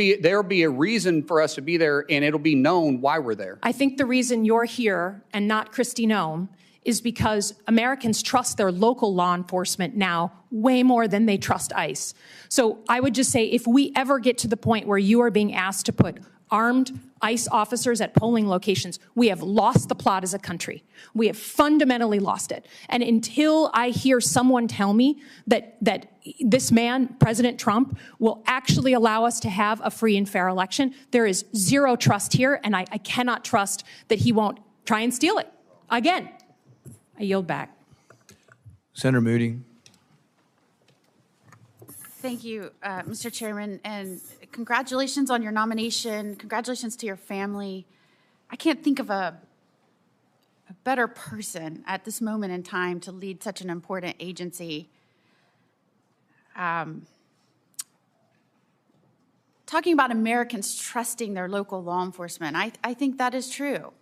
be a reason for us to be there, and it'll be known why we're there. I think the reason you're here and not Kristi Noem is because Americans trust their local law enforcement now way more than they trust ICE. So I would just say if we ever get to the point where you are being asked to put armed ICE officers at polling locations, we have lost the plot as a country. We have fundamentally lost it. And until I hear someone tell me that this man, President Trump, will actually allow us to have a free and fair election, there is zero trust here, and I cannot trust that he won't try and steal it. Again, I yield back. Senator Moody. Thank you, Mr. Chairman, and congratulations on your nomination. Congratulations to your family. I can't think of a better person at this moment in time to lead such an important agency. Talking about Americans trusting their local law enforcement, I think that is true.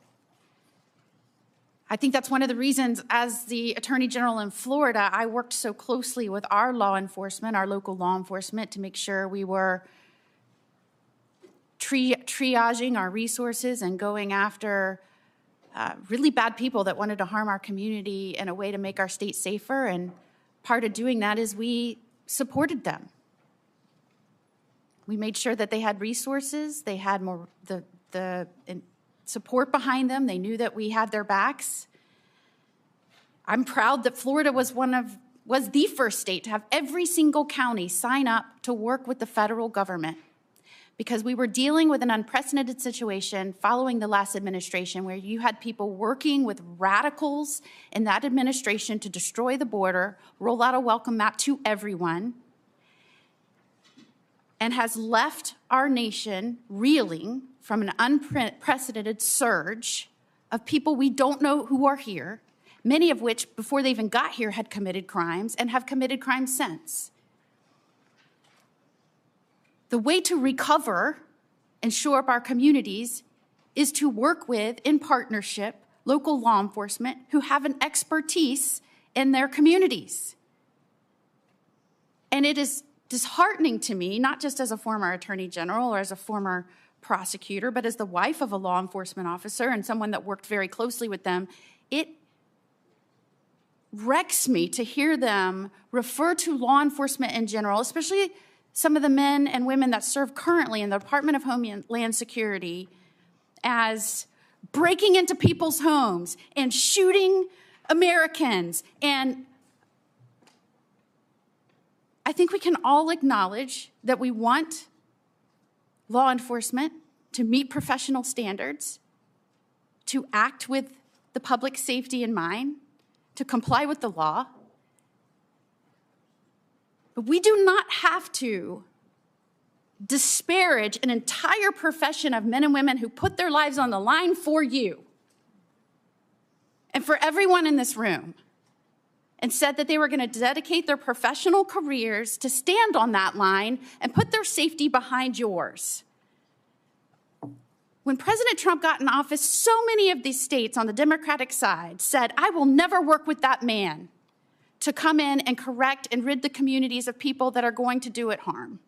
I think that's one of the reasons, as the Attorney General in Florida, I worked so closely with our law enforcement, our local law enforcement, to make sure we were triaging our resources and going after really bad people that wanted to harm our community in a way to make our state safer. And part of doing that is we supported them. We made sure that they had resources, they had more the support behind them. They knew that we had their backs. I'm proud that Florida was the first state to have every single county sign up to work with the federal government, because we were dealing with an unprecedented situation following the last administration where you had people working with radicals in that administration to destroy the border, roll out a welcome mat to everyone, and has left our nation reeling from an unprecedented surge of people we don't know who are here, many of which, before they even got here, had committed crimes and have committed crimes since. The way to recover and shore up our communities is to work with, in partnership, local law enforcement who have an expertise in their communities. And it is disheartening to me, not just as a former attorney general or as a former prosecutor, but as the wife of a law enforcement officer and someone that worked very closely with them, it wrecks me to hear them refer to law enforcement in general, especially some of the men and women that serve currently in the Department of Homeland Security, as breaking into people's homes and shooting Americans. And I think we can all acknowledge that we want law enforcement to meet professional standards, to act with the public safety in mind, to comply with the law. But we do not have to disparage an entire profession of men and women who put their lives on the line for you and for everyone in this room, and said that they were going to dedicate their professional careers to stand on that line and put their safety behind yours. When President Trump got in office, so many of these states on the Democratic side said, I will never work with that man to come in and correct and rid the communities of people that are going to do it harm.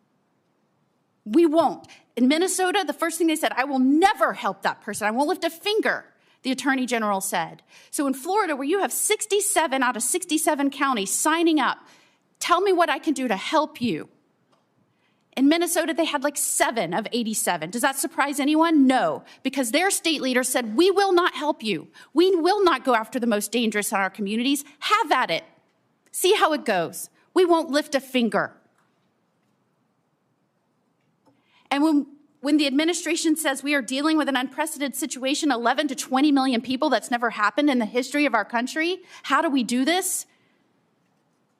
We won't. In Minnesota, the first thing they said, I will never help that person. I won't lift a finger, the Attorney General said. So in Florida, where you have 67 out of 67 counties signing up, tell me what I can do to help you. In Minnesota, they had like 7 of 87. Does that surprise anyone? No, because their state leader said, we will not help you. We will not go after the most dangerous in our communities. Have at it. See how it goes. We won't lift a finger. And when the administration says we are dealing with an unprecedented situation, 11 to 20 million people, that's never happened in the history of our country, how do we do this?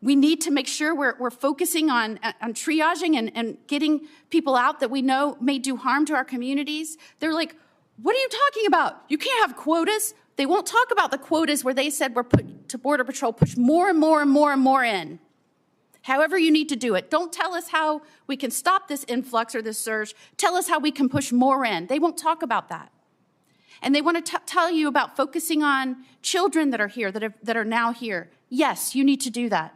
We need to make sure we're focusing on triaging and getting people out that we know may do harm to our communities. They're like, what are you talking about? You can't have quotas. They won't talk about the quotas where they said we're put to Border Patrol, push more and more and more and more in. However you need to do it. Don't tell us how we can stop this influx or this surge. Tell us how we can push more in. They won't talk about that. And they want to tell you about focusing on children that are here, that are now here. Yes, you need to do that.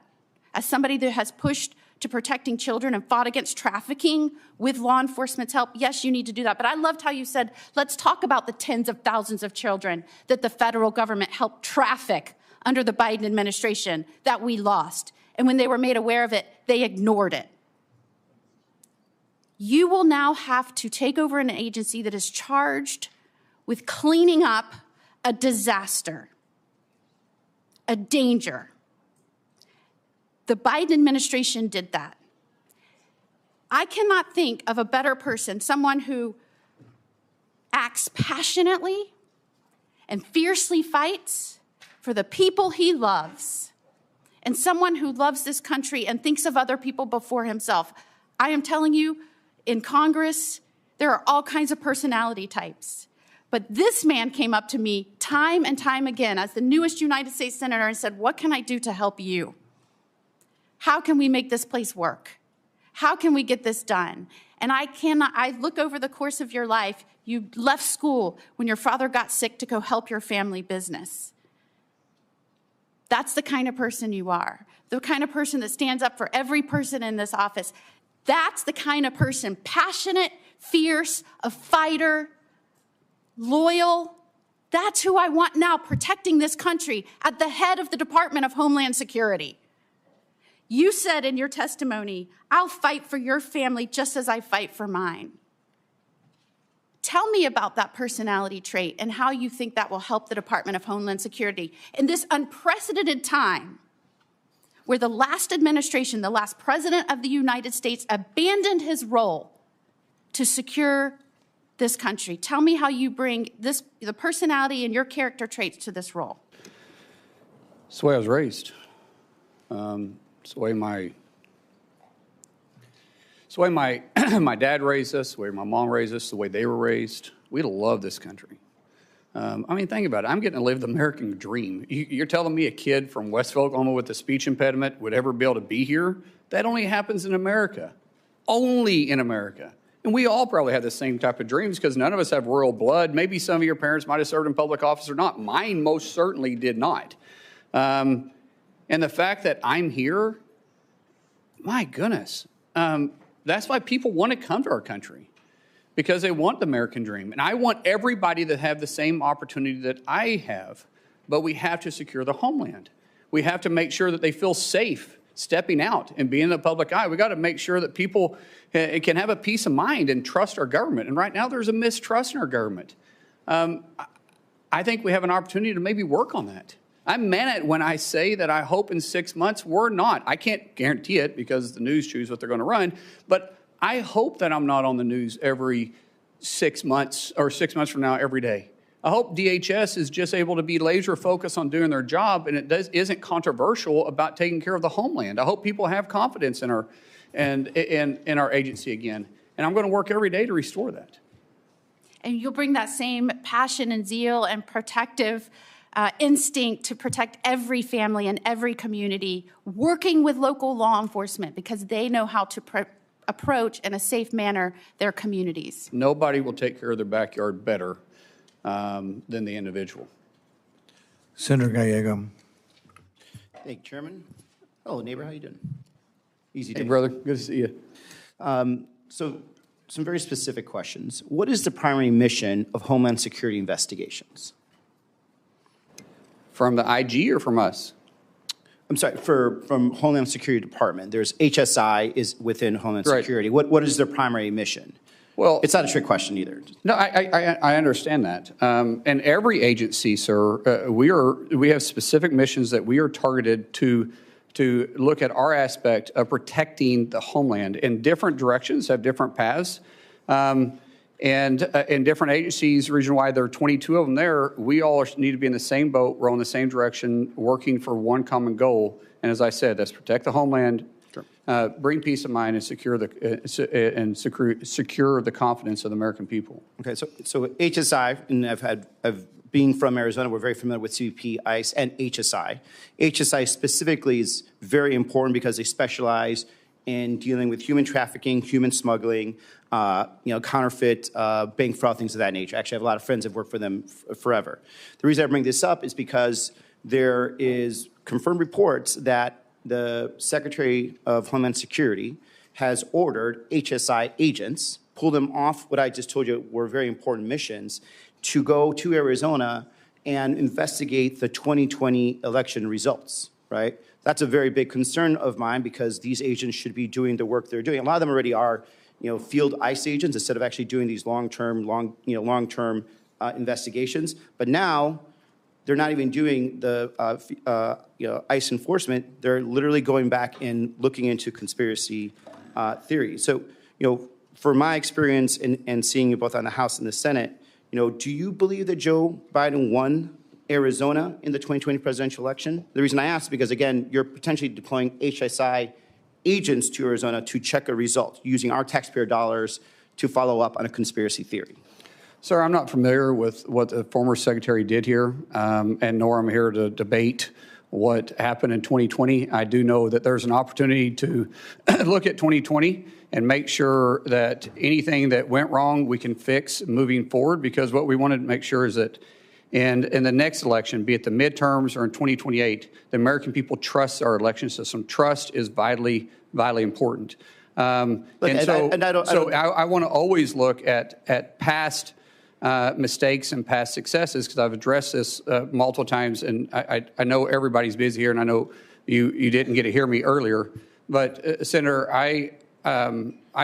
As somebody that has pushed to protecting children and fought against trafficking with law enforcement's help, yes, you need to do that. But I loved how you said, let's talk about the tens of thousands of children that the federal government helped traffic under the Biden administration that we lost. And when they were made aware of it, they ignored it. You will now have to take over an agency that is charged with cleaning up a disaster, a danger. The Biden administration did that. I cannot think of a better person, someone who acts passionately and fiercely fights for the people he loves, and someone who loves this country and thinks of other people before himself. I am telling you, in Congress, there are all kinds of personality types. But this man came up to me time and time again as the newest United States Senator and said, what can I do to help you? How can we make this place work? How can we get this done? And I look over the course of your life, you left school when your father got sick to go help your family business. That's the kind of person you are. The kind of person that stands up for every person in this office. That's the kind of person, passionate, fierce, a fighter, loyal. That's who I want now protecting this country at the head of the Department of Homeland Security. You said in your testimony, I'll fight for your family just as I fight for mine. Tell me about that personality trait and how you think that will help the Department of Homeland Security in this unprecedented time where the last administration, the last president of the United States abandoned his role to secure this country. Tell me how you bring the personality and your character traits to this role. It's the way I was raised. It's the way my my dad raised us, the way my mom raised us, the way they were raised. We love this country. Think about it. I'm getting to live the American dream. You're telling me a kid from West Oklahoma with a speech impediment would ever be able to be here? That only happens in America. Only in America. And we all probably have the same type of dreams because none of us have royal blood. Maybe some of your parents might have served in public office or not. Mine most certainly did not. And the fact that I'm here, my goodness. That's why people want to come to our country, because they want the American dream. And I want everybody to have the same opportunity that I have, but we have to secure the homeland. We have to make sure that they feel safe stepping out and being in the public eye. We got to make sure that people can have a peace of mind and trust our government. And right now there's a mistrust in our government. I think we have an opportunity to maybe work on that. I meant it when I say that I hope in 6 months we're not. I can't guarantee it because the news choose what they're going to run, but I hope that I'm not on the news every 6 months or 6 months from now every day. I hope DHS is just able to be laser focused on doing their job and isn't controversial about taking care of the homeland. I hope people have confidence in our agency again, and I'm going to work every day to restore that. And you'll bring that same passion and zeal and protective instinct to protect every family and every community, working with local law enforcement because they know how to approach in a safe manner their communities. Nobody will take care of their backyard better than the individual. Senator Gallego. Thank you, Chairman. Hello, neighbor. How you doing? Easy day. Hey, brother. Good to see you. So some very specific questions. What is the primary mission of Homeland Security investigations? From the IG or from us? I'm sorry, from Homeland Security Department. There's HSI is within Homeland Right. Security. What is their primary mission? Well, it's not a trick question either. No, I understand that. And every agency, sir, we have specific missions that we are targeted to look at our aspect of protecting the homeland. And different directions have different paths. And in different agencies, region-wide, there are 22 of them there. We all need to be in the same boat, row in the same direction, working for one common goal. And as I said, that's protect the homeland, bring peace of mind, and secure the confidence of the American people. Okay, so HSI, and I've being from Arizona, we're very familiar with CBP, ICE, and HSI. HSI specifically is very important because they specialize in dealing with human trafficking, human smuggling, counterfeit, bank fraud, things of that nature. Actually, I have a lot of friends that have worked for them forever. The reason I bring this up is because there is confirmed reports that the Secretary of Homeland Security has ordered HSI agents, pull them off what I just told you were very important missions, to go to Arizona and investigate the 2020 election results, right? That's a very big concern of mine because these agents should be doing the work they're doing. A lot of them already are, field ICE agents instead of actually doing these long-term investigations. But now they're not even doing the ICE enforcement. They're literally going back and looking into conspiracy theories. So, for my experience and seeing you both on the House and the Senate, do you believe that Joe Biden won Arizona in the 2020 presidential election? The reason I ask is because, again, you're potentially deploying HSI agents to Arizona to check a result using our taxpayer dollars to follow up on a conspiracy theory. Sir, I'm not familiar with what the former secretary did here, and nor I'm here to debate what happened in 2020. I do know that there's an opportunity to look at 2020 and make sure that anything that went wrong we can fix moving forward, because what we wanted to make sure is that in the next election, be it the midterms or in 2028, the American people trust our election system. Trust is vitally important. I want to always look at past mistakes and past successes, because I've addressed this multiple times, and I know everybody's busy here, and I know you didn't get to hear me earlier. But Senator, I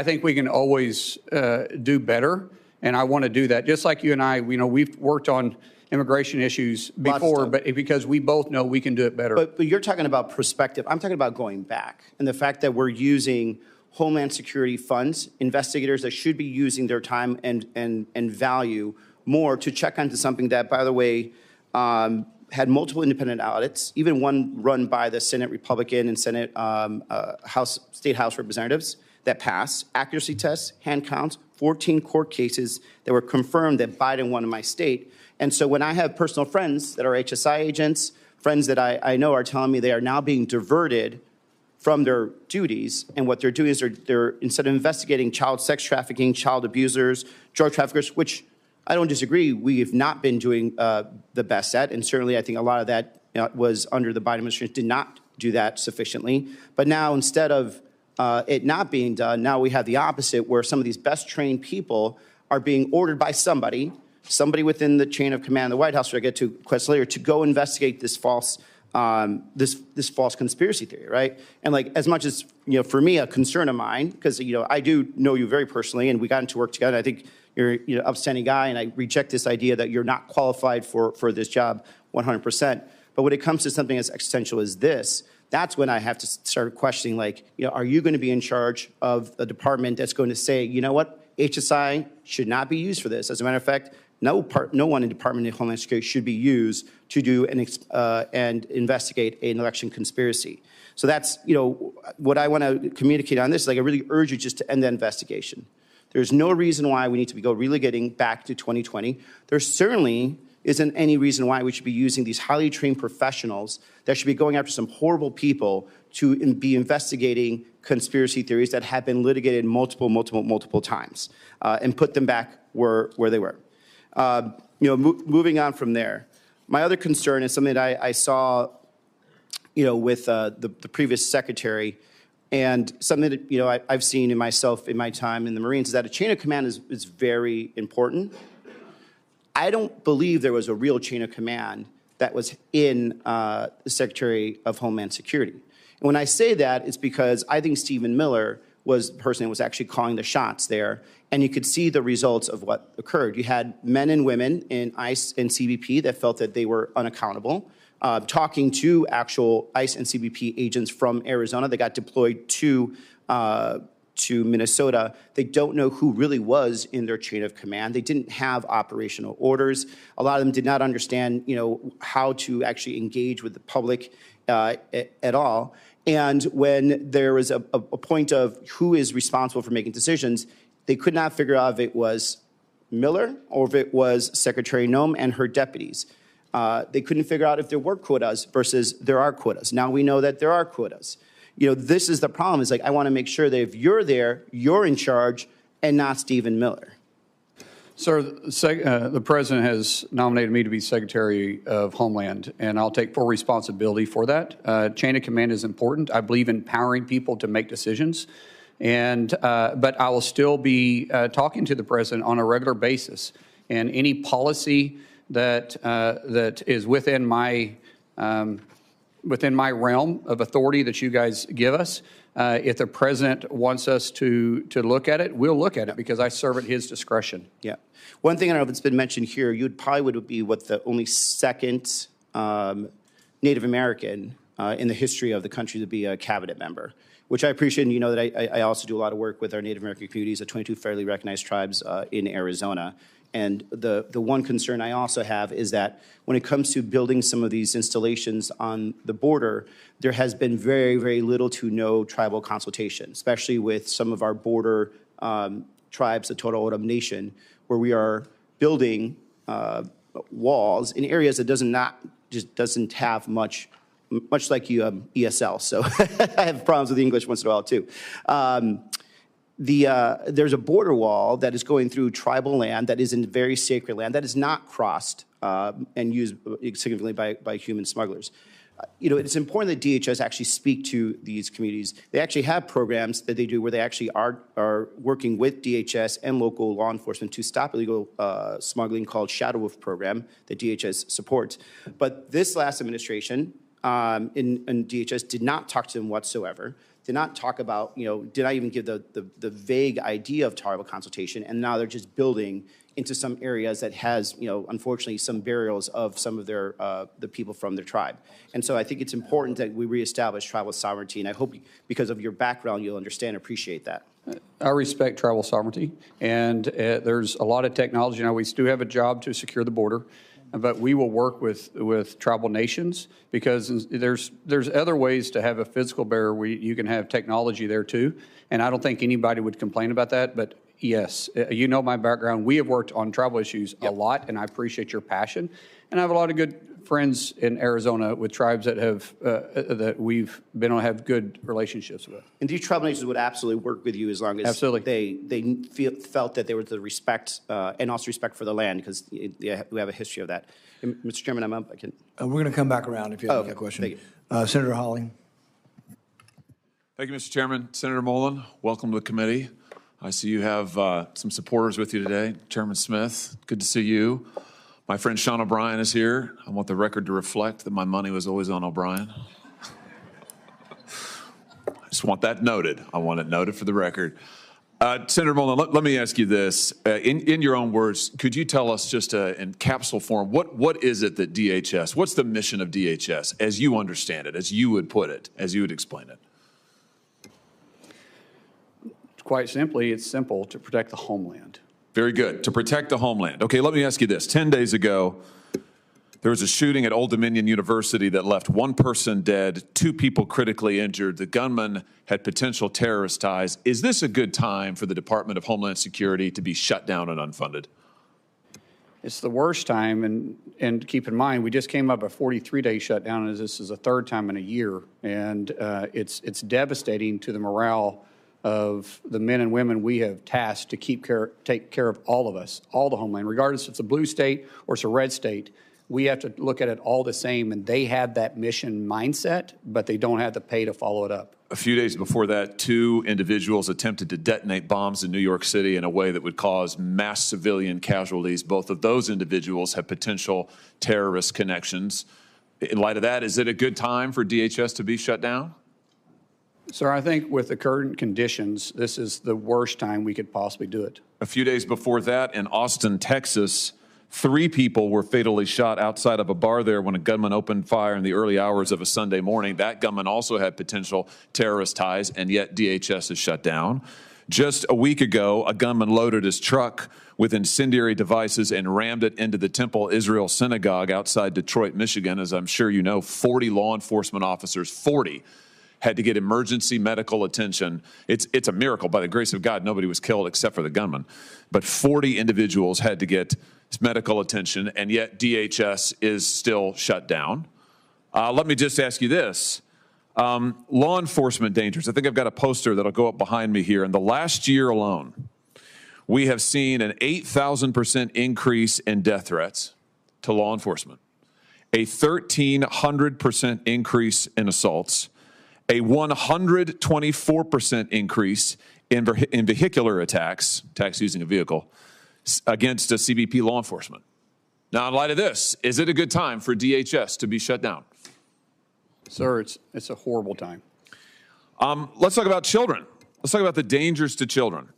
think we can always do better, and I want to do that. Just like you and I, we've worked on immigration issues before, but because we both know we can do it better. But you're talking about perspective. I'm talking about going back, and the fact that we're using Homeland Security funds, investigators that should be using their time and value more to check onto something that, by the way, had multiple independent audits, even one run by the Senate Republican and Senate State House representatives that passed, accuracy tests, hand counts, 14 court cases that were confirmed that Biden won in my state. And so when I have personal friends that are HSI agents, friends that I know are telling me they are now being diverted from their duties, and what they're doing is they're instead of investigating child sex trafficking, child abusers, drug traffickers, which I don't disagree, we have not been doing the best at, and certainly I think a lot of that was under the Biden administration, did not do that sufficiently. But now instead of it not being done, now we have the opposite, where some of these best trained people are being ordered by somebody within the chain of command of the White House, which I get to question later, to go investigate this false this false conspiracy theory, right? And like, as much as, for me, a concern of mine, because, I do know you very personally, and we got into work together. I think you're an upstanding guy, and I reject this idea that you're not qualified for this job 100%. But when it comes to something as existential as this, that's when I have to start questioning, like, are you going to be in charge of a department that's going to say, you know what, HSI should not be used for this? As a matter of fact, no one in the Department of Homeland Security should be used to do and investigate an election conspiracy. So that's, what I want to communicate on this is, like, I really urge you just to end the investigation. There's no reason why we need to go really getting back to 2020. There certainly isn't any reason why we should be using these highly trained professionals that should be going after some horrible people to be investigating conspiracy theories that have been litigated multiple times and put them back where they were. Moving on from there, my other concern is something that I saw, with the previous secretary, And something that I've seen in myself in my time in the Marines is that a chain of command is very important. I don't believe there was a real chain of command that was in the Secretary of Homeland Security. And when I say that, it's because I think Stephen Miller was the person that was actually calling the shots there, and you could see the results of what occurred. You had men and women in ICE and CBP that felt that they were unaccountable, talking to actual ICE and CBP agents from Arizona that got deployed to Minnesota. They don't know who really was in their chain of command. They didn't have operational orders. A lot of them did not understand, how to actually engage with the public at all. And when there was a point of who is responsible for making decisions, they could not figure out if it was Miller or if it was Secretary Noem and her deputies. They couldn't figure out if there were quotas versus there are quotas. Now we know that there are quotas. This is the problem. Is I want to make sure that if you're there, you're in charge and not Stephen Miller. Sir, the President has nominated me to be Secretary of Homeland, and I'll take full responsibility for that. Chain of command is important. I believe in empowering people to make decisions, but I will still be talking to the President on a regular basis. And any policy that is within my realm of authority that you guys give us, if the President wants us to look at it, we'll look at it because I serve at his discretion. Yeah. One thing I don't know if it's been mentioned here, you probably would be the only second Native American in the history of the country to be a cabinet member, which I appreciate. And you know that I also do a lot of work with our Native American communities, the 22 federally recognized tribes in Arizona. And the one concern I also have is that when it comes to building some of these installations on the border, there has been very, very little to no tribal consultation, especially with some of our border tribes, the Totowa O'odham Nation, where we are building walls in areas that doesn't have much like ESL. So I have problems with the English once in a while too. There's a border wall that is going through tribal land that is in very sacred land that is not crossed and used significantly by human smugglers. It's important that DHS actually speak to these communities. They actually have programs that they do where they actually are working with DHS and local law enforcement to stop illegal smuggling called Shadow Wolf program that DHS supports. But this last administration in DHS did not talk to them whatsoever. Did not talk about, did not even give the vague idea of tribal consultation, and now they're just building into some areas that has, unfortunately, some burials of some of their the people from their tribe. And so I think it's important that we reestablish tribal sovereignty, and I hope because of your background you'll understand and appreciate that. I respect tribal sovereignty, and there's a lot of technology. Now, we do have a job to secure the border, but we will work with tribal nations because there's other ways to have a physical barrier where you can have technology there too. And I don't think anybody would complain about that. But yes, my background. We have worked on tribal issues a lot, and I appreciate your passion. And I have a lot of good friends in Arizona with tribes that have that we've been able to have good relationships with. And these tribal nations would absolutely work with you as long as they felt that there was the respect and also respect for the land, because we have a history of that. And Mr. Chairman, I'm up. I can. We're going to come back around if you have a question. Thank you. Senator Hawley. Thank you, Mr. Chairman. Senator Mullin, welcome to the committee. I see you have some supporters with you today. Chairman Smith, good to see you. My friend Sean O'Brien is here. I want the record to reflect that my money was always on O'Brien. I just want that noted. I want it noted for the record. Senator Mullin, let me ask you this. In your own words, could you tell us just in capsule form, what is it that DHS, what's the mission of DHS as you understand it, as you would put it, as you would explain it? Quite simply, it's simple: to protect the homeland. Very good. To protect the homeland. Okay, let me ask you this. 10 days ago, there was a shooting at Old Dominion University that left one person dead, 2 people critically injured. The gunman had potential terrorist ties. Is this a good time for the Department of Homeland Security to be shut down and unfunded? It's the worst time, and keep in mind, we just came up a 43-day shutdown, and this is the 3rd time in a year, and it's devastating to the morale of the men and women we have tasked to take care of all of us, all the homeland, regardless if it's a blue state or it's a red state. we have to look at it all the same, and they have that mission mindset, but they don't have the pay to follow it up. A few days before that, 2 individuals attempted to detonate bombs in New York City in a way that would cause mass civilian casualties. Both of those individuals have potential terrorist connections. In light of that, is it a good time for DHS to be shut down? Sir, I think with the current conditions, this is the worst time we could possibly do it. A few days before that, in Austin, Texas, 3 people were fatally shot outside of a bar there when a gunman opened fire in the early hours of a Sunday morning. That gunman also had potential terrorist ties, and yet DHS is shut down. Just a week ago, a gunman loaded his truck with incendiary devices and rammed it into the Temple Israel Synagogue outside Detroit, Michigan. As I'm sure you know, 40 law enforcement officers, 40, had to get emergency medical attention. It's a miracle. By the grace of God, nobody was killed except for the gunman. But 40 individuals had to get medical attention, and yet DHS is still shut down. Let me just ask you this. Law enforcement dangers. I think I've got a poster that'll go up behind me here. In the last year alone, we have seen an 8,000% increase in death threats to law enforcement, a 1,300% increase in assaults, a 124% increase in vehicular attacks using a vehicle, against a CBP law enforcement. Now, in light of this, is it a good time for DHS to be shut down? Sir, it's a horrible time. Let's talk about children. Let's talk about the dangers to children.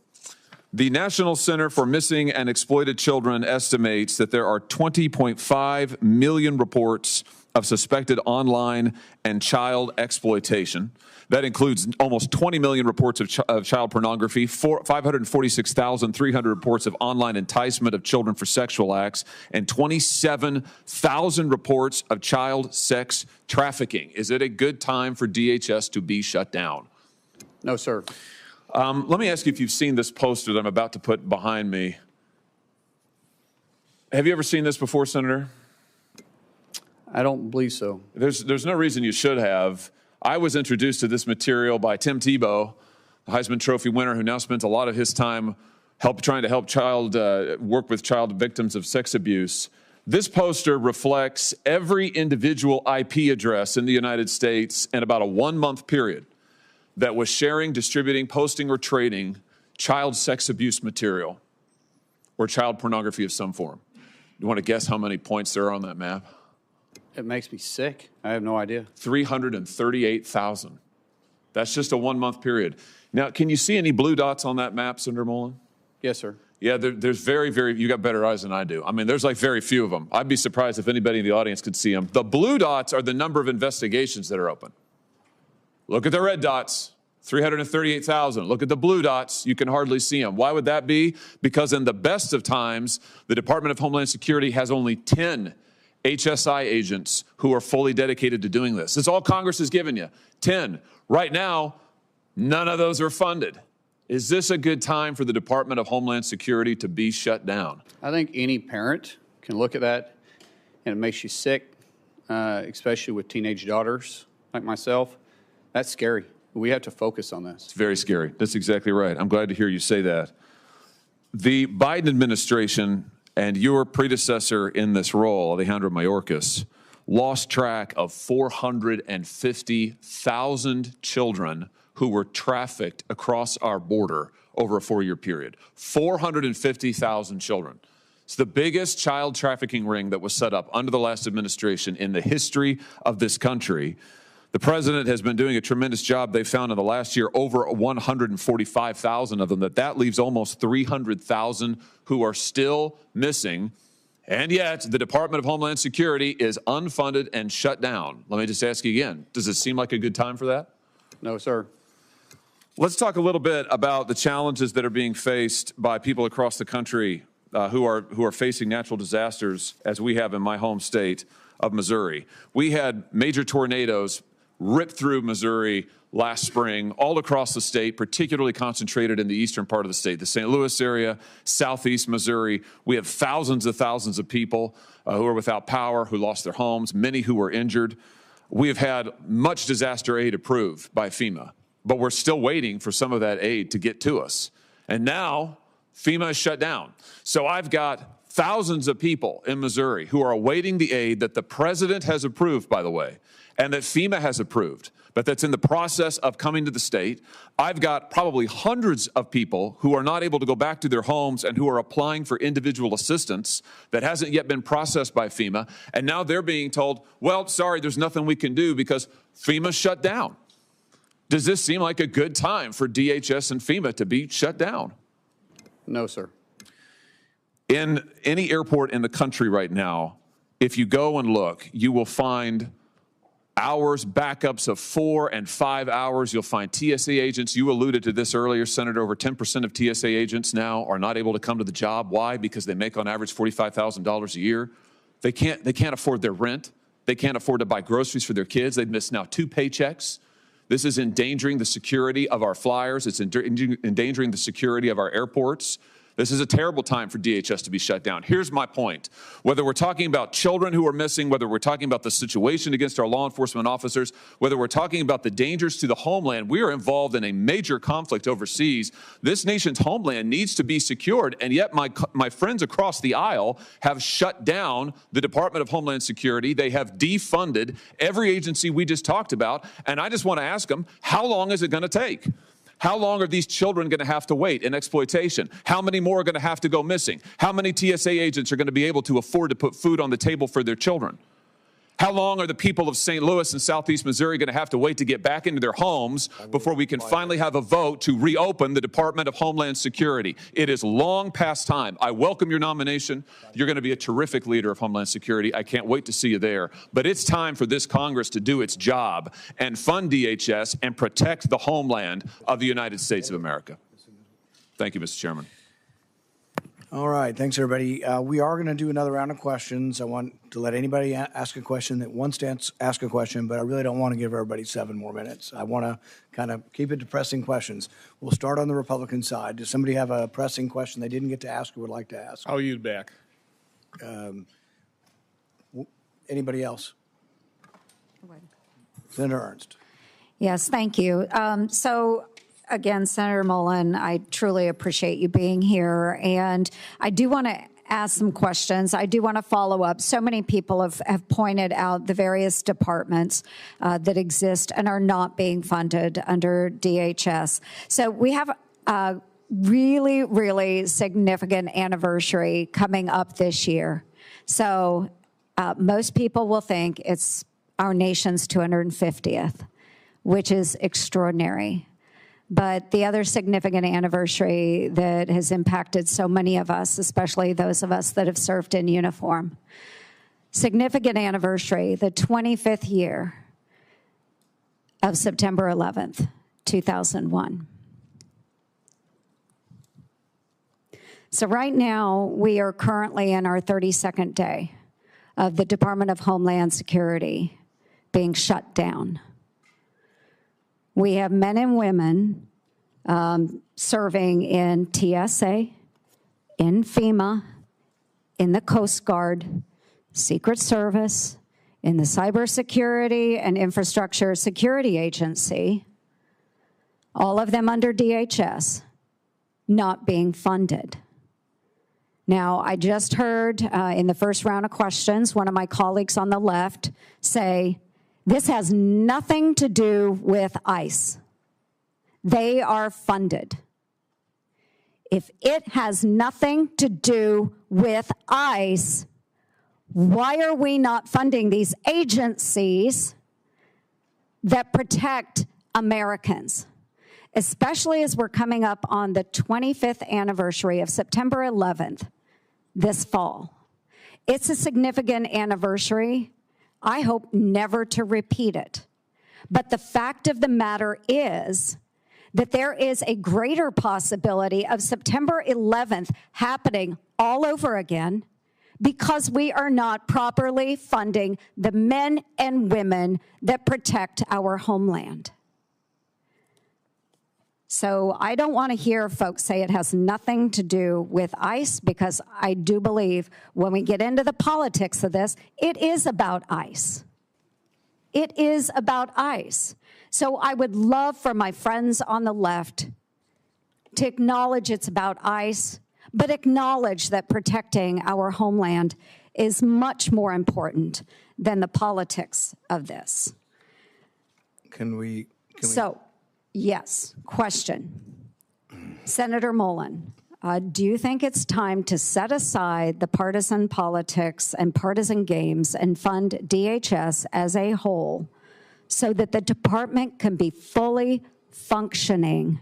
The National Center for Missing and Exploited Children estimates that there are 20.5 million reports of suspected online and child exploitation. That includes almost 20 million reports of child pornography, 546,300 reports of online enticement of children for sexual acts, and 27,000 reports of child sex trafficking. Is it a good time for DHS to be shut down? No, sir. Let me ask you if you've seen this poster that I'm about to put behind me. Have you ever seen this before, Senator? I don't believe so. There's no reason you should have. I was introduced to this material by Tim Tebow, the Heisman Trophy winner, who now spends a lot of his time trying to help work with child victims of sex abuse. This poster reflects every individual IP address in the United States in about a 1-month period that was sharing, distributing, posting, or trading child sex abuse material or child pornography of some form. You want to guess how many points there are on that map? It makes me sick. I have no idea. 338,000. That's just a 1-month period. Now, can you see any blue dots on that map, Senator Mullin? Yes, sir. Yeah, there's very, you got better eyes than I do. I mean, there's like very few of them. I'd be surprised if anybody in the audience could see them. The blue dots are the number of investigations that are open. Look at the red dots, 338,000. Look at the blue dots, you can hardly see them. Why would that be? Because in the best of times, the Department of Homeland Security has only 10 HSI agents who are fully dedicated to doing this. It's all Congress has given you, 10. Right now, none of those are funded. Is this a good time for the Department of Homeland Security to be shut down? I think any parent can look at that and it makes you sick, especially with teenage daughters like myself. That's scary. We have to focus on this. It's very scary. That's exactly right. I'm glad to hear you say that. The Biden administration and your predecessor in this role, Alejandro Mayorkas, lost track of 450,000 children who were trafficked across our border over a 4-year period. 450,000 children. It's the biggest child trafficking ring that was set up under the last administration in the history of this country. The president has been doing a tremendous job. They found in the last year over 145,000 of them. That leaves almost 300,000 who are still missing. And yet the Department of Homeland Security is unfunded and shut down. Let me just ask you again, does it seem like a good time for that? No, sir. Let's talk a little bit about the challenges that are being faced by people across the country who are facing natural disasters, as we have in my home state of Missouri. We had major tornadoes rip through Missouri last spring, all across the state, particularly concentrated in the eastern part of the state, the St. Louis area, southeast Missouri. We have thousands of people who are without power, who lost their homes, many who were injured. We have had much disaster aid approved by FEMA, but we're still waiting for some of that aid to get to us. And now FEMA is shut down. So I've got thousands of people in Missouri who are awaiting the aid that the president has approved, by the way, and that FEMA has approved, but that's in the process of coming to the state. I've got probably hundreds of people who are not able to go back to their homes and who are applying for individual assistance that hasn't yet been processed by FEMA. And now they're being told, well, sorry, there's nothing we can do because FEMA shut down. Does this seem like a good time for DHS and FEMA to be shut down? No, sir. In any airport in the country right now, if you go and look, you will find hours, backups of 4 and 5 hours. You'll find TSA agents. You alluded to this earlier, Senator. Over 10% of TSA agents now are not able to come to the job. Why? Because they make on average $45,000 a year. They can't afford their rent. They can't afford to buy groceries for their kids. They've missed now 2 paychecks. This is endangering the security of our flyers. It's endangering the security of our airports. This is a terrible time for DHS to be shut down. Here's my point. Whether we're talking about children who are missing, whether we're talking about the situation against our law enforcement officers, whether we're talking about the dangers to the homeland, we are involved in a major conflict overseas. This nation's homeland needs to be secured, and yet my friends across the aisle have shut down the Department of Homeland Security. They have defunded every agency we just talked about, and I just want to ask them, how long is it going to take? How long are these children going to have to wait in exploitation? How many more are going to have to go missing? How many TSA agents are going to be able to afford to put food on the table for their children? How long are the people of St. Louis and Southeast Missouri going to have to wait to get back into their homes before we can finally have a vote to reopen the Department of Homeland Security? It is long past time. I welcome your nomination. You're going to be a terrific leader of Homeland Security. I can't wait to see you there. But it's time for this Congress to do its job and fund DHS and protect the homeland of the United States of America. Thank you, Mr. Chairman. All right, thanks, everybody. We are going to do another round of questions. I want to let anybody ask a question that wants to ask a question, but I really don't want to give everybody 7 more minutes. I want to kind of keep it to pressing questions. We'll start on the Republican side. Does somebody have a pressing question they didn't get to ask or would like to ask? I'll use back. Anybody else? Senator Ernst. Yes, thank you. Again, Senator Mullin, I truly appreciate you being here. And I do want to ask some questions. I do want to follow up. So many people have pointed out the various departments that exist and are not being funded under DHS. So we have a really, really significant anniversary coming up this year. So most people will think it's our nation's 250th, which is extraordinary. But the other significant anniversary that has impacted so many of us, especially those of us that have served in uniform, significant anniversary, the 25th year of September 11th, 2001. So right now, we are currently in our 32nd day of the Department of Homeland Security being shut down. We have men and women serving in TSA, in FEMA, in the Coast Guard, Secret Service, in the Cybersecurity and Infrastructure Security Agency, all of them under DHS, not being funded. Now, I just heard in the first round of questions, one of my colleagues on the left say, this has nothing to do with ICE. They are funded. If it has nothing to do with ICE, why are we not funding these agencies that protect Americans? Especially as we're coming up on the 25th anniversary of September 11th this fall. It's a significant anniversary. I hope never to repeat it. But the fact of the matter is that there is a greater possibility of September 11th happening all over again because we are not properly funding the men and women that protect our homeland. So I don't want to hear folks say it has nothing to do with ICE, because I do believe when we get into the politics of this, it is about ICE. It is about ICE. So I would love for my friends on the left to acknowledge it's about ICE, but acknowledge that protecting our homeland is much more important than the politics of this. So, yes, question. Senator Mullin, do you think it's time to set aside the partisan politics and partisan games and fund DHS as a whole so that the department can be fully functioning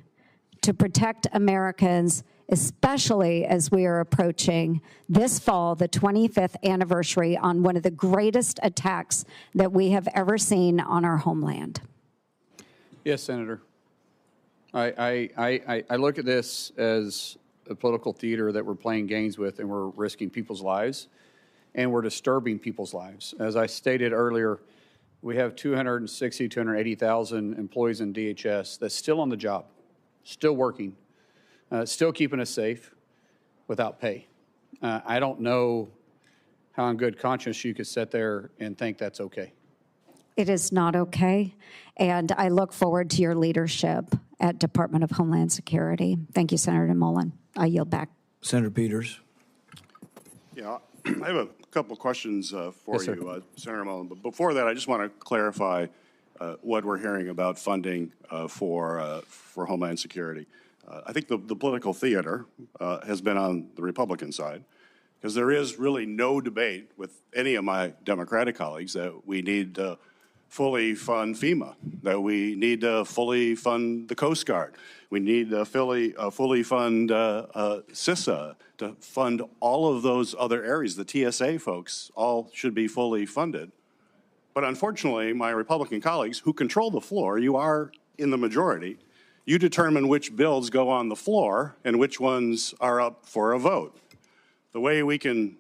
to protect Americans, especially as we are approaching this fall, the 25th anniversary on one of the greatest attacks that we have ever seen on our homeland? Yes, Senator. I look at this as a political theater that we're playing games with, and we're risking people's lives, and we're disturbing people's lives. As I stated earlier, we have 280,000 employees in DHS that's still on the job, still working, still keeping us safe without pay. I don't know how in good conscience you could sit there and think that's okay. It is not okay, and I look forward to your leadership at Department of Homeland Security. Thank you, Senator Mullin. I yield back. Senator Peters. Yeah, I have a couple of questions for Yes, you, Senator Mullin. But before that, I just want to clarify what we're hearing about funding for Homeland Security. I think the political theater has been on the Republican side, because there is really no debate with any of my Democratic colleagues that we need to fully fund FEMA, that we need to fully fund the Coast Guard. We need to fully fund CISA, to fund all of those other areas. The TSA folks all should be fully funded. But unfortunately, my Republican colleagues who control the floor, you are in the majority, you determine which bills go on the floor and which ones are up for a vote. The way we can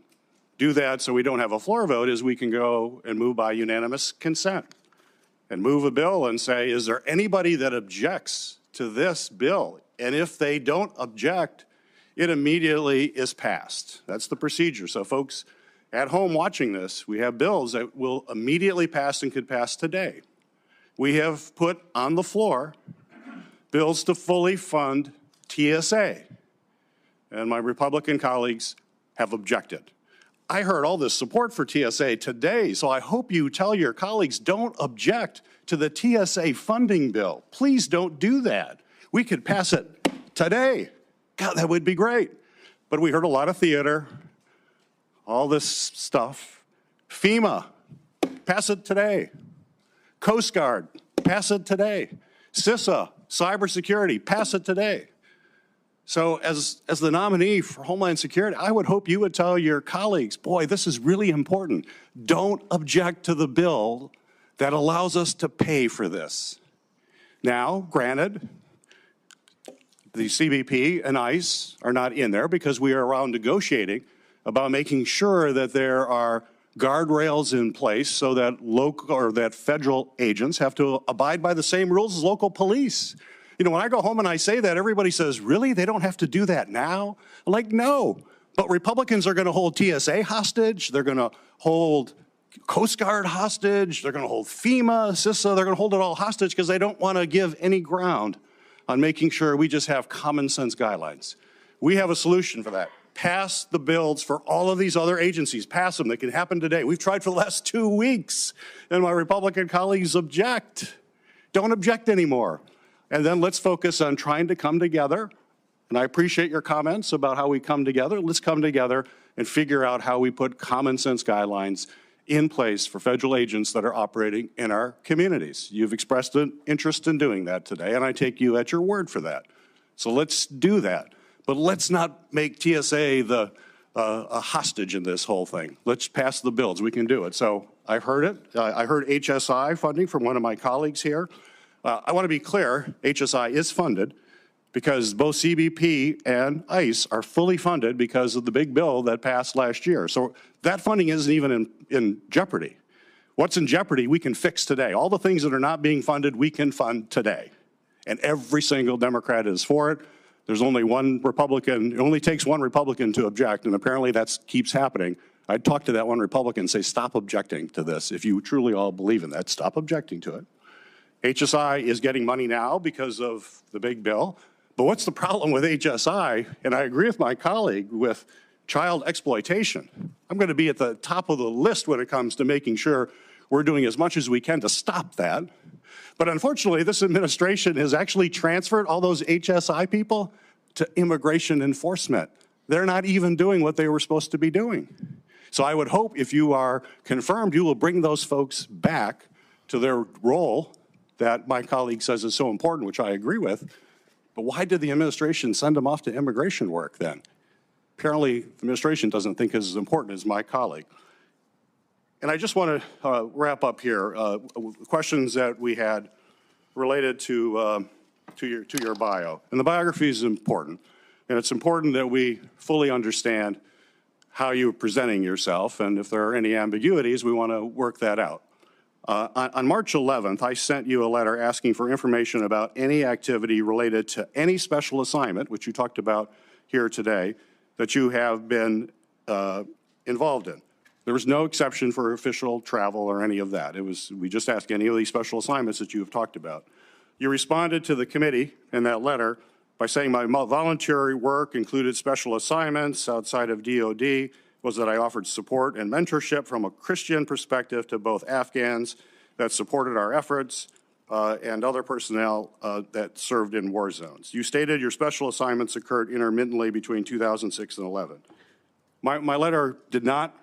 do that so we don't have a floor vote is we can go and move by unanimous consent and move a bill and say, is there anybody that objects to this bill? And if they don't object, it immediately is passed. That's the procedure. So folks at home watching this, we have bills that will immediately pass and could pass today. We have put on the floor bills to fully fund TSA. And my Republican colleagues have objected. I heard all this support for TSA today, so I hope you tell your colleagues don't object to the TSA funding bill. Please don't do that. We could pass it today. God, that would be great. But we heard a lot of theater, all this stuff. FEMA, pass it today. Coast Guard, pass it today. CISA, cybersecurity, pass it today. So as the nominee for Homeland Security, I would hope you would tell your colleagues, boy, this is really important. Don't object to the bill that allows us to pay for this. Now, granted, the CBP and ICE are not in there because we are around negotiating about making sure that there are guardrails in place so that local or that federal agents have to abide by the same rules as local police. You know, when I go home and I say that, everybody says, really? They don't have to do that now? I'm like, no. But Republicans are going to hold TSA hostage. They're going to hold Coast Guard hostage. They're going to hold FEMA, CISA. They're going to hold it all hostage because they don't want to give any ground on making sure we just have common sense guidelines. We have a solution for that. Pass the bills for all of these other agencies. Pass them. They can happen today. We've tried for the last 2 weeks, and my Republican colleagues object. Don't object anymore. And then let's focus on trying to come together. And I appreciate your comments about how we come together. Let's come together and figure out how we put common sense guidelines in place for federal agents that are operating in our communities. You've expressed an interest in doing that today, and I take you at your word for that. So let's do that. But let's not make TSA a hostage in this whole thing. Let's pass the bills. We can do it. So I heard it. I heard HSI funding from one of my colleagues here. I want to be clear, HSI is funded because both CBP and ICE are fully funded because of the big bill that passed last year. So that funding isn't even in jeopardy. What's in jeopardy, we can fix today. All the things that are not being funded, we can fund today. And every single Democrat is for it. There's only one Republican. It only takes one Republican to object, and apparently that keeps happening. I'd talk to that one Republican and say, stop objecting to this. If you truly all believe in that, stop objecting to it. HSI is getting money now because of the big bill, But what's the problem with HSI? And I agree with my colleague with child exploitation. I'm going to be at the top of the list when it comes to making sure we're doing as much as we can to stop that. But unfortunately, this administration has actually transferred all those HSI people to immigration enforcement. They're not even doing what they were supposed to be doing. So I would hope if you are confirmed, you will bring those folks back to their role that my colleague says is so important, which I agree with. But why did the administration send them off to immigration work then? Apparently, the administration doesn't think it's as important as my colleague. And I just want to wrap up here. Questions that we had related to your bio. And the biography is important. And it's important that we fully understand how you're presenting yourself. And if there are any ambiguities, we want to work that out. On March 11th, I sent you a letter asking for information about any activity related to any special assignment, which you talked about here today, that you have been involved in. There was no exception for official travel or any of that. We just asked any of these special assignments that you have talked about. You responded to the committee in that letter by saying my voluntary work included special assignments outside of DOD, was that I offered support and mentorship from a Christian perspective to both Afghans that supported our efforts and other personnel that served in war zones. You stated your special assignments occurred intermittently between 2006 and 11. My letter did not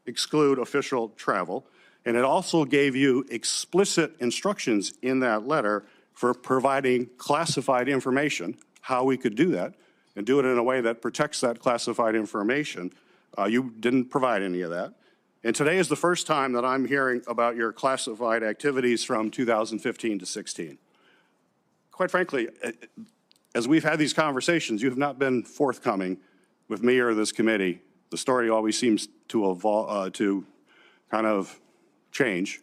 exclude official travel, and it also gave you explicit instructions in that letter for providing classified information, how we could do that, and do it in a way that protects that classified information. You didn't provide any of that. And today is the first time that I'm hearing about your classified activities from 2015 to 16. Quite frankly, as we've had these conversations, you have not been forthcoming with me or this committee. The story always seems to evolve, to kind of change.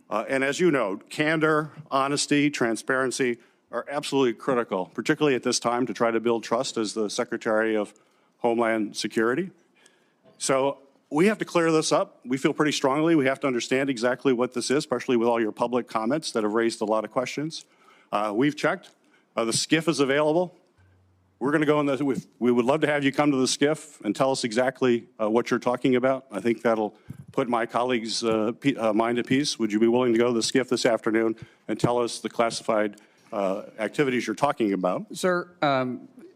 And as you know, candor, honesty, transparency are absolutely critical, particularly at this time to try to build trust as the Secretary of Homeland Security. So we have to clear this up. We feel pretty strongly we have to understand exactly what this is, especially with all your public comments that have raised a lot of questions. We've checked. The SCIF is available. We're going to go in the, we would love to have you come to the SCIF and tell us exactly what you're talking about. I think that'll put my colleagues' mind at peace. Would you be willing to go to the SCIF this afternoon and tell us the classified activities you're talking about? Sir,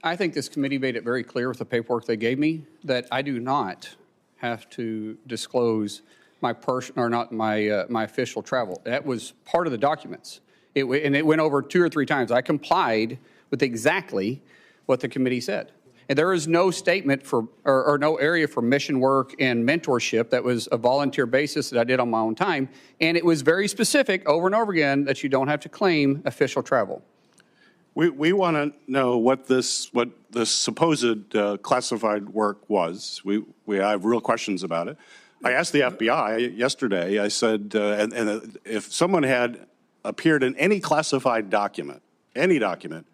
I think this committee made it very clear with the paperwork they gave me that I do not have to disclose my my official travel. That was part of the documents. And it went over 2 or 3 times. I complied with exactly what the committee said. And there is no statement for, or no area for mission work and mentorship. That was a volunteer basis that I did on my own time. And it was very specific over and over again that you don't have to claim official travel. We want to know what this supposed classified work was. We have real questions about it. I asked the FBI yesterday, I said, and if someone had appeared in any classified document, any document,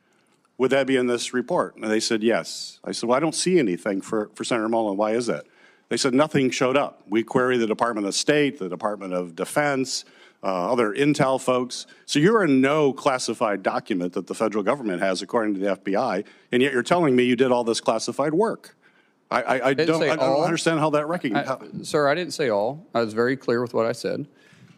would that be in this report? And they said yes. I said, well, I don't see anything for Senator Mullin. Why is that? They said nothing showed up. We queried the Department of State, the Department of Defense, other intel folks. So you're in no classified document that the federal government has, according to the FBI, and yet you're telling me you did all this classified work. I don't understand how that recognizes. Sir, I didn't say all. I was very clear with what I said.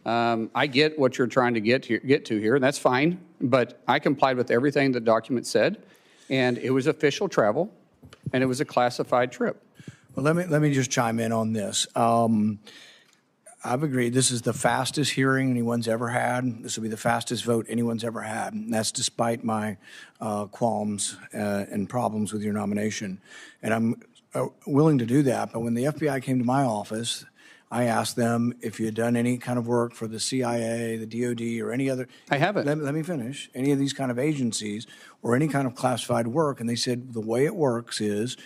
I get what you're trying to get to here, and that's fine. But I complied with everything the document said, and it was official travel, and it was a classified trip. Well, let me just chime in on this. I've agreed. This is the fastest hearing anyone's ever had. This will be the fastest vote anyone's ever had. And that's despite my qualms and problems with your nomination. And I'm willing to do that. But when the FBI came to my office, I asked them if you had done any kind of work for the CIA, the DOD, or any other. I haven't. Let me finish. Any of these kind of agencies or any kind of classified work. And they said the way it works is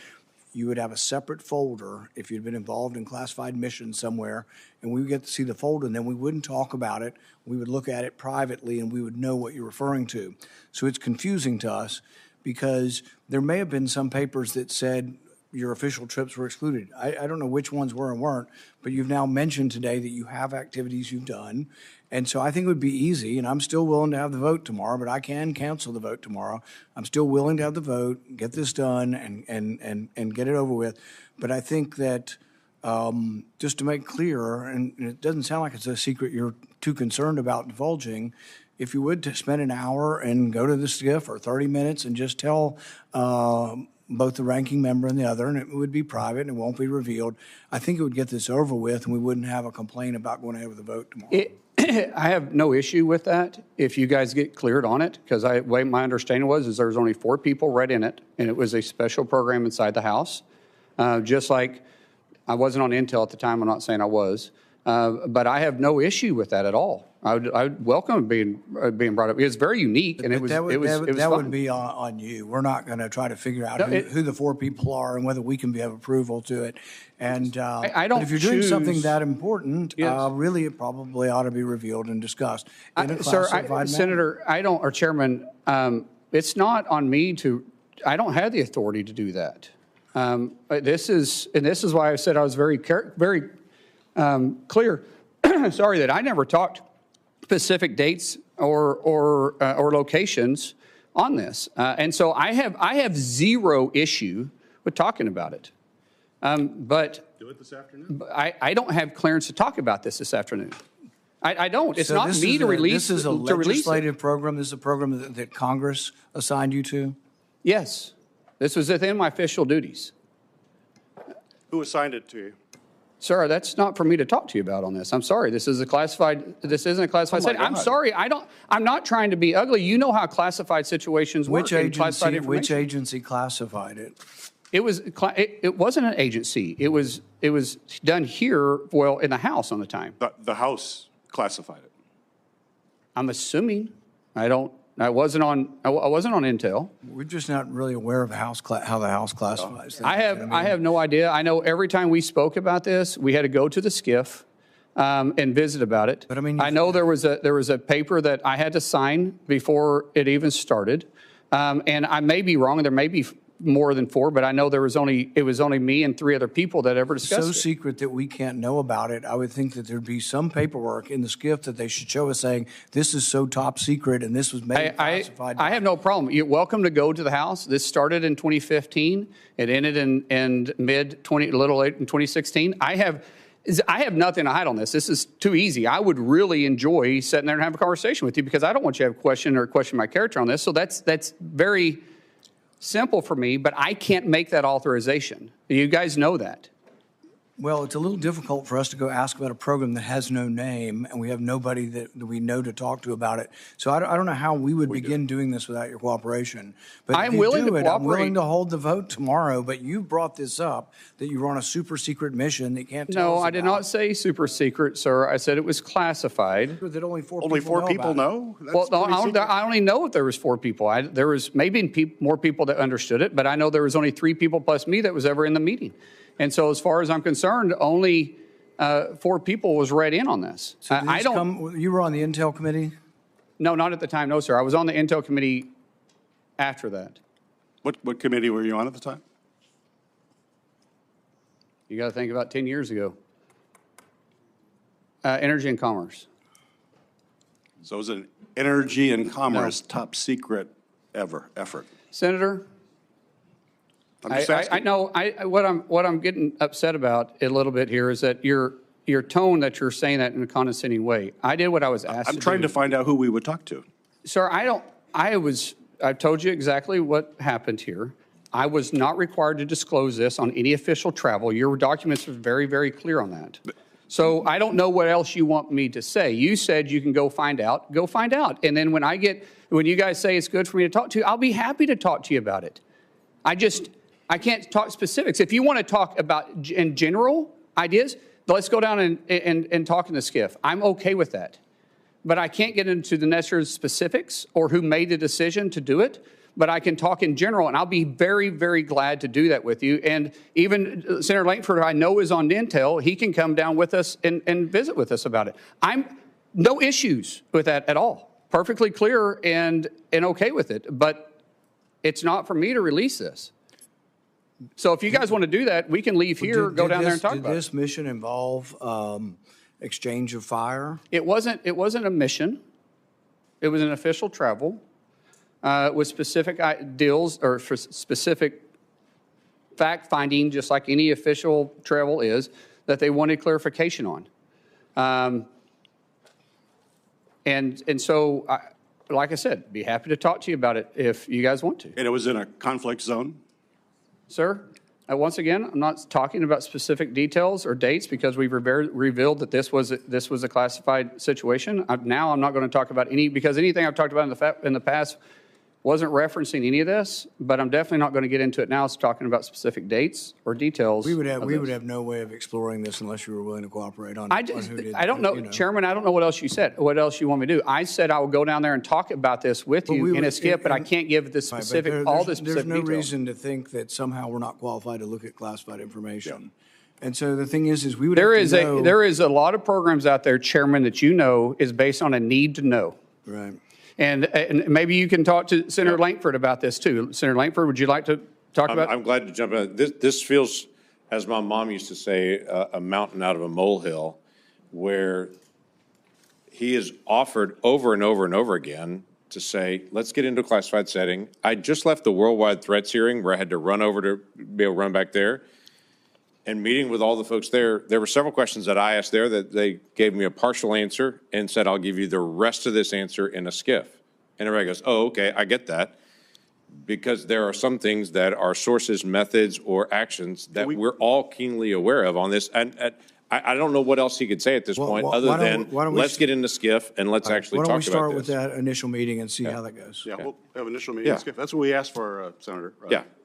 you would have a separate folder if you'd been involved in classified missions somewhere, and we would get to see the folder, and then we wouldn't talk about it. We would look at it privately, and we would know what you're referring to. So it's confusing to us because there may have been some papers that said your official trips were excluded. I don't know which ones were and weren't, but you've now mentioned today that you have activities you've done. And so I think it would be easy, and I'm still willing to have the vote tomorrow, but I can cancel the vote tomorrow. I'm still willing to have the vote, get this done, and get it over with. But I think that just to make clear, and it doesn't sound like it's a secret you're too concerned about divulging, if you would to spend an hour and go to the SCIF or 30 minutes and just tell both the ranking member and the other, and it would be private and it won't be revealed, I think it would get this over with and we wouldn't have a complaint about going ahead with the vote tomorrow. I have no issue with that if you guys get cleared on it, because way my understanding was there was only 4 people read in it, and it was a special program inside the House. Just like I wasn't on Intel at the time, I'm not saying I was, but I have no issue with that at all. I would welcome being brought up. It was very unique, and that fun. would be on you. We're not going to try to figure out who the 4 people are and whether we can have approval to it. And I don't but if you're doing something that important, really it probably ought to be revealed and discussed in a classified manner. Senator, or Chairman, it's not on me to. I don't have the authority to do that. This is why I said I was very clear. Sorry that I never talked specific dates or locations on this, and so I have zero issue with talking about it. But do it this afternoon. I don't have clearance to talk about this afternoon. I don't. It's So not me to release. This is a legislative program. This is a program that Congress assigned you to. Yes, this was within my official duties. Who assigned it to you? Sir, that's not for me to talk to you about on this. I'm sorry. This isn't a classified setting. I'm sorry. I'm not trying to be ugly. You know how classified situations work. Which agency classified it? It wasn't an agency. It was done here, well, in the House on the time. The House classified it. I'm assuming. I wasn't on Intel. We're just not really aware of how the House classifies things. I have no idea. I know every time we spoke about this, we had to go to the SCIF and visit about it. But I know there was a paper that I had to sign before it even started, and I may be wrong. There may be more than 4, but I know it was only me and 3 other people that ever discussed it. So secret that we can't know about it. I would think that there'd be some paperwork in the SCIF that they should show us saying this is so top secret and this was made classified. I have no problem. You're welcome to go to the House. This started in 2015. It ended in little late in 2016. I have nothing to hide on this. This is too easy. I would really enjoy sitting there and have a conversation with you because I don't want you to have a question my character on this. So that's very simple for me, but I can't make that authorization. You guys know that. Well, it's a little difficult for us to go ask about a program that has no name, and we have nobody that we know to talk to about it. So I don't know how we would begin doing this without your cooperation. But I'm willing to cooperate. I'm willing to hold the vote tomorrow, but you brought this up, that you were on a super secret mission that you can't tell us No, I did not say super secret, sir. I said it was classified. That only 4 people know? Well, no, I only know if there was 4 people. There was maybe more people that understood it, but I know there was only 3 people plus me that was ever in the meeting. And so as far as I'm concerned, only 4 people was read in on this. So you were on the Intel committee? No, not at the time. No, sir. I was on the Intel committee after that. What committee were you on at the time? You got to think about 10 years ago. Energy and Commerce. So it was an Energy and Commerce top secret effort. Senator, I know what I'm getting upset about a little bit here is that your tone that you're saying that in a condescending way. I did what I was asked. I'm trying to find out who we would talk to. Sir, I told you exactly what happened here. I was not required to disclose this on any official travel. Your documents are very, very clear on that. So I don't know what else you want me to say. You said you can go find out. Go find out. And then when you guys say it's good for me to talk to you, I'll be happy to talk to you about it. I can't talk specifics. If you want to talk about in general ideas, let's go down and talk in the SCIF. I'm okay with that. But I can't get into the necessary specifics or who made the decision to do it. But I can talk in general, and I'll be very, very glad to do that with you. And even Senator Langford, I know, is on Intel. He can come down with us and visit with us about it. I'm no issues with that at all. Perfectly clear and okay with it. But it's not for me to release this. So if you guys want to do that, we can leave here, go down there and talk about Did it. this mission involve exchange of fire? It wasn't a mission. It was an official travel with specific deals or for specific fact finding, just like any official travel is, that they wanted clarification on. And so, like I said, be happy to talk to you about it if you guys want to. And it was in a conflict zone? Sir, once again, I'm not talking about specific details or dates because we've revealed that this was a classified situation. Now I'm not going to talk about because anything I've talked about in the past wasn't referencing any of this, but I'm definitely not going to get into it now. It's talking about specific dates or details. We would have no way of exploring this unless you were willing to cooperate on. I don't know, Chairman. I don't know what else you said. What else you want me to do? I said I will go down there and talk about this with you in a skip, but I can't give the specific all the specific There's no details. reason to think that somehow we're not qualified to look at classified information. And so the thing is we would. There is a lot of programs out there, Chairman, that you know is based on a need to know. Right. And maybe you can talk to Senator Lankford about this too. Senator Lankford, would you like to talk about? I'm glad to jump in. This feels, as my mom used to say, a mountain out of a molehill, where he is offered over and over and over again to say, let's get into a classified setting. I just left the worldwide threats hearing where I had to run over to be able to run back there. And meeting with all the folks there were several questions that I asked there that they gave me a partial answer and said, I'll give you the rest of this answer in a skiff. And everybody goes, oh, okay, I get that. Because there are some things that are sources, methods, or actions that we're all keenly aware of on this. And I don't know what else he could say at this point other than let's get in the skiff and let's actually talk about this. Why don't we start with that initial meeting and see how that goes? Yeah, we'll have an initial meeting. That's what we asked for, Senator.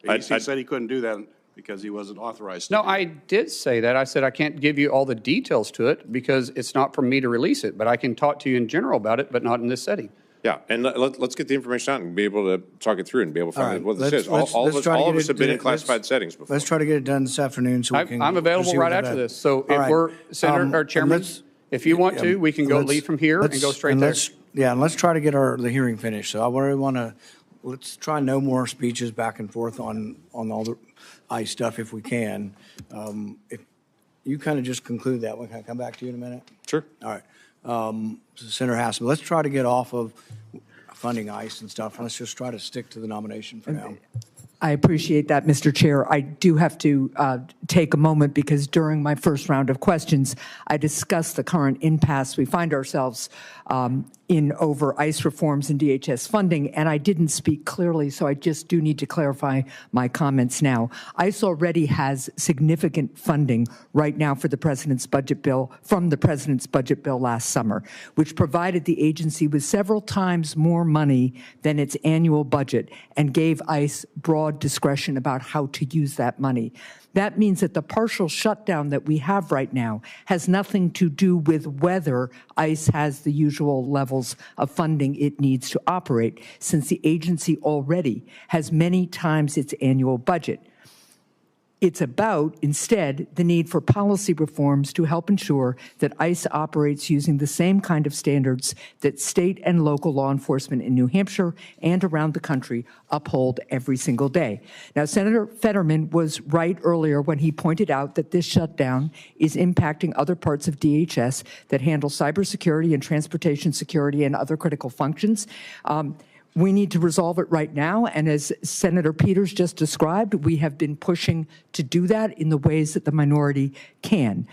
He said he couldn't do that because he wasn't authorized to. No, I did say that. I said I can't give you all the details to it because it's not for me to release it, but I can talk to you in general about it, but not in this setting. Yeah, and let's get the information out and be able to talk it through and be able to find out what this is. All of us have been in classified settings before. Let's try to get it done this afternoon so we can. I'm available right after this. So if we're, Senator or Chairman, if you want to, we can go leave from here and go straight there. And let's try to get the hearing finished. So I really want to, let's try no more speeches back and forth on all the ICE stuff if we can. If you kind of just conclude that one, can I come back to you in a minute? Sure. All right. Senator Hassam, let's try to get off of funding ICE and stuff. Let's just try to stick to the nomination for now. I appreciate that, Mr. Chair. I do have to take a moment because during my first round of questions, I discussed the current impasse we find ourselves in over ICE reforms and DHS funding, and I didn't speak clearly, so I just do need to clarify my comments now. ICE already has significant funding right now for the President's budget bill, from the President's budget bill last summer, which provided the agency with several times more money than its annual budget and gave ICE broad discretion about how to use that money. That means that the partial shutdown that we have right now has nothing to do with whether ICE has the usual levels of funding it needs to operate, since the agency already has many times its annual budget. It's about, instead, the need for policy reforms to help ensure that ICE operates using the same kind of standards that state and local law enforcement in New Hampshire and around the country uphold every single day. Now, Senator Fetterman was right earlier when he pointed out that this shutdown is impacting other parts of DHS that handle cybersecurity and transportation security and other critical functions. We need to resolve it right now, and as Senator Peters just described, we have been pushing to do that in the ways that the minority can.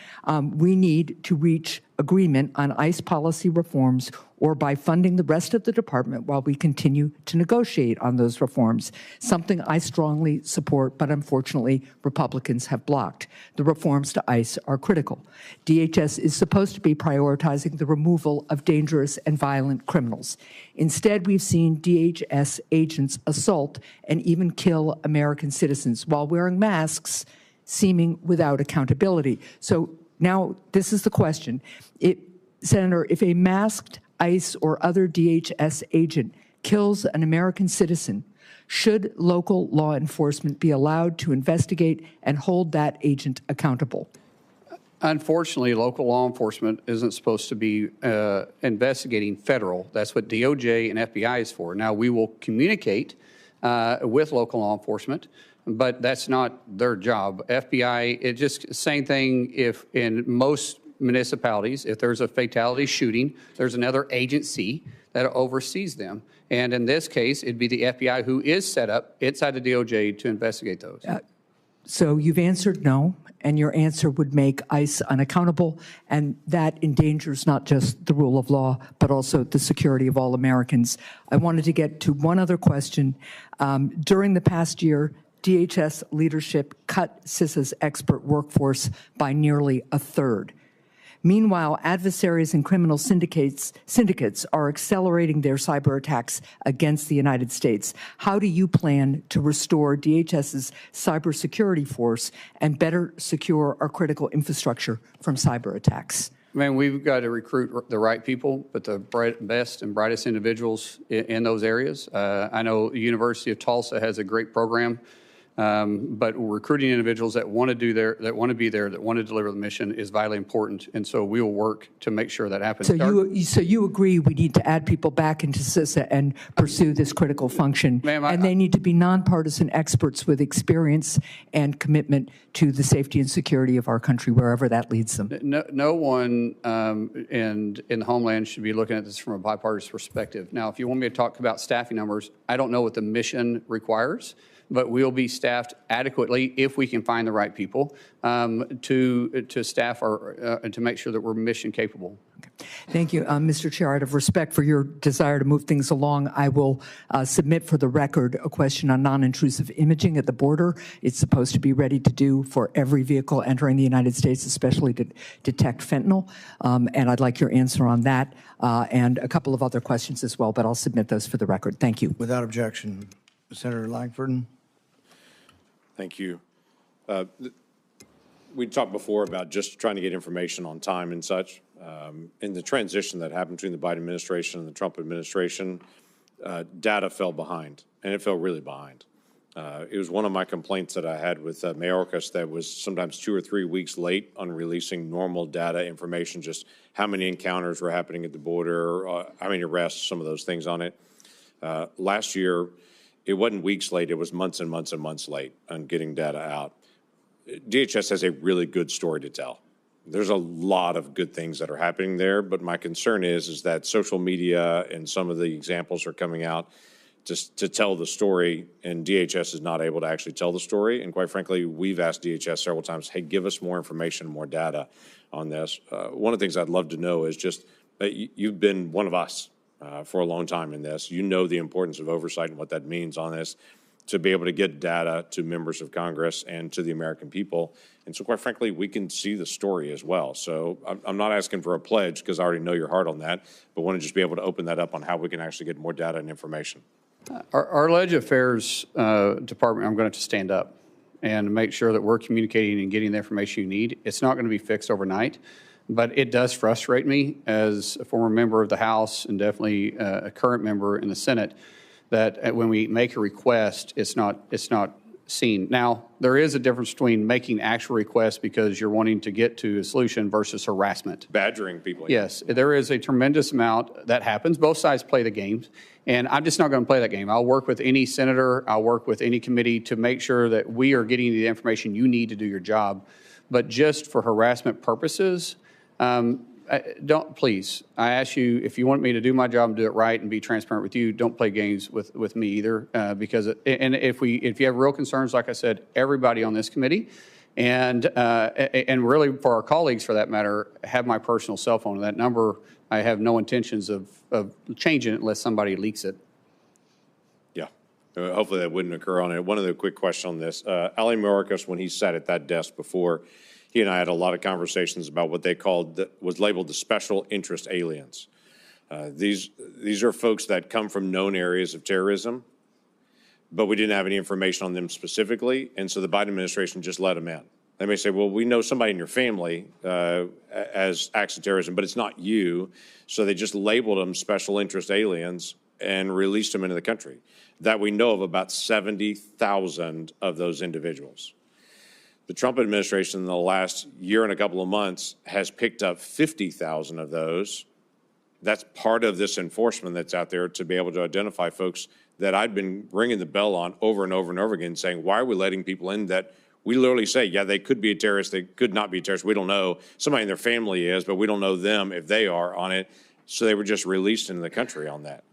We need to reach agreement on ICE policy reforms or by funding the rest of the department while we continue to negotiate on those reforms, something I strongly support, but unfortunately Republicans have blocked. The reforms to ICE are critical. DHS is supposed to be prioritizing the removal of dangerous and violent criminals. Instead, we've seen DHS agents assault and even kill American citizens while wearing masks, seeming without accountability. So now this is the question. Senator, if a masked ICE or other DHS agent kills an American citizen, should local law enforcement be allowed to investigate and hold that agent accountable? Unfortunately, local law enforcement isn't supposed to be investigating federal. That's what DOJ and FBI is for. Now, we will communicate with local law enforcement but that's not their job. FBI, it just same thing if in most municipalities, if there's a fatality shooting, there's another agency that oversees them. And in this case, it'd be the FBI who is set up inside the DOJ to investigate those. So you've answered no, and your answer would make ICE unaccountable, and that endangers not just the rule of law, but also the security of all Americans. I wanted to get to one other question. During the past year, DHS leadership cut CISA's expert workforce by nearly a third. Meanwhile, adversaries and criminal syndicates are accelerating their cyber attacks against the United States. How do you plan to restore DHS's cybersecurity force and better secure our critical infrastructure from cyber attacks? Man, we've got to recruit the right people, but the best and brightest individuals in those areas. I know the University of Tulsa has a great program. But recruiting individuals that want to be there, that want to deliver the mission is vitally important, and so we will work to make sure that happens. So you agree we need to add people back into CISA and pursue this critical function, and they need to be nonpartisan experts with experience and commitment to the safety and security of our country, wherever that leads them. No one in the Homeland should be looking at this from a bipartisan perspective. Now, if you want me to talk about staffing numbers, I don't know what the mission requires, but we'll be staffed adequately if we can find the right people to staff our and to make sure that we're mission capable. Thank you. Mr. Chair, out of respect for your desire to move things along, I will submit for the record a question on non-intrusive imaging at the border. It's supposed to be ready to do for every vehicle entering the United States, especially to detect fentanyl. And I'd like your answer on that and a couple of other questions as well, but I'll submit those for the record. Thank you. Without objection. Senator Langford. Thank you. We talked before about just trying to get information on time and such. In the transition that happened between the Biden administration and the Trump administration, data fell behind, and it fell really behind. It was one of my complaints that I had with Mayorkas that was sometimes 2 or 3 weeks late on releasing normal data information, just how many encounters were happening at the border, how many arrests, some of those things on it. Last year, it wasn't weeks late, it was months and months and months late on getting data out. DHS has a really good story to tell. There's a lot of good things that are happening there, but my concern is that social media and some of the examples are coming out just to tell the story, and DHS is not able to actually tell the story. And quite frankly, we've asked DHS several times, hey, give us more information, more data on this. One of the things I'd love to know is just, you've been one of us for a long time in this. You know the importance of oversight and what that means on this, to be able to get data to members of Congress and to the American people. And so quite frankly, we can see the story as well. So I'm not asking for a pledge because I already know your heart on that, but want to just be able to open that up on how we can actually get more data and information. Our Ledge Affairs Department, I'm going to stand up and make sure that we're communicating and getting the information you need. It's not going to be fixed overnight, but it does frustrate me as a former member of the House and definitely a current member in the Senate that when we make a request, it's not seen. Now, there is a difference between making actual requests because you're wanting to get to a solution versus harassment. Badgering people. Yes, there is a tremendous amount that happens. Both sides play the games, and I'm just not going to play that game. I'll work with any senator, I'll work with any committee to make sure that we are getting the information you need to do your job. But just for harassment purposes, don't, please, I ask you, if you want me to do my job and do it right and be transparent with you, don't play games with me either, because, and if you have real concerns, like I said, everybody on this committee and really for our colleagues for that matter, have my personal cell phone. That number, I have no intentions of changing it unless somebody leaks it. Yeah, hopefully that wouldn't occur on it. One other quick question on this. Ali Mayorkas, when he sat at that desk before, he and I had a lot of conversations about what they called, was labeled the special interest aliens. These are folks that come from known areas of terrorism, but we didn't have any information on them specifically, and so the Biden administration just let them in. They may say, well, we know somebody in your family as acts of terrorism, but it's not you, so they just labeled them special interest aliens and released them into the country. That we know of about 70,000 of those individuals. The Trump administration in the last year and a couple of months has picked up 50,000 of those that's part of this enforcement that's out there, to be able to identify folks that I've been ringing the bell on over and over and over again, saying, why are we letting people in that we literally say, yeah, they could be a terrorist, they could not be a terrorist, we don't know. Somebody in their family is, but we don't know them if they are on it. So they were just released into the country on that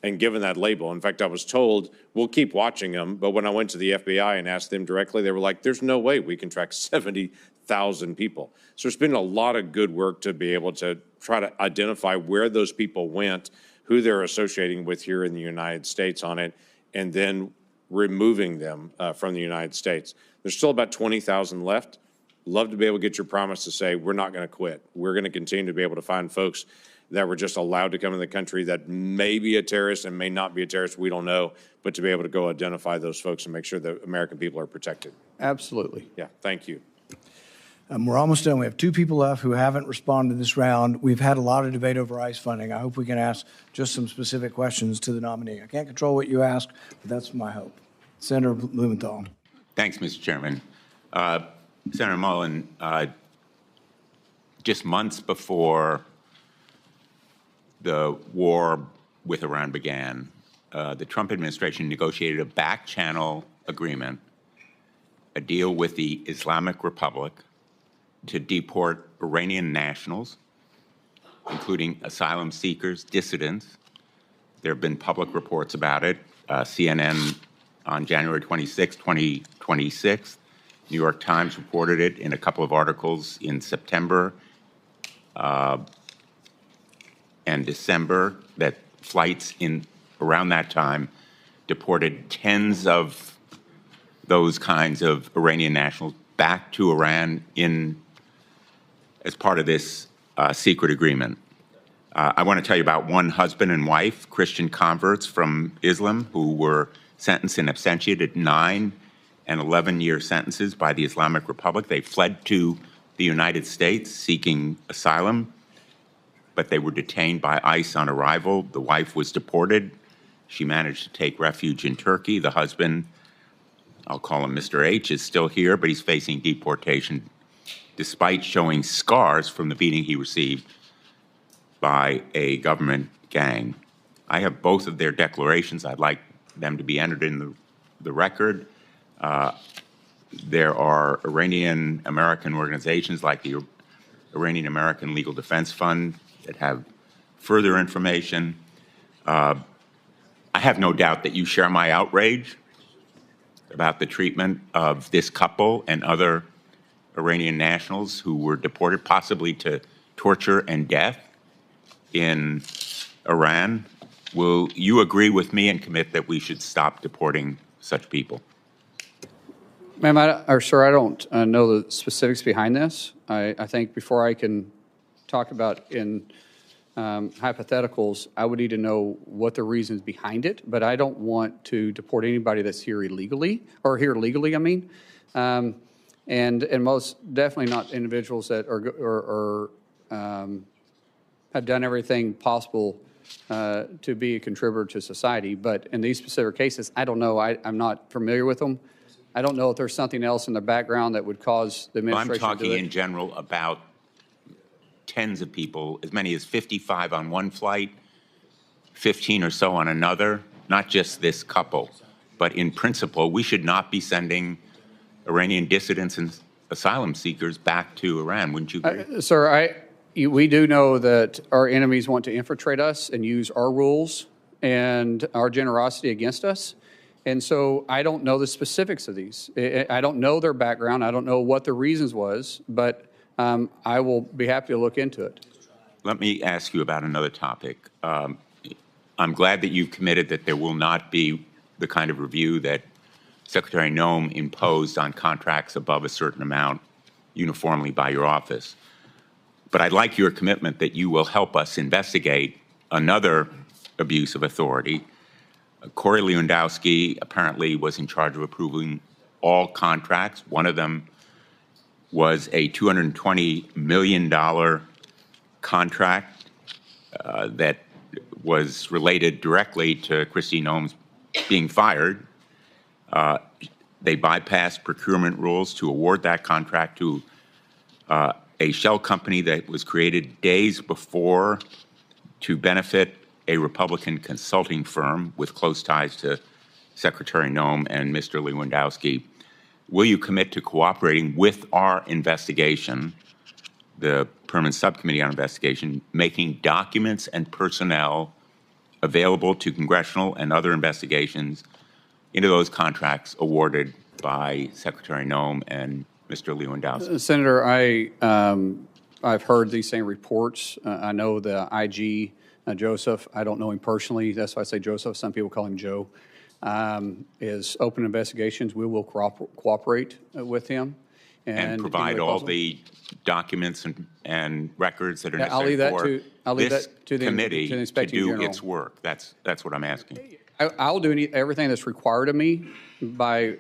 and given that label. In fact, I was told, we'll keep watching them, but when I went to the FBI and asked them directly, they were like, there's no way we can track 70,000 people. So there's been a lot of good work to be able to try to identify where those people went, who they're associating with here in the United States on it, and then removing them from the United States. There's still about 20,000 left. Love to be able to get your promise to say, we're not going to quit. We're going to continue to be able to find folks that were just allowed to come in the country that may be a terrorist and may not be a terrorist, we don't know, but to be able to go identify those folks and make sure that American people are protected. Absolutely. Yeah, thank you. We're almost done. We have 2 people left who haven't responded this round. We've had a lot of debate over ICE funding. I hope we can ask just some specific questions to the nominee. I can't control what you ask, but that's my hope. Senator Blumenthal. Thanks, Mr. Chairman. Senator Mullin, just months before the war with Iran began, the Trump administration negotiated a back-channel agreement, a deal with the Islamic Republic to deport Iranian nationals, including asylum seekers, dissidents. There have been public reports about it. CNN on January 26, 2026. New York Times reported it in a couple of articles in September and December, that flights in around that time deported tens of those kinds of Iranian nationals back to Iran as part of this secret agreement. I want to tell you about one husband and wife, Christian converts from Islam, who were sentenced in absentia to 9 and 11-year sentences by the Islamic Republic. They fled to the United States seeking asylum, but they were detained by ICE on arrival. The wife was deported. She managed to take refuge in Turkey. The husband, I'll call him Mr. H, is still here, but he's facing deportation despite showing scars from the beating he received by a government gang. I have both of their declarations. I'd like them to be entered in the record. There are Iranian-American organizations like the Iranian-American Legal Defense Fund that have further information. I have no doubt that you share my outrage about the treatment of this couple and other Iranian nationals who were deported possibly to torture and death in Iran. Will you agree with me and commit that we should stop deporting such people? Ma'am, sir, I don't know the specifics behind this. I think before I can talk about in hypotheticals, I would need to know what the reasons behind it, but I don't want to deport anybody that's here illegally, or here legally, I mean. And most definitely not individuals that have done everything possible to be a contributor to society. But in these specific cases, I don't know. I'm not familiar with them. I don't know if there's something else in their background that would cause the administration I'm talking to do it. in general about tens of people, as many as 55 on one flight, 15 or so on another, not just this couple. But in principle, we should not be sending Iranian dissidents and asylum seekers back to Iran. Wouldn't you agree? Sir, we do know that our enemies want to infiltrate us and use our rules and our generosity against us. And so I don't know the specifics of these. I don't know their background. I don't know what the reasons was, but I will be happy to look into it. Let me ask you about another topic. I'm glad that you've committed that there will not be the kind of review that Secretary Noem imposed on contracts above a certain amount uniformly by your office. But I'd like your commitment that you will help us investigate another abuse of authority. Corey Lewandowski apparently was in charge of approving all contracts. One of them was a $220 million contract that was related directly to Kristi Noem's being fired. They bypassed procurement rules to award that contract to a shell company that was created days before to benefit a Republican consulting firm with close ties to Secretary Noem and Mr. Lewandowski. Will you commit to cooperating with our investigation, the Permanent Subcommittee on Investigation, making documents and personnel available to congressional and other investigations into those contracts awarded by Secretary Noem and Mr. Lewandowski? Senator, I've heard these same reports. I know the IG, Joseph, I don't know him personally. That's why I say Joseph. Some people call him Joe. Is open investigations. We will cooperate with him. And provide all the documents and records that are necessary for this committee to do its work. That's what I'm asking. I'll do everything that's required of me by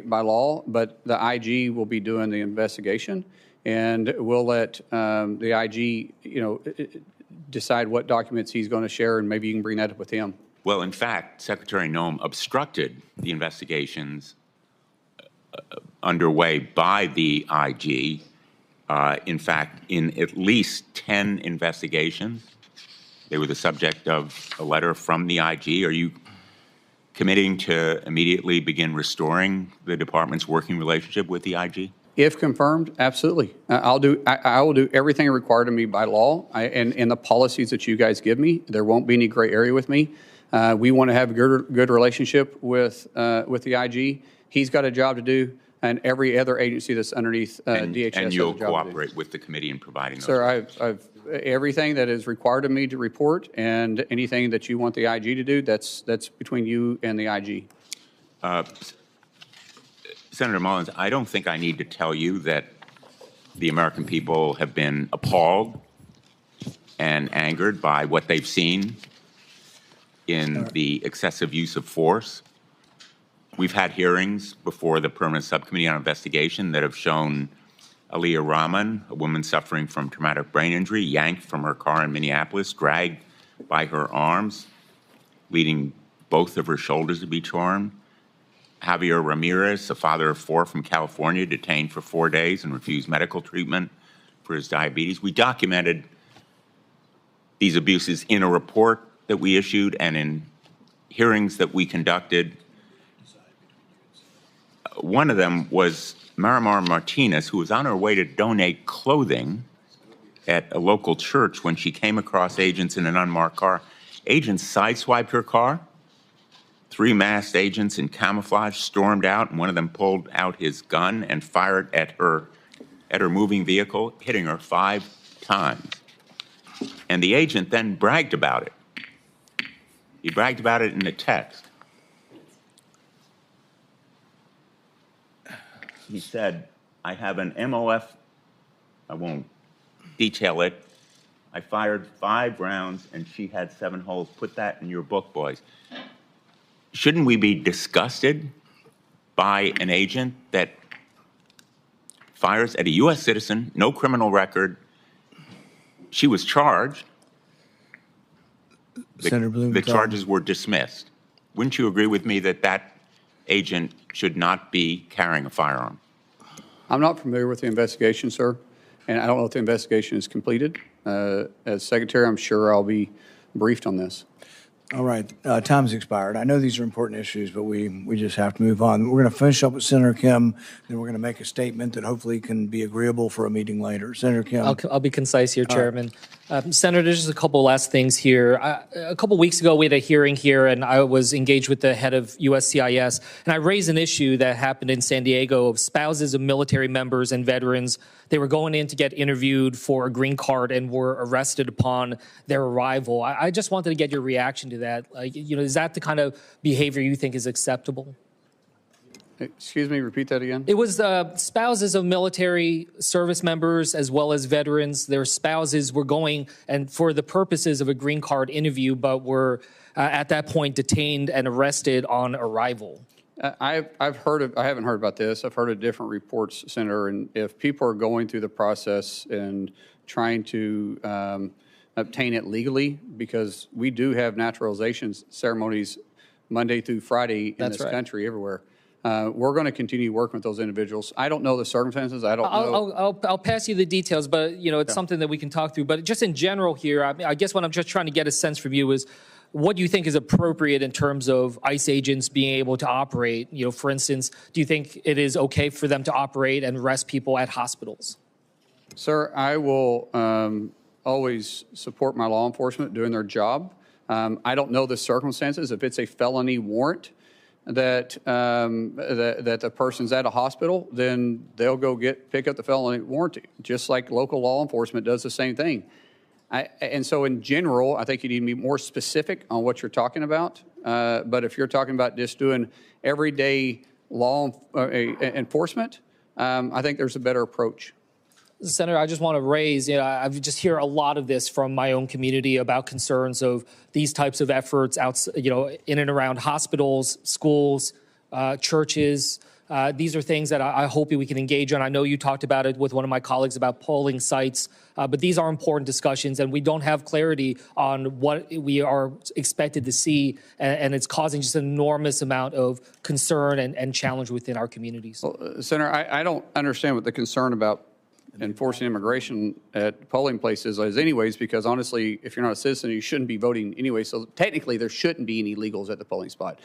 law, but the IG will be doing the investigation, and we'll let the IG, decide what documents he's going to share, and maybe you can bring that up with him. Well, in fact, Secretary Noem obstructed the investigations underway by the IG. In fact, in at least 10 investigations, they were the subject of a letter from the IG. Are you committing to immediately begin restoring the department's working relationship with the IG? If confirmed, absolutely. I will do everything required of me by law and the policies that you guys give me. There won't be any gray area with me. We want to have a good relationship with the IG. He's got a job to do, and every other agency that's underneath DHS. And you'll cooperate with the committee in providing those. Sir, I've everything that is required of me to report, and anything that you want the IG to do, that's between you and the IG. Senator Mullins, I don't think I need to tell you that the American people have been appalled and angered by what they've seen in the excessive use of force. We've had hearings before the Permanent Subcommittee on Investigation that have shown Aliyah Rahman, a woman suffering from traumatic brain injury, yanked from her car in Minneapolis, dragged by her arms, leading both of her shoulders to be torn. Javier Ramirez, a father of 4 from California, detained for 4 days and refused medical treatment for his diabetes. We documented these abuses in a report that we issued and in hearings that we conducted. One of them was Marimar Martinez, who was on her way to donate clothing at a local church when she came across agents in an unmarked car. Agents sideswiped her car. 3 masked agents in camouflage stormed out, and one of them pulled out his gun and fired at her moving vehicle, hitting her 5 times. And the agent then bragged about it. He bragged about it in a text. He said, I have an MOF, I won't detail it. I fired 5 rounds and she had 7 holes. Put that in your book, boys. Shouldn't we be disgusted by an agent that fires at a U.S. citizen, no criminal record? She was charged. Senator Blumenthal. The charges were dismissed. Wouldn't you agree with me that that agent should not be carrying a firearm? I'm not familiar with the investigation, sir, and I don't know if the investigation is completed. As Secretary, I'm sure I'll be briefed on this. All right, time's expired. I know these are important issues, but we just have to move on. We're going to finish up with Senator Kim, then we're going to make a statement that hopefully can be agreeable for a meeting later. Senator Kim. I'll be concise here, Chairman. Senator, there's just a couple last things here. A couple weeks ago, we had a hearing here, and I was engaged with the head of USCIS, and I raised an issue that happened in San Diego of spouses of military members and veterans. They were going in to get interviewed for a green card and were arrested upon their arrival. I just wanted to get your reaction to that. Is that the kind of behavior you think is acceptable? Excuse me, repeat that again. It was spouses of military service members as well as veterans. Their spouses were going and for the purposes of a green card interview, but were at that point detained and arrested on arrival. I haven't heard about this. I've heard of different reports, Senator, and if people are going through the process and trying to obtain it legally, because we do have naturalization ceremonies Monday through Friday in this country everywhere. We're going to continue working with those individuals. I don't know the circumstances. I don't know. I'll pass you the details, but it's something that we can talk through. But just in general here, I guess what I'm just trying to get a sense from you is what do you think is appropriate in terms of ICE agents being able to operate? For instance, do you think it is okay for them to operate and arrest people at hospitals? Sir, I will always support my law enforcement doing their job. I don't know the circumstances. If it's a felony warrant that the person's at a hospital, then they'll go pick up the felony warranty, just like local law enforcement does the same thing. And so in general, I think you need to be more specific on what you're talking about. But if you're talking about just doing everyday law enforcement, I think there's a better approach. Senator, I just want to raise, I just hear a lot of this from my own community about concerns of these types of efforts in and around hospitals, schools, churches. These are things that I hope we can engage on. I know you talked about it with one of my colleagues about polling sites, but these are important discussions, and we don't have clarity on what we are expected to see, and it's causing just an enormous amount of concern and challenge within our communities. Well, Senator, I don't understand what the concern about enforcing immigration at polling places is anyways, because honestly, if you're not a citizen, you shouldn't be voting anyway. So technically, there shouldn't be any illegals at the polling spot.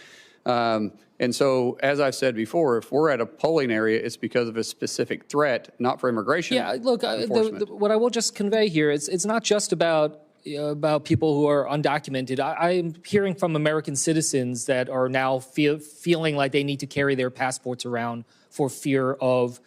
And so, as I've said before, if we're at a polling area, it's because of a specific threat, not for immigration. Yeah, look, what I will just convey here is it's not just about people who are undocumented. I'm hearing from American citizens that are now feeling like they need to carry their passports around for fear of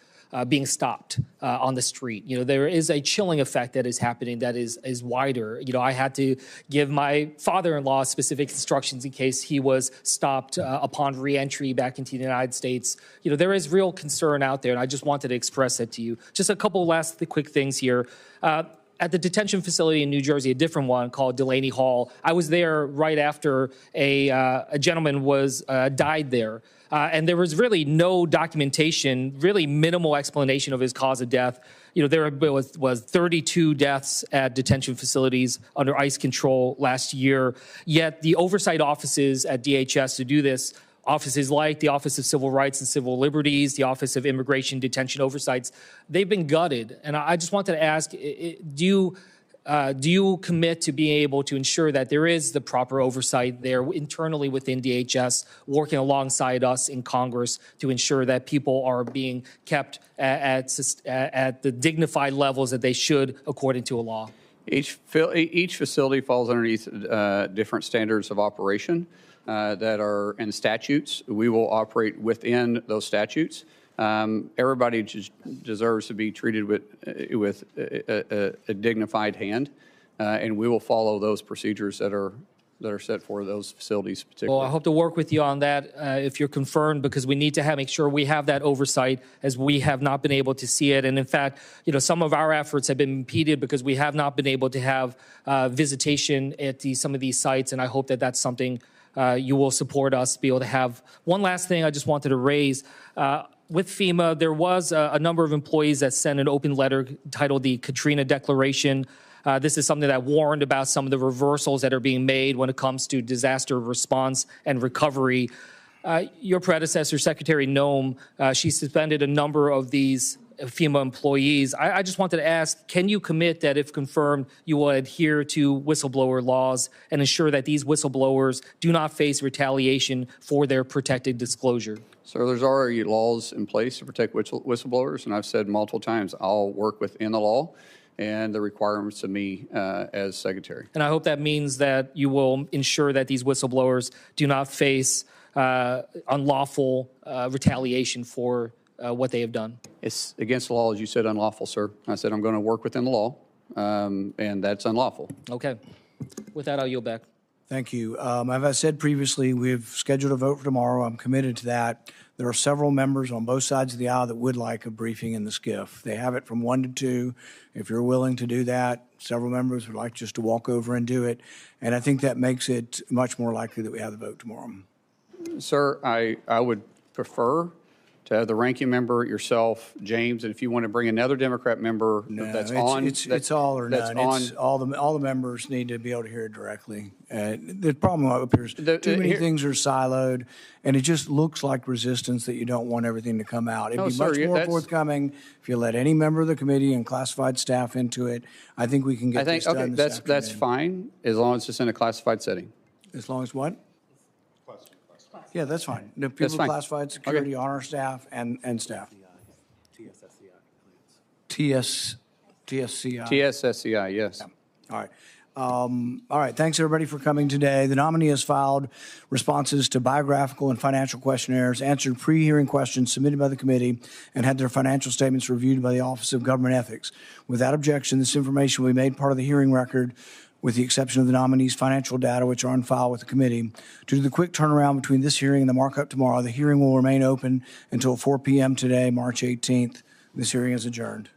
being stopped on the street. There is a chilling effect that is happening that is wider. I had to give my father-in-law specific instructions in case he was stopped upon re-entry back into the United States. There is real concern out there, and I just wanted to express that to you. Just a couple last quick things here. At the detention facility in New Jersey, a different one called Delaney Hall, I was there right after a gentleman died there. And there was really no documentation, really minimal explanation of his cause of death. There was 32 deaths at detention facilities under ICE control last year. Yet the oversight offices at DHS to do this, offices like the Office of Civil Rights and Civil Liberties, the Office of Immigration Detention Oversights, they've been gutted. And I just wanted to ask, do you commit to being able to ensure that there is the proper oversight there internally within DHS, working alongside us in Congress to ensure that people are being kept at the dignified levels that they should according to a law? Each facility falls underneath different standards of operation that are in statutes. We will operate within those statutes. Everybody deserves to be treated with a dignified hand, and we will follow those procedures that are set for those facilities particularly. Well, I hope to work with you on that if you're confirmed, because we need to make sure we have that oversight, as we have not been able to see it. And in fact, some of our efforts have been impeded because we have not been able to have visitation at some of these sites, and I hope that that's something you will support us to be able to have. One last thing I just wanted to raise. With FEMA, there was a number of employees that sent an open letter titled the Katrina Declaration. This is something that warned about some of the reversals that are being made when it comes to disaster response and recovery. Your predecessor, Secretary Noem, she suspended a number of these FEMA employees. I just wanted to ask, can you commit that if confirmed, you will adhere to whistleblower laws and ensure that these whistleblowers do not face retaliation for their protected disclosure? So there's already laws in place to protect whistleblowers, and I've said multiple times I'll work within the law and the requirements of me as Secretary. And I hope that means that you will ensure that these whistleblowers do not face unlawful retaliation for what they have done. It's against the law, as you said, unlawful, sir. I said I'm going to work within the law, and that's unlawful. Okay. With that, I'll yield back. Thank you. As I said previously, we've scheduled a vote for tomorrow. I'm committed to that. There are several members on both sides of the aisle that would like a briefing in the SCIF. They have it from 1 to 2. If you're willing to do that, several members would like just to walk over and do it. And I think that makes it much more likely that we have the vote tomorrow. Sir, I would prefer to have the ranking member, yourself, James, and if you want to bring another Democrat member that's on. It's all or none. It's all the members need to be able to hear it directly. The problem up here is too many things are siloed, and it just looks like resistance that you don't want everything to come out. It'd be much more forthcoming if you let any member of the committee and classified staff into it. I think we can get this done this afternoon. That's fine, as long as it's in a classified setting. As long as what? Yeah, that's fine. The people with classified security on our staff and staff. TSSCI, yes. Yeah. All right. All right. Thanks, everybody, for coming today. The nominee has filed responses to biographical and financial questionnaires, answered pre-hearing questions submitted by the committee, and had their financial statements reviewed by the Office of Government Ethics. Without objection, this information will be made part of the hearing record, with the exception of the nominee's financial data, which are on file with the committee. Due to the quick turnaround between this hearing and the markup tomorrow, the hearing will remain open until 4 p.m. today, March 18th. This hearing is adjourned.